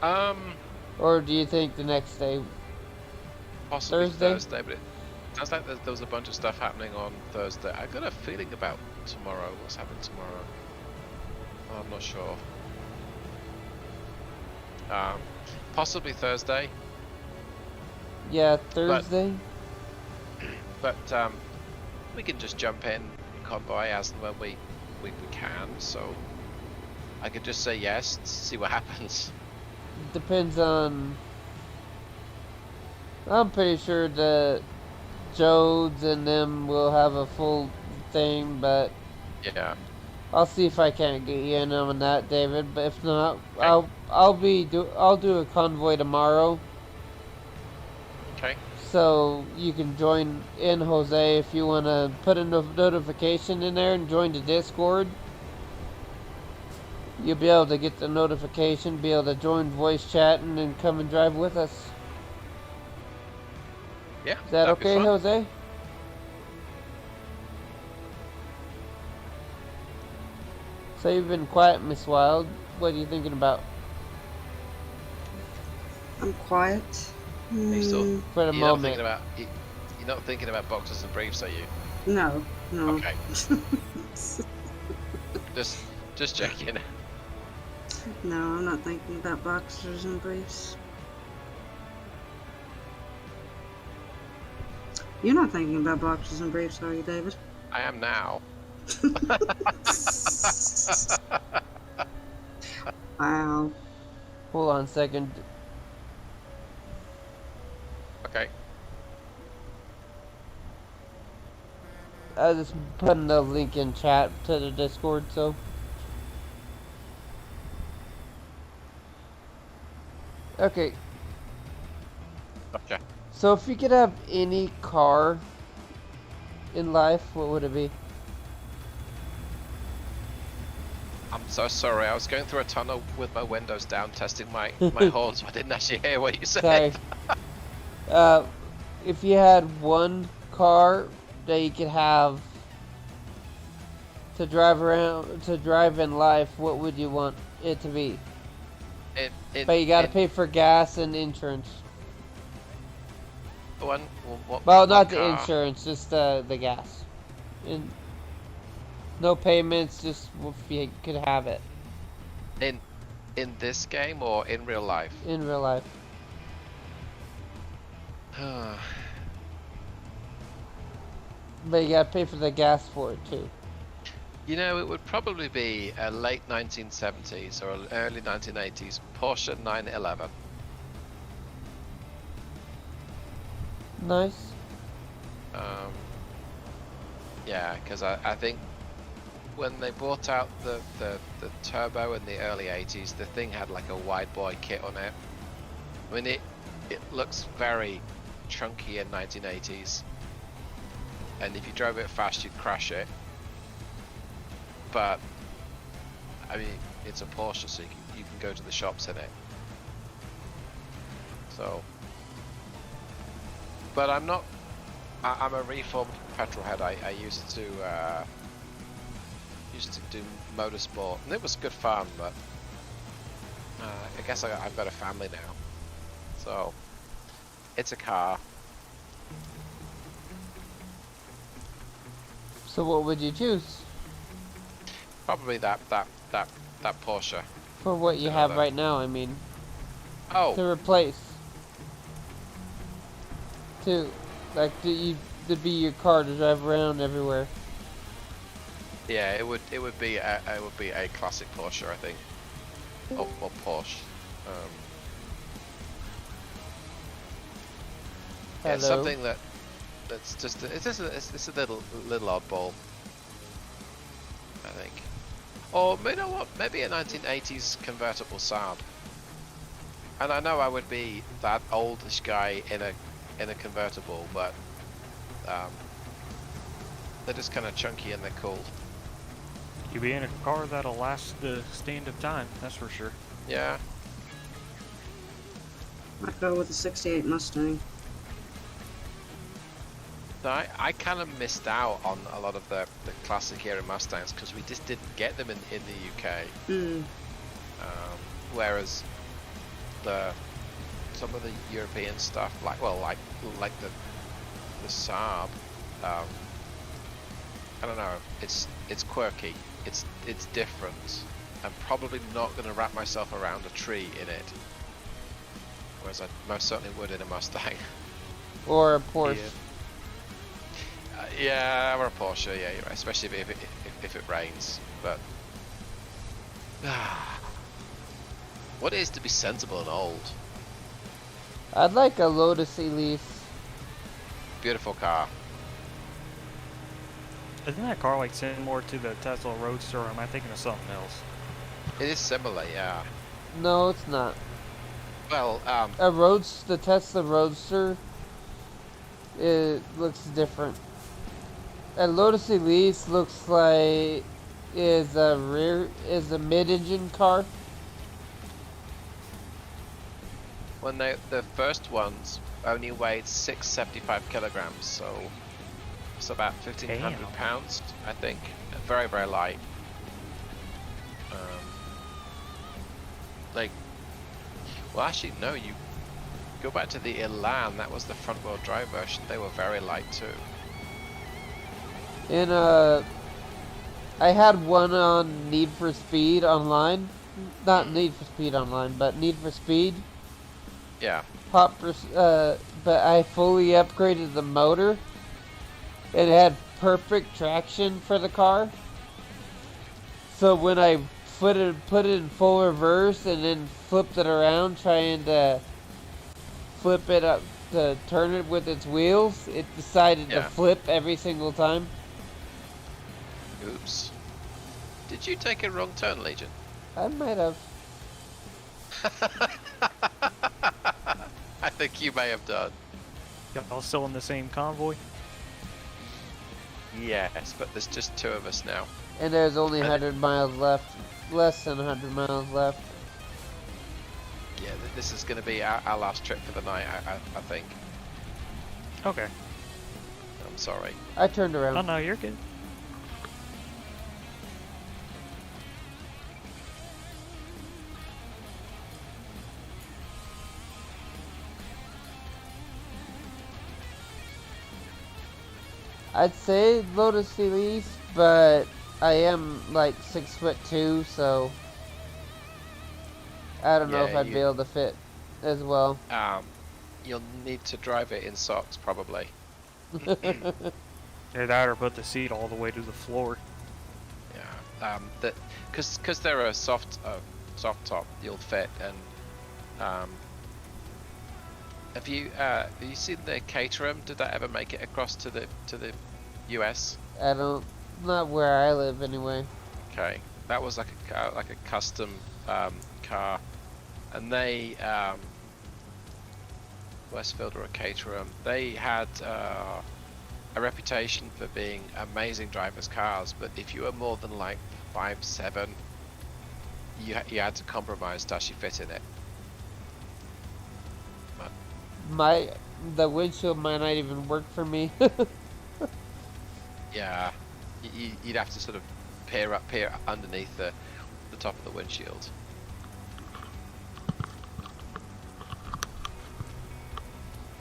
Or do you think the next day? Possibly Thursday, but it sounds like there was a bunch of stuff happening on Thursday. I got a feeling about tomorrow. What's happening tomorrow? I'm not sure. Possibly Thursday. Yeah, Thursday. But we can just jump in convoy as and when we can. So I could just say yes, see what happens. Depends on. I'm pretty sure that Jodes and them will have a full thing, but yeah, I'll see if I can't get you in on that, David. But if not, okay. I'll do a convoy tomorrow. Okay. So you can join in, Jose, if you want to put a notification in there and join the Discord. You'll be able to get the notification, be able to join voice chat, and then come and drive with us. Yeah. Is that okay, Jose? So you've been quiet, Miss Wild. What are you thinking about? I'm quiet. For the moment. You're not thinking about boxes and briefs, are you? No. Okay. just checking. No, I'm not thinking about boxers and briefs. You're not thinking about boxers and briefs, are you, David? I am now. Wow. Hold on a second. Okay. I just putting the link in chat to the Discord, so. Okay. Okay. So if you could have any car in life, what would it be? I'm so sorry. I was going through a tunnel with my windows down, testing my horns. So I didn't actually hear what you said. Sorry. If you had one car that you could have to drive in life, what would you want it to be? But you gotta pay for gas and insurance. Well, not the insurance, just the gas. And no payments, just if you could have it. In this game or in real life? In real life. But you gotta pay for the gas for it too. You know, it would probably be a late 1970s or early 1980s Porsche 911. Nice. Yeah, because I think when they brought out the turbo in the early 80s, the thing had like a wide body kit on it. I mean, it looks very chunky in 1980s, and if you drove it fast, you'd crash it. But I mean, it's a Porsche, so you can go to the shops in it. So, but I'm not. I'm a reformed petrol head. I used to do motorsport, and it was good fun. But I guess I've got a family now, so it's a car. So what would you choose? Probably that Porsche. For what you have right now, I mean. Oh. To replace. To be your car to drive around everywhere. Yeah, it would be a classic Porsche, I think. Oh, or Porsche. Yeah, something that's just it's a little oddball, I think. Or you know what? Maybe a 1980s convertible Saab. And I know I would be that oldish guy in a convertible, but they're just kind of chunky and they're cool. You'll be in a car that'll last the stand of time, that's for sure. Yeah. I'd go with the '68 Mustang. So I kind of missed out on a lot of the classic era Mustangs because we just didn't get them in the UK. Whereas some of the European stuff, like the Saab, I don't know, it's quirky, it's different. I'm probably not going to wrap myself around a tree in it, whereas I most certainly would in a Mustang. Or a Porsche. Yeah, or a Porsche, yeah, you're right. Especially if it rains. But what is to be sensible and old? I'd like a Lotus Elise. Beautiful car. Isn't that car like similar to the Tesla Roadster, or am I thinking of something else? It is similar, yeah. No, it's not. Well, the Tesla Roadster, it looks different. A Lotus Elise looks like is a mid-engine car. when the first ones only weighed 675 kilograms, so it's about 1,500 pounds, I think. Very, very light. Well, actually, no, you go back to the Elan, that was the front-wheel drive version. They were very light too. I had one on Need for Speed Online. Not Need for Speed Online, but Need for Speed. Yeah. But I fully upgraded the motor. It had perfect traction for the car. So when I put it in full reverse and then flipped it around, trying to flip it up to turn it with its wheels, it decided to flip every single time. Oops. Did you take a wrong turn, Legion? I might have. I think you may have done. Y'all still in the same convoy? Yes, but there's just two of us now. And there's only 100 miles left. Less than 100 miles left. Yeah, this is going to be our last trip for the night, I think. Okay. I'm sorry. I turned around. Oh no, you're good. I'd say Lotus Elise, but I am like 6'2", so I don't know if I'd be able to fit as well. You'll need to drive it in socks, probably. Either that or put the seat all the way to the floor. Yeah. Because they're a soft top, you'll fit. And have you seen the Caterham? Did that ever make it across to the US? Not where I live anyway. Okay, that was like a custom car, and they Westfield or a Caterham. They had a reputation for being amazing drivers' cars, but if you were more than like 5'7", you had to compromise to actually fit in it. But The windshield might not even work for me. yeah, you'd have to sort of peer underneath the top of the windshield.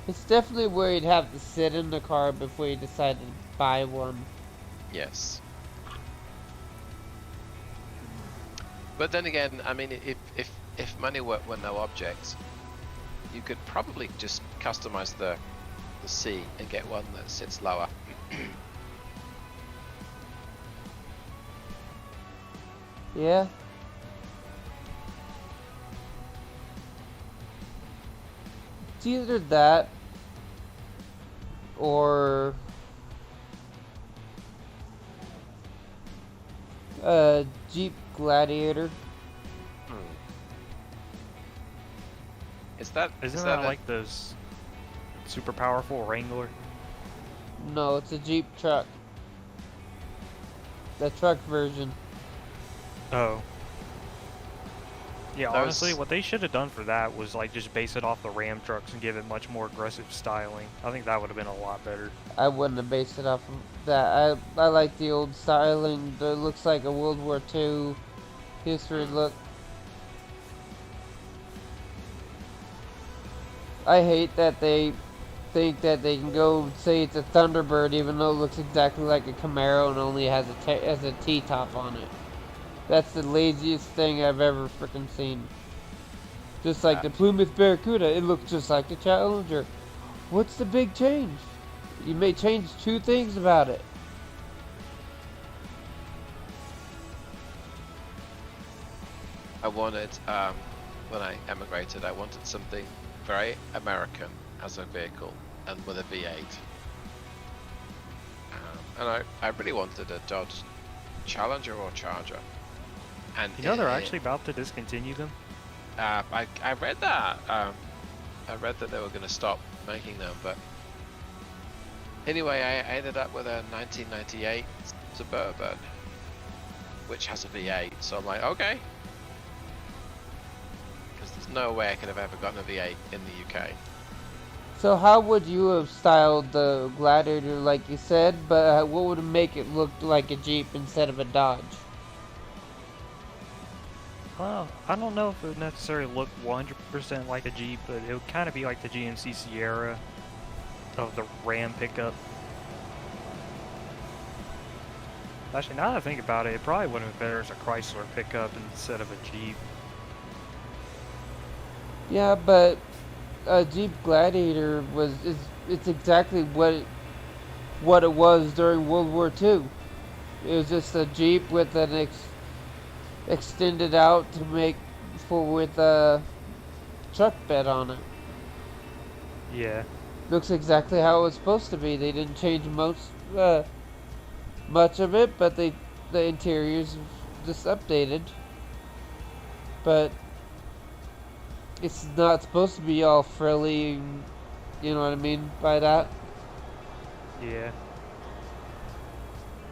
It's definitely where you'd have to sit in the car before you decide to buy one. Yes. But then again, I mean, if money were no object, you could probably just customize the seat and get one that sits lower. Yeah. It's either that or a Jeep Gladiator. Isn't that like those super powerful Wrangler? No, it's a Jeep truck. The truck version. Oh. Yeah, Those... honestly, what they should have done for that was like just base it off the Ram trucks and give it much more aggressive styling. I think that would have been a lot better. I wouldn't have based it off of that. I like the old styling that looks like a World War II history look. I hate that they think that they can go say it's a Thunderbird even though it looks exactly like a Camaro and only has a T-top on it. That's the laziest thing I've ever freaking seen. Just like the Plymouth Barracuda, it looks just like the Challenger. What's the big change? You may change two things about it. I wanted, when I emigrated, I wanted something very American as a vehicle and with a V8. And I really wanted a Dodge Challenger or Charger. And you know they're actually about to discontinue them? I read that. I read that they were going to stop making them, but anyway, I ended up with a 1998 Suburban, which has a V8. So I'm like, okay, because there's no way I could have ever gotten a V8 in the UK. So how would you have styled the Gladiator like you said, but what would make it look like a Jeep instead of a Dodge? Well, I don't know if it would necessarily look 100% like a Jeep, but it would kind of be like the GMC Sierra of the Ram pickup. Actually, now that I think about it, it probably would have been better as a Chrysler pickup instead of a Jeep. Yeah, but a Jeep Gladiator it's exactly what it was during World War II. It was just a Jeep with an extended out to make with a truck bed on it. Yeah. Looks exactly how it was supposed to be. They didn't change much of it, but the interior's just updated. But it's not supposed to be all frilly, you know what I mean by that? Yeah.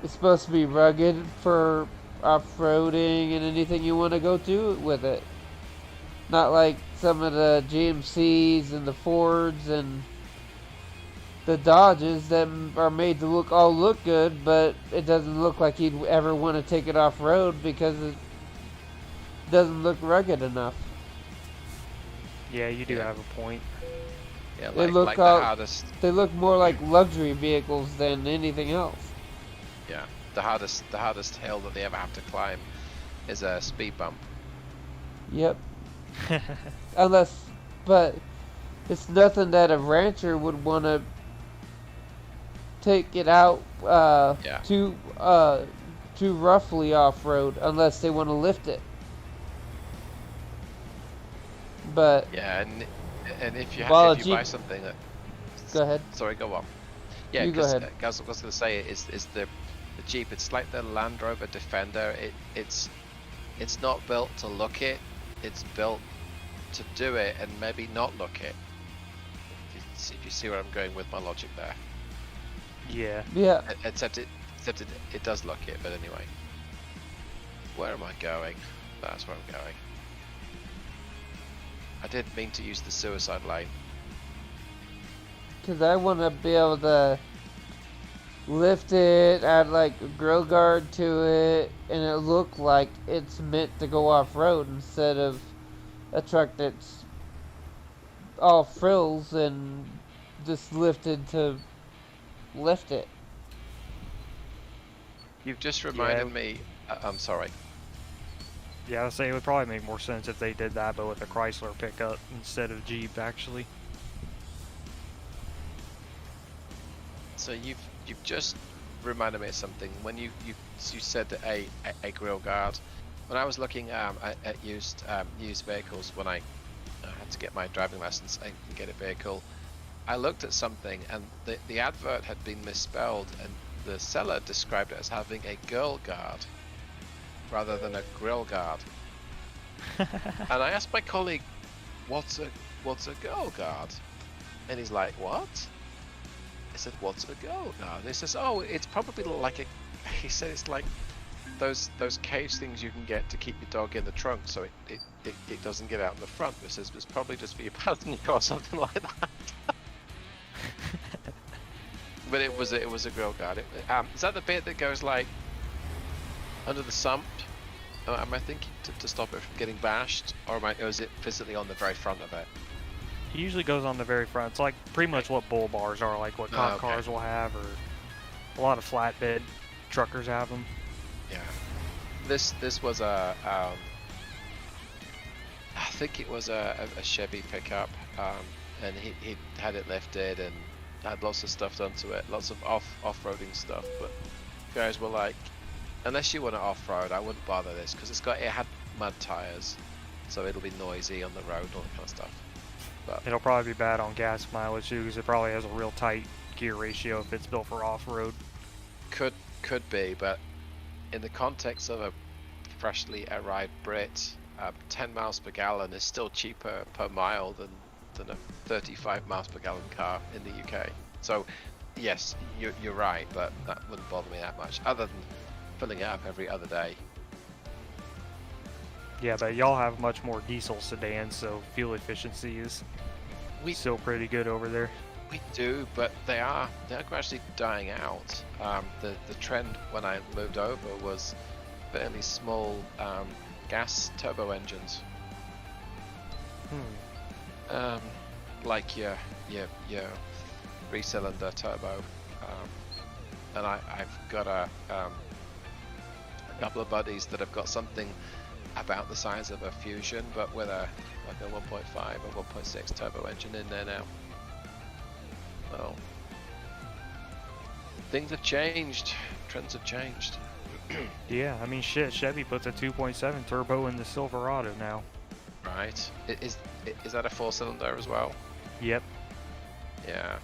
It's supposed to be rugged for off-roading and anything you want to go to with it. Not like some of the GMCs and the Fords and the Dodges that are made to look good, but it doesn't look like you'd ever want to take it off-road because it doesn't look rugged enough. Yeah, you do have a point. Yeah, They look more like luxury vehicles than anything else. Yeah, the hardest hill that they ever have to climb is a speed bump. Yep. But it's nothing that a rancher would want to take it out Yeah. too roughly off-road unless they want to lift it. But Yeah, and if you buy something that, go ahead. Sorry, go on. Yeah, You go because ahead. I was going to say is the Jeep. It's like the Land Rover Defender. It's not built to look it. It's built to do it and maybe not look it. If you see where I'm going with my logic there. Yeah. Yeah. Except it does look it. But anyway, where am I going? That's where I'm going. I didn't mean to use the suicide lane. Because I want to be able to lift it, add like a grill guard to it, and it look like it's meant to go off-road instead of a truck that's all frills and just lifted to lift it. You've just reminded me. I'm sorry. Yeah, I would say it would probably make more sense if they did that, but with a Chrysler pickup instead of Jeep, actually. So you've just reminded me of something. When you said a grill guard, when I was looking at used vehicles when I had to get my driving license and get a vehicle, I looked at something and the advert had been misspelled and the seller described it as having a girl guard rather than a grill guard. And I asked my colleague, what's a girl guard? And he's like, what? I said, what's a girl guard? And he says, oh, it's probably like he said it's like those cage things you can get to keep your dog in the trunk so it doesn't get out in the front. He says it's probably just for your passenger or something like that. But it was a grill guard. Is that the bit that goes like under the sump? Am I thinking to stop it from getting bashed, or is it physically on the very front of it? It usually goes on the very front. It's like pretty much what bull bars are, like what cop cars will have, or a lot of flatbed truckers have them. Yeah. This was a I think it was a Chevy pickup, and he had it lifted and had lots of stuff done to it, lots of off-roading stuff. But guys were like, unless you want to off-road, I wouldn't bother this because it had mud tires, so it'll be noisy on the road, all that kind of stuff. But it'll probably be bad on gas mileage too, because it probably has a real tight gear ratio if it's built for off-road. Could be, but in the context of a freshly arrived Brit, 10 miles per gallon is still cheaper per mile than a 35 miles per gallon car in the UK. So yes, you're right, but that wouldn't bother me that much, other than filling it up every other day. Yeah, but y'all have much more diesel sedans, so fuel efficiency is still pretty good over there. We do, but they're gradually dying out. The trend when I moved over was fairly small gas turbo engines. Like your 3-cylinder turbo. And I've got a couple of buddies that have got something about the size of a Fusion, but with a 1.5 or 1.6 turbo engine in there now. So things have changed. Trends have changed. Yeah, I mean, shit, Chevy puts a 2.7 turbo in the Silverado now. Right. Is that a 4-cylinder as well? Yep. Yeah.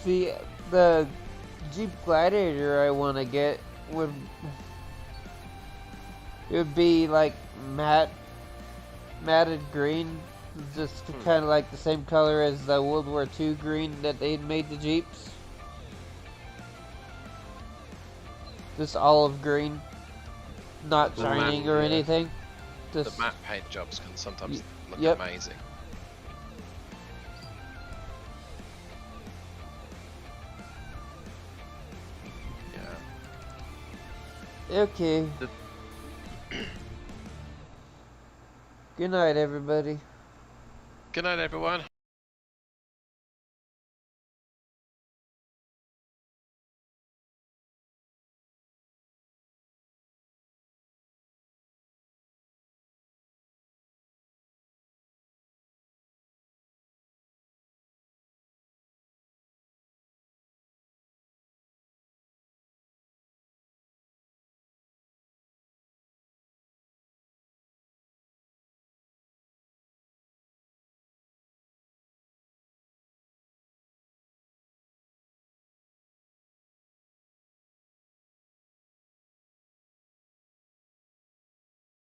See, the Jeep Gladiator I want to get would be like matted green, just kind of like the same color as the World War II green that they'd made the Jeeps. Just olive green, not shining or anything. Just the matte paint jobs can sometimes look amazing. Yeah. Okay. Good night, everybody. Good night, everyone.